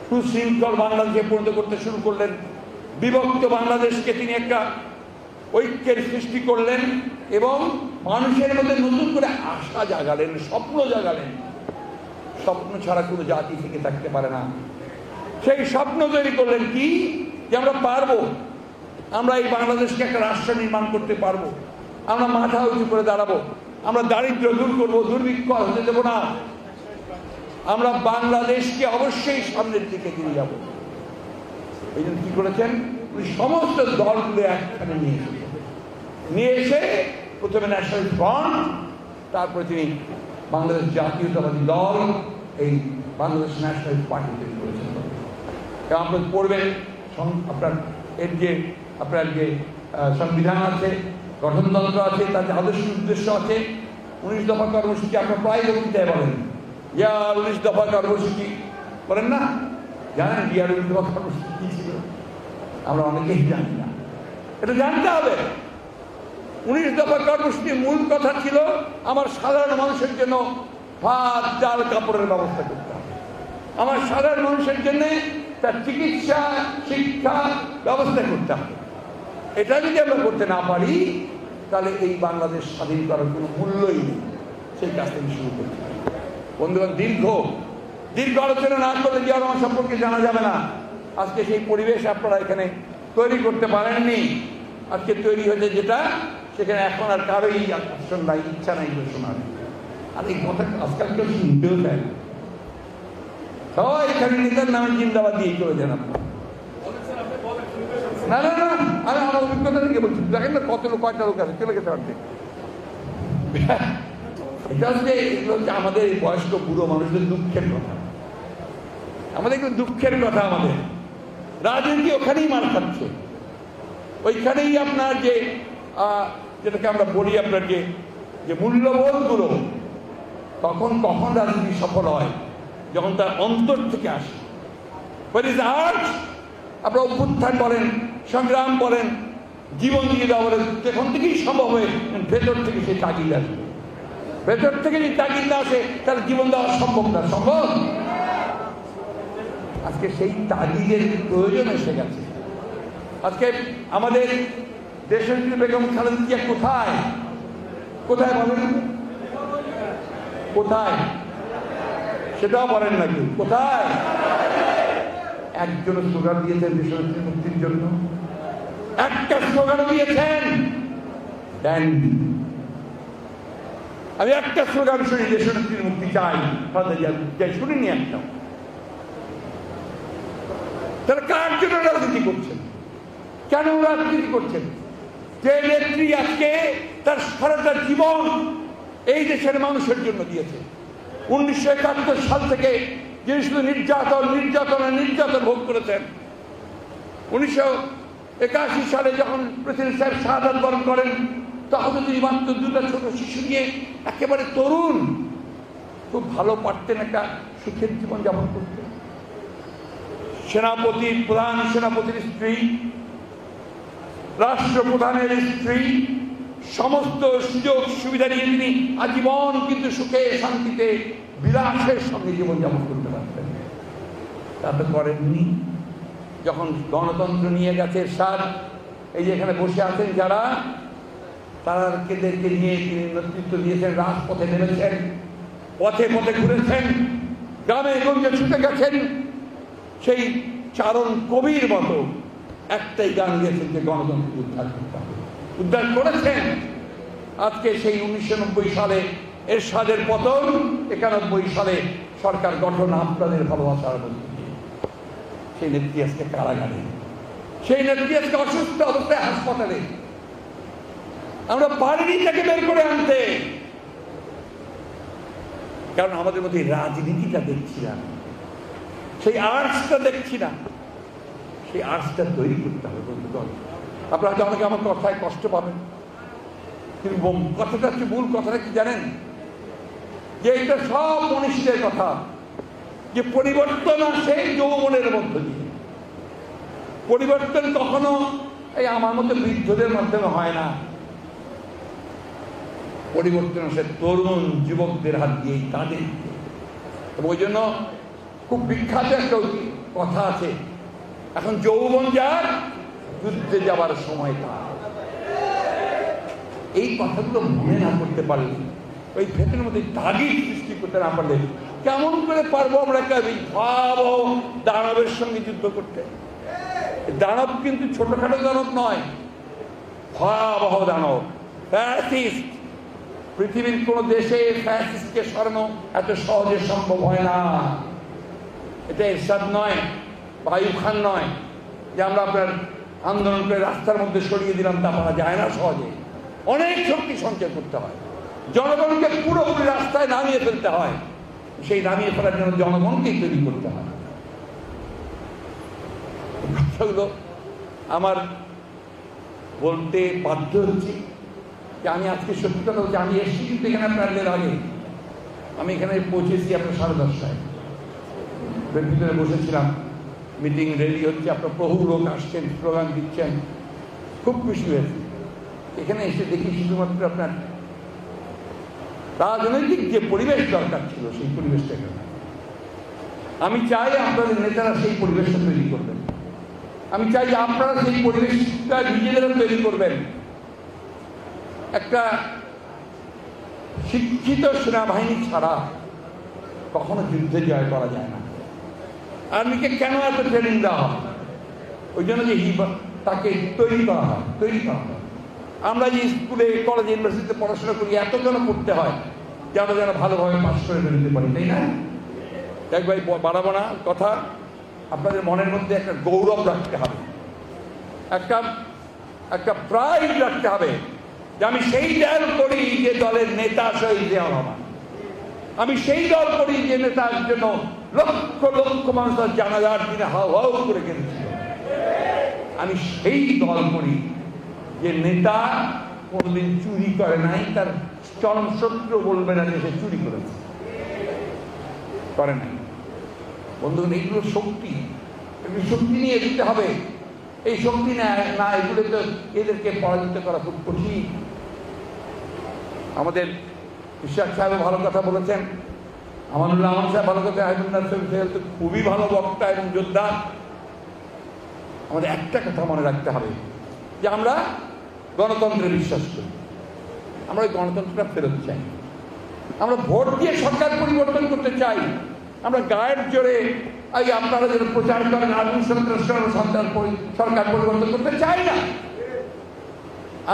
সুশৃঙ্খল বাংলাদেশে পরিণত করতে শুরু করলেন। বিভক্ত বাংলাদেশকে তিনি একটা ঐক্যের সৃষ্টি করলেন এবং মানুষের মধ্যে নতুন করে আশা জাগালেন, স্বপ্ন জাগালেন। স্বপ্ন ছাড়া কোনো জাতি থেকে থাকতে পারে না। সেই স্বপ্ন তৈরি করলেন কি, যে আমরা পারবো, আমরা এই বাংলাদেশকে একটা রাষ্ট্র নির্মাণ করতে পারবো, আমরা মাথা উঁচু করে দাঁড়াবো, আমরা দারিদ্র দূর করবো, দুর্ভিক্ষ হতে দেবো না, আমরা বাংলাদেশকে অবশ্যই সামনের দিকে নিয়ে যাবো। এই জন্য কি করেছেন, উনি সমস্ত দলগুলো একখানে নিয়ে এসে প্রথমে ন্যাশনাল ফ্রন্ট, তারপরে তিনি বাংলাদেশ জাতীয়তাবাদী দল, এই বাংলাদেশ ন্যাশনাল পার্টি তৈরি করেছেন। আপনার পড়বেন আপনার এর যে আপনার যে সংবিধান আছে, গঠনতন্ত্র আছে, তাতে আদর্শ উদ্দেশ্য আছে, 19 দফা কর্মসূচি আপনার প্রায় বক্তৃতায় বলেন, ইয়া 19 দফা কর্মসূচি বলেন না, জানেন ইয়ার 19 দফা কর্মসূচি কি ছিল? আমরা অনেকেই জানি না, এটা জানতে হবে। 19 দফা কর্মসূচির মূল কথা ছিল আমার সাধারণ মানুষের জন্য ভাত, ডাল, কাপড়ের ব্যবস্থা করতে হবে, আমার সাধারণ মানুষের জন্য তার চিকিৎসা, শিক্ষা ব্যবস্থা করতে হবে। এটা যদি আমরা করতে না পারি, তাহলে এই বাংলাদেশ স্বাধীন করার কোনো মূল্যই নেই। সেই কাজ থেকে শুরু করতে হবে। বন্ধুগণ, দীর্ঘ আলোচনা না করলে জিয়া রহমান সম্পর্কে জানা যাবে না। আজকে সেই পরিবেশ আপনারা এখানে তৈরি করতে পারেননি। আজকে তৈরি হয়েছে যেটা, সেখানে এখন আর কারোই আকর্ষণ নাই, ইচ্ছা নাই শোনার। আর এই কথা আজকাল কেউ শুনতেও চায় না। সবাই এখানে নেতার নামে জিন্দাবাদ দিয়ে চলে যান আপনার। না না না, আমি আমার অভিজ্ঞতা থেকে বলছি, দেখেন না কত লোক, কয়টা লোক আছে, চলে গেছে অর্ধেক। এটা হচ্ছে, এগুলো হচ্ছে আমাদের বয়স্ক বুড়ো মানুষদের দুঃখের কথা, আমাদের এগুলো দুঃখের কথা। আমাদের রাজনীতি ওখানেই মার খাচ্ছে, ওইখানেই আপনার যে যেটাকে আমরা বলি আপনার যে মূল্যবোধগুলো, কখন রাজনীতি সফল হয়, যখন তার অন্তর থেকে আসে। আপনারা অভ্যুত্থান বলেন, সংগ্রাম বলেন, জীবন দিয়ে দেওয়া বলেন, সেখান থেকেই সম্ভব হয়ে ভেতর থেকে সেই তাগিদ আসবে। ভেতর থেকে যদি তাগিদ না আসে, তাহলে জীবন দেওয়া সম্ভব না। সম্ভব? আজকে সেই তাগিদের প্রয়োজন এসে গেছে। আজকে আমাদের দেশনেত্রী বেগম খালেদা জিয়া কোথায়? কোথায় বলেন? কোথায়? সেটাও বলেন নাকি? কোথায়? একজন স্লোগান দিয়েছেন দেশনেত্রী মুক্তির জন্য? একটা স্লোগান দিয়েছেন? দেননি। আমি একটা স্লোগান শুনি, দেশনেত্রীর মুক্তি চাই, চাই, শুনিনি একটা। তারা কার জন্য রাজনীতি করছেন? কেন রাজনীতি করছেন? যে নেত্রী আজকে তার সারাটা জীবন এই দেশের মানুষের জন্য দিয়েছে। 1971 সাল থেকে যিনি শুধু নির্যাতন ভোগ করেছেন। 1981 সালে যখন প্রেসিডেন্ট সাহেব শাহাদাত বরণ করেন, তখন তিনি মাত্র 2টা ছোট শিশু নিয়ে একেবারে তরুণ, খুব ভালো পারতেন একটা সুখের জীবন যাপন করতে। প্রধান সেনাপতির স্ত্রী, রাষ্ট্রপ্রধানের স্ত্রী, সমস্ত সুযোগ সুবিধা নিয়ে তিনি আজীবন কিন্তু সুখে শান্তিতে বিলাসের সঙ্গে জীবনযাপন করতে পারতেন। তা তো করেননি। যখন গণতন্ত্র নিয়ে গেছে এরশাদ, এই যে এখানে বসে আছেন যারা, তাদেরকে নিয়ে তিনি নেতৃত্ব দিয়েছেন, রাজপথে নেমেছেন, পথে পথে ঘুরেছেন, গ্রামে গঞ্জে ছুটে গেছেন। সেই চারণ কবির মতো একটাই গান গেছেন যে গণতন্ত্র উদ্ধার করতে হবে। উদ্ধার করেছেন। আজকে সেই 1990 সালে এরশাদের পতন, 91 সালে সরকার গঠন আপনাদের ভালোবাসার মধ্যে দিয়ে। সেই নেত্রী আজকে কারাগারে, সেই নেত্রী আজকে অসুস্থ অবস্থায় হাসপাতালে। আমরা পারিনি তাকে বের করে আনতে, কারণ আমাদের মধ্যে রাজনীতিটা দেখছি না, সেই আর্টসটা দেখছি না। সেই আর্টসটা তৈরি করতে হবে বন্ধুগণ। আপনারা হয়তো অনেকে আমার কথায় কষ্ট পাবেন, কিন্তু কথাটা হচ্ছে, মূল কথাটা কি জানেন? যে এটা সব মনীষীদের কথা, যে পরিবর্তন আসে যৌবনের মধ্য দিয়ে। পরিবর্তন কখনো এই আমার মতো বৃদ্ধদের মাধ্যমে হয় না। পরিবর্তন আসে তরুণ যুবকদের হাত দিয়েই, তাদের। ওই জন্য খুব বিখ্যাত একটা কথা আছে, এখন যৌবন যার, যুদ্ধে যাবার সময় তার। এই কথাগুলো মনে না করতে পারলে, ওই ভেতরের মধ্যে তাগিদ সৃষ্টি করতে না পারলে, কেমন করে পারবো আমরা ভয়াবহ দানবের সঙ্গে যুদ্ধ করতে? দানব কিন্তু ছোটখাটো দানব নয়, ভয়াবহ দানব, ফ্যাসিস্ট। পৃথিবীর কোন দেশে ফ্যাসিস্টকে সরানো এত সহজে সম্ভব হয় না। এটা এরশাদ নয়, আইয়ুব খান নয়, যে আমরা আপনার আন্দোলন করে রাস্তার মধ্যে সরিয়ে দিলাম, তা পারা যায় না সহজে। অনেক শক্তি সঞ্চয় করতে হয়, জনগণকে পুরোপুরি রাস্তায় নামিয়ে ফেলতে হয়। সেই নামিয়ে ফেলার জন্য জনগণকেই তৈরি করতে হয়। কথাগুলো আমার বলতে বাধ্য হচ্ছি যে আমি আজকে সত্যি কথা বলছি, আমি এসেছি কিন্তু এখানে আপনাদের আগে। আমি এখানে পৌঁছেছি আপনার 10:30টায়, ভিতরে বসেছিলাম, মিটিং রেডি হচ্ছে, আপনার বহু লোক আসছেন, স্লোগান দিচ্ছেন, খুব খুশি হয়েছে। এখানে এসে দেখি শুধুমাত্র আপনার রাজনৈতিক যে পরিবেশ দরকার ছিল, সেই পরিবেশটা এখানে। আমি চাই আপনাদের নেতারা সেই পরিবেশটা তৈরি করবেন। আমি চাই যে আপনারা সেই পরিবেশটা নিজেদেরা তৈরি করবেন। একটা শিক্ষিত সেনাবাহিনী ছাড়া কখনো যুদ্ধে জয় করা যায় না। আর্মিকে কেন এত ট্রেনিং দেওয়া হয়? ওই জন্য যে তাকে তৈরি করা হয়। আমরা যে স্কুলে, কলেজে, ইউনিভার্সিটিতে পড়াশোনা করি, এত যেন পড়তে হয় যে আমরা যেন ভালোভাবে পাস করে বেরোতে পারি, তাই না? দেখ ভাই, বাড়াবো না কথা, আপনাদের মনের মধ্যে একটা গৌরব রাখতে হবে, একটা প্রাইড রাখতে হবে যে আমি সেই দল করি যে দলের নেতা শহীদ জিয়াউর রহমান। আমি সেই দল করি যে নেতার জন্য লক্ষ লক্ষ মানুষ জানাজার দিনে হাও হাও করে কেঁদেছিল। আমি সেই দল করি যে নেতা কোনোদিন চুরি করে নাই, তার চরম শত্রু বলবে না যে সে চুরি করেছে, করে নাই। বন্ধুগণ, এইগুলো শক্তি, শক্তি নিয়ে দিতে হবে। এই শক্তি না, এগুলো তো এদেরকে পরাজিত করা খুব কঠিন। আমাদের ইশাক সাহেব ভালো কথা বলেছেন, আমানুল্লাহ আমান সাহেব ভালো কথা, আহমদুল্লাহ সাহেব তো খুবই ভালো বক্তা এবং যোদ্ধা। আমাদের একটা কথা মনে রাখতে হবে যে আমরা গণতন্ত্রে বিশ্বাস করি, আমরা ওই গণতন্ত্রটা ফেরত চাই। আমরা ভোট দিয়ে সরকার পরিবর্তন করতে চাই। আমরা গায়ের জোরে এই আপনারা যেন প্রচার করেন আগুন সরকার পরিবর্তন করতে চাই না।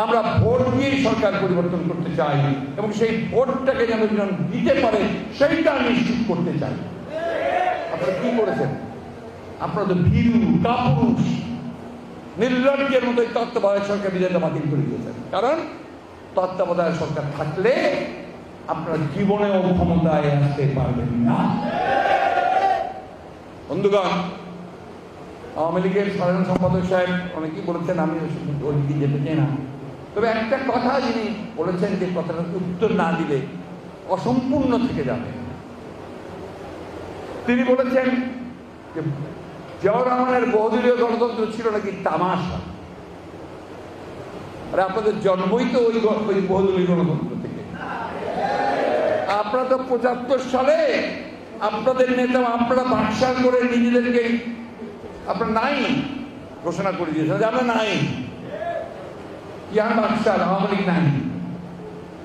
আমরা ভোট দিয়েই সরকার পরিবর্তন করতে চাই এবং সেই ভোটটাকে যেন দিতে পারে সেইটা নিশ্চিত করতে চাই। আপনারা কি করেছেন? আপনারা তো ভীরু কাপুরুষ নির্লজ্জের মতো তত্ত্বাবধায়ক সরকার বিজয়টা বাতিল করে দিয়েছেন। কারণ তত্ত্বাবধায়ক সরকার থাকলে আপনারা জীবনেও ক্ষমতায় আসতে পারবেন না। বন্ধুগণ, আওয়ামী লীগের সাধারণ সম্পাদক সাহেব অনেকেই বলেছেন, আমি ওইদিকে যেতে চাই না, তবে একটা কথা যিনি বলেছেন যে কথাটার উত্তর না দিলে অসম্পূর্ণ থেকে যাবে। তিনি বলেছেন যে জিয়াউর রহমানের বহুদলীয় গণতন্ত্র ছিল নাকি তামাশা। আর আপনাদের জন্মই তো ওই বহুদলীয় গণতন্ত্র থেকে। আপনারা তো ৭৫ সালে আপনাদের নেতা আপনারা বাকশাল করে নিজেদেরকে আপনার নাই ঘোষণা করে দিয়েছেন যে আমরা নাই, ইয়ান বাকশাল আওয়ামী লীগ নাই।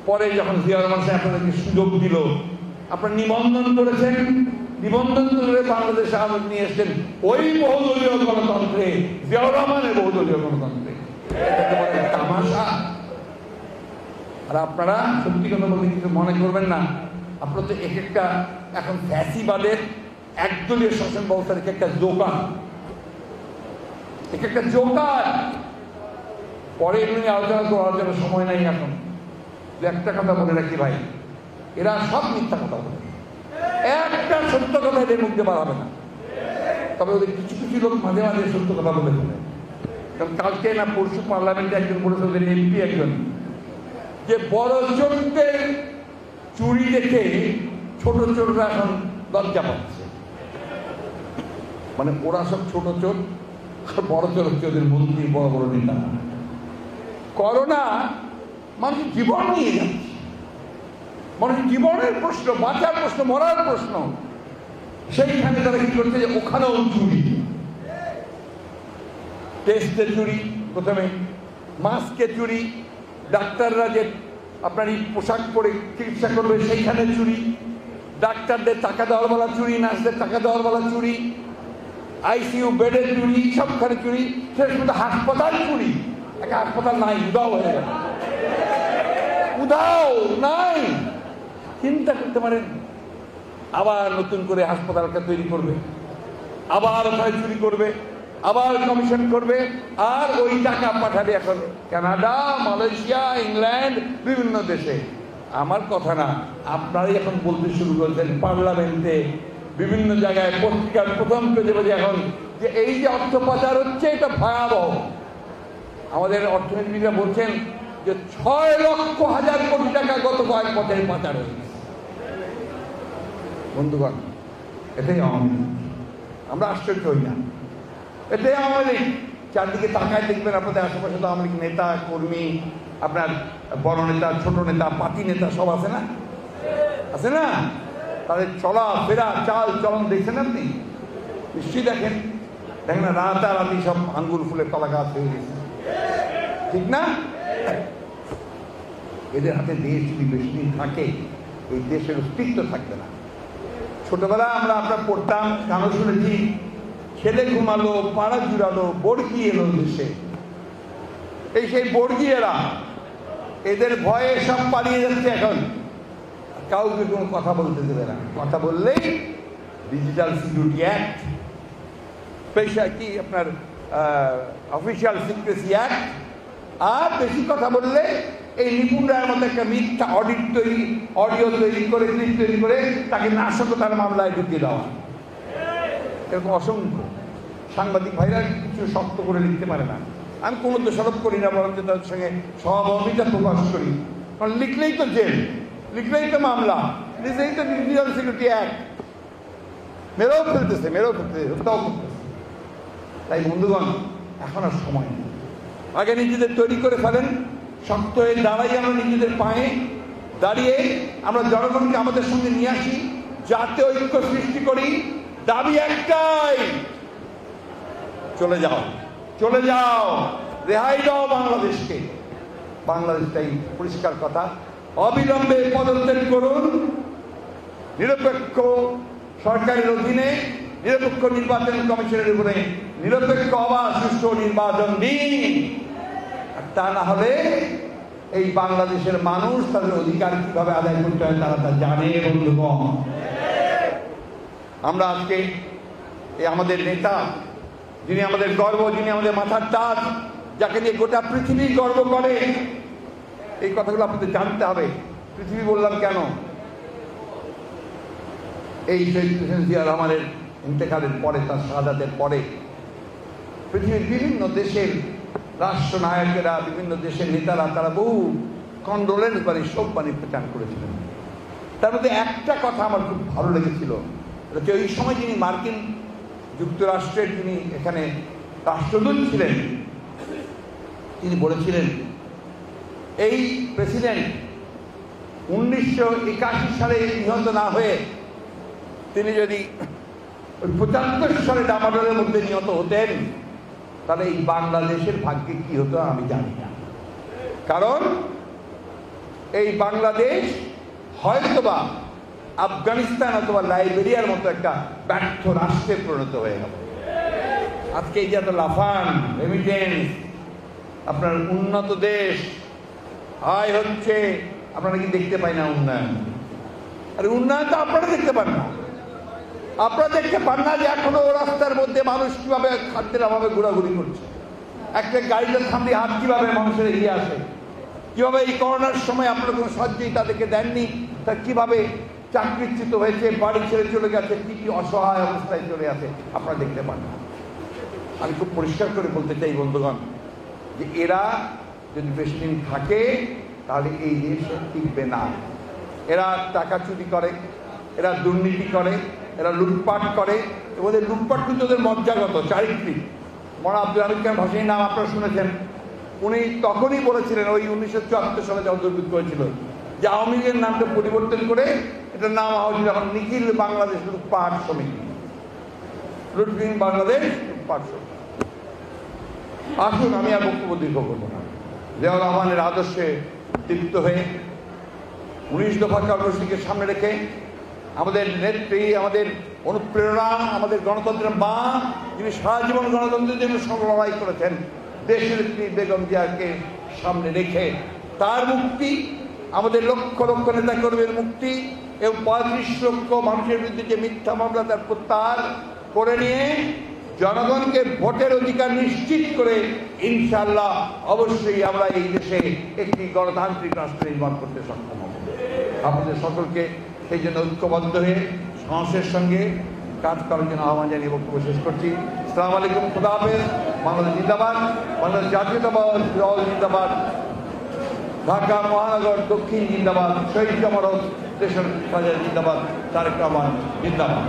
পরে যখন জিয়াউর রহমান সাহেব আপনাদেরকে সুযোগ দিল, আপনারা নিবন্ধন করেছেন, নিবন্ধন করে বাংলাদেশে আওয়ামী নিয়ে এসছেন ওই বহুদলীয় গণতন্ত্রে, জিয়াউর রহমানের বহুদলীয় গণতন্ত্রে। তামাশা। আর আপনারা সত্যি কথা বলতে কিছু মনে করবেন না, আপনারা তো এক একটা এখন ফ্যাসিবাদের একদলীয় শাসন ব্যবস্থার এক একটা জোকার, এক একটা জোকার। পরে এগুলো নিয়ে আলোচনা করার জন্য সময় নাই এখন। একটা কথা বলে রাখি ভাই, এরা সব মিথ্যা কথা বলে, একটা সত্য কথা এদের মুখে বার হবে না। তবে ওদের কিছু কিছু লোক মাঝে মাঝে সত্য কথা বলে ফেলে। কারণ কালকে না পরশু পার্লামেন্টে একজন বলেছে, ওদের এমপি একজন, যে বড় চোরদের চুরি দেখে ছোট চোররা এখন লজ্জা পাচ্ছে। মানে ওরা সব ছোট চোর আর বড় চোর হচ্ছে ওদের মন্ত্রী, বড় বড় নেতা। করোনা মানুষের জীবন নিয়ে যাচ্ছে, মানুষের জীবনের প্রশ্ন, বাঁচার প্রশ্ন, মরার প্রশ্ন। সেইখানে তারা কি করছে যে ওখানেও চুরি, টেস্টে চুরি, প্রথমে মাস্কে চুরি, ডাক্তাররা যে আপনার এই পোশাক পরে চিকিৎসা করবে সেইখানে চুরি, ডাক্তারদের টাকা দেওয়ার বেলা চুরি, নার্সদের টাকা দেওয়ার বেলা চুরি, আইসিইউ বেডের চুরি, সবখানে চুরি। শেষ পর্যন্ত হাসপাতাল চুরি, একটা হাসপাতাল নাই, উধাও হয়ে গেল, উধাও নাই। চিন্তা করতে পারেন, আবার নতুন করে হাসপাতালটা তৈরি করবে, আবার ওখানে চুরি করবে, আবার কমিশন করবে, আর ওই টাকা পাঠাবে এখন কানাডা, মালয়েশিয়া, ইংল্যান্ড, বিভিন্ন দেশে। আমার কথা না, আপনারাই এখন বলতে শুরু করেছেন পার্লামেন্টে, বিভিন্ন জায়গায়, পত্রিকার প্রথম পেজে পেজে এখন যে এই যে অর্থ পাচার হচ্ছে এটা ভয়াবহ। আমাদের অর্থনীতিবিদরা বলছেন যে ৬ লক্ষ হাজার কোটি টাকা গত কয়েক বছরে পাচার হয়েছে। বন্ধুগণ, এটাই আওয়ামী লীগ। আমরা আশ্চর্য হই না, এটাই আওয়ামী লীগ। চারদিকে তাকায় দেখবেন আপনাদের আশেপাশে তো আওয়ামী লীগ নেতা কর্মী, আপনার বড় নেতা, ছোট নেতা, পাতি নেতা সব আছে না, আছে না? তাদের চলা ফেরা, চাল চলন দেখছেন আপনি? নিশ্চয়ই দেখেন, দেখেন না? রাতারাতি সব আঙ্গুর ফুলের কলা গাছ হয়ে গেছে, ঠিক না? এদের হাতে দেশ যদি বেশি দিন থাকে, এই দেশের অস্তিত্ব থাকবে না। ছোটবেলা আমরা পড়তাম, গানও শুনেছি, ছেলে ঘুমালো, পাড়া জুড়ালো, বর্গি এলো দেশে। এই সেই বর্গিয়েরা, এদের ভয়ে সব পালিয়ে যাচ্ছে এখন, কাউকে কোনো কথা বলতে দেবে না। কথা বললেই ডিজিটাল সিকিউরিটি অ্যাক্ট, স্পেশাল কি আপনার অফিসিয়াল সিক্রেসি অ্যাক্ট, আর বেশি কথা বললে এই নিপুণ রায়ের মতো একটা মিথ্যা অডিও তৈরি করে, ক্লিপ তৈরি করে তাকে নাশকতার মামলায় ঢুকিয়ে দেওয়া। এরকম অসংখ্য সাংবাদিক ভাইরা কিছু শক্ত করে লিখতে পারে না। আমি কোনো দোষারোপ করি না, বরং তাদের সঙ্গে সহমর্মিতা প্রকাশ করি। কারণ লিখলেই তো জেল, লিখলেই তো মামলা, লিখলেই তো ডিজিটাল সিকিউরিটি অ্যাক্ট, মেরেও ফেলতেছে, হত্যাও করতেছে। তাই বন্ধুগণ, এখন আর সময় নেই। আগে নিজেদের তৈরি করে ফেলেন, শক্ত হয়ে দাঁড়াই, আমরা নিজেদের পায়ে দাঁড়িয়ে আমরা জনগণকে আমাদের সঙ্গে নিয়ে আসি, যাতে ঐক্য সৃষ্টি করি। দাবি একটাই, চলে যাও, চলে যাও, রেহাই দাও বাংলাদেশকে। বাংলাদেশটাই পরিষ্কার কথা। অবিলম্বে পদত্যাগ করুন, নিরপেক্ষ সরকারের অধীনে নিরপেক্ষ নির্বাচন কমিশনের উপরে নিরপেক্ষ অবাধ সুষ্ঠু নির্বাচন দিন। আর তা না হলে এই বাংলাদেশের মানুষ তাদের অধিকার কিভাবে আদায় করতে হয় তারা তা জানে। বন্ধুগণ, আমরা আজকে এই আমাদের নেতা, যিনি আমাদের গর্ব, যিনি আমাদের মাথার তাজ, যাকে নিয়ে গোটা পৃথিবী গর্ব করে, এই কথাগুলো আপনাদের জানতে হবে। পৃথিবী বললাম কেন? এই শহীদ প্রেসিডেন্ট জিয়া রহমানের ইন্তেকালের পরে, তার শাহাদাতের পরে পৃথিবীর বিভিন্ন দেশের রাষ্ট্রনায়কেরা, বিভিন্ন দেশের নেতারা তারা বহু কন্ডোলেন্স বাণী, শোক বাণী প্রচার করেছিলেন। তার মধ্যে একটা কথা আমার খুব ভালো লেগেছিল, যে ওই সময় যিনি মার্কিন যুক্তরাষ্ট্রের যিনি এখানে রাষ্ট্রদূত ছিলেন, তিনি বলেছিলেন এই প্রেসিডেন্ট 1981 সালে নিহত না হয়ে তিনি যদি 75 সালে ডামাডোলের মধ্যে নিহত হতেন তাহলে এই বাংলাদেশের ভাগ্যে কি হতো আমি জানি না। কারণ এই বাংলাদেশ হয়তোবা আফগানিস্তান অথবা লাইবেরিয়ার মতো একটা ব্যর্থ রাষ্ট্রে পরিণত হয়ে গেল। আজকে এই যে এত লাফান, রেমিটেন্স, আপনার উন্নত দেশ, আয় হচ্ছে, আপনারা কি দেখতে পাই না উন্নয়ন? আরে উন্নয়ন তো আপনারা দেখতে পান না। আপনারা দেখতে পান না যে এখনো রাস্তার মধ্যে মানুষ কিভাবে খাদ্যের অভাবে ঘোরাঘুরি করছে, একটা গাড়িতে থামলে হাত কিভাবে মানুষের এগিয়ে আসে, কিভাবে এই করোনার সময় আপনারা কোনো সাহায্যই তাদেরকে দেননি, তা কিভাবে চাকরিচ্যুত হয়েছে, বাড়ি ছেড়ে চলে গেছে, কি কি অসহায় অবস্থায় চলে আসে আপনারা দেখতে পান না। আমি খুব পরিষ্কার করে বলতে চাই বন্ধুগণ, যে এরা যদি বেশি দিন থাকে তাহলে এই দেশ টিকবে না। এরা টাকা চুরি করে, এরা দুর্নীতি করে, এরা লুটপাট করে, ওদের লুটপাট কিন্তু ওদের মজ্জাগত, চারিত্রিক। মৌলানা আব্দুল হামিদ খান ভাসানীর নাম আপনারা শুনেছেন। উনি তখনই বলেছিলেন, ওই 1974 সালে যখন দুর্ভিক্ষ হয়েছিল, যে আওয়ামী লীগের নামটা পরিবর্তন করে এটার নাম হয়েছিল এখন নিখিল বাংলাদেশ লুটপাট সমিতি, লুটবিহীন বাংলাদেশ লুটপাট সমিতি। আসুন, আমি আর বক্তব্য দীর্ঘ করবো না। জিয়াউর রহমানের আদর্শে তৃপ্ত হয়ে 19 দফা কর্মসূচিকে সামনে রেখে আমাদের নেত্রী, আমাদের অনুপ্রেরণা, আমাদের গণতন্ত্রের মা, যিনি সারা জীবন গণতন্ত্রের জন্য লড়াই করেছেন, দেশের নেত্রী বেগম জিয়াকে সামনে রেখে তার মুক্তি, আমাদের লক্ষ লক্ষ নেতা কর্মীর মুক্তি এবং 35 লক্ষ মানুষের বিরুদ্ধে যে মিথ্যা মামলা তার প্রত্যাহার করে নিয়ে জনগণকে ভোটের অধিকার নিশ্চিত করে ইনশাআল্লাহ অবশ্যই আমরা এই দেশে একটি গণতান্ত্রিক রাষ্ট্র নির্মাণ করতে সক্ষম হব। আপনাদের সকলকে সেই জন্য ঐক্যবদ্ধ হয়ে সাহসের সঙ্গে কাজ করার জন্য আহ্বান জানিয়ে বক্তব্য শেষ করছি। আসসালামু আলাইকুম, খুদা হাফেজ। বাংলাদেশ জিন্দাবাদ, বাংলাদেশ জাতীয়তাবাদ দল জিন্দাবাদ, ঢাকা মহানগর দক্ষিণ জিন্দাবাদ, শহীদ জামারত দেশের জিন্দাবাদ, তারেক রহমান জিন্দাবাদ।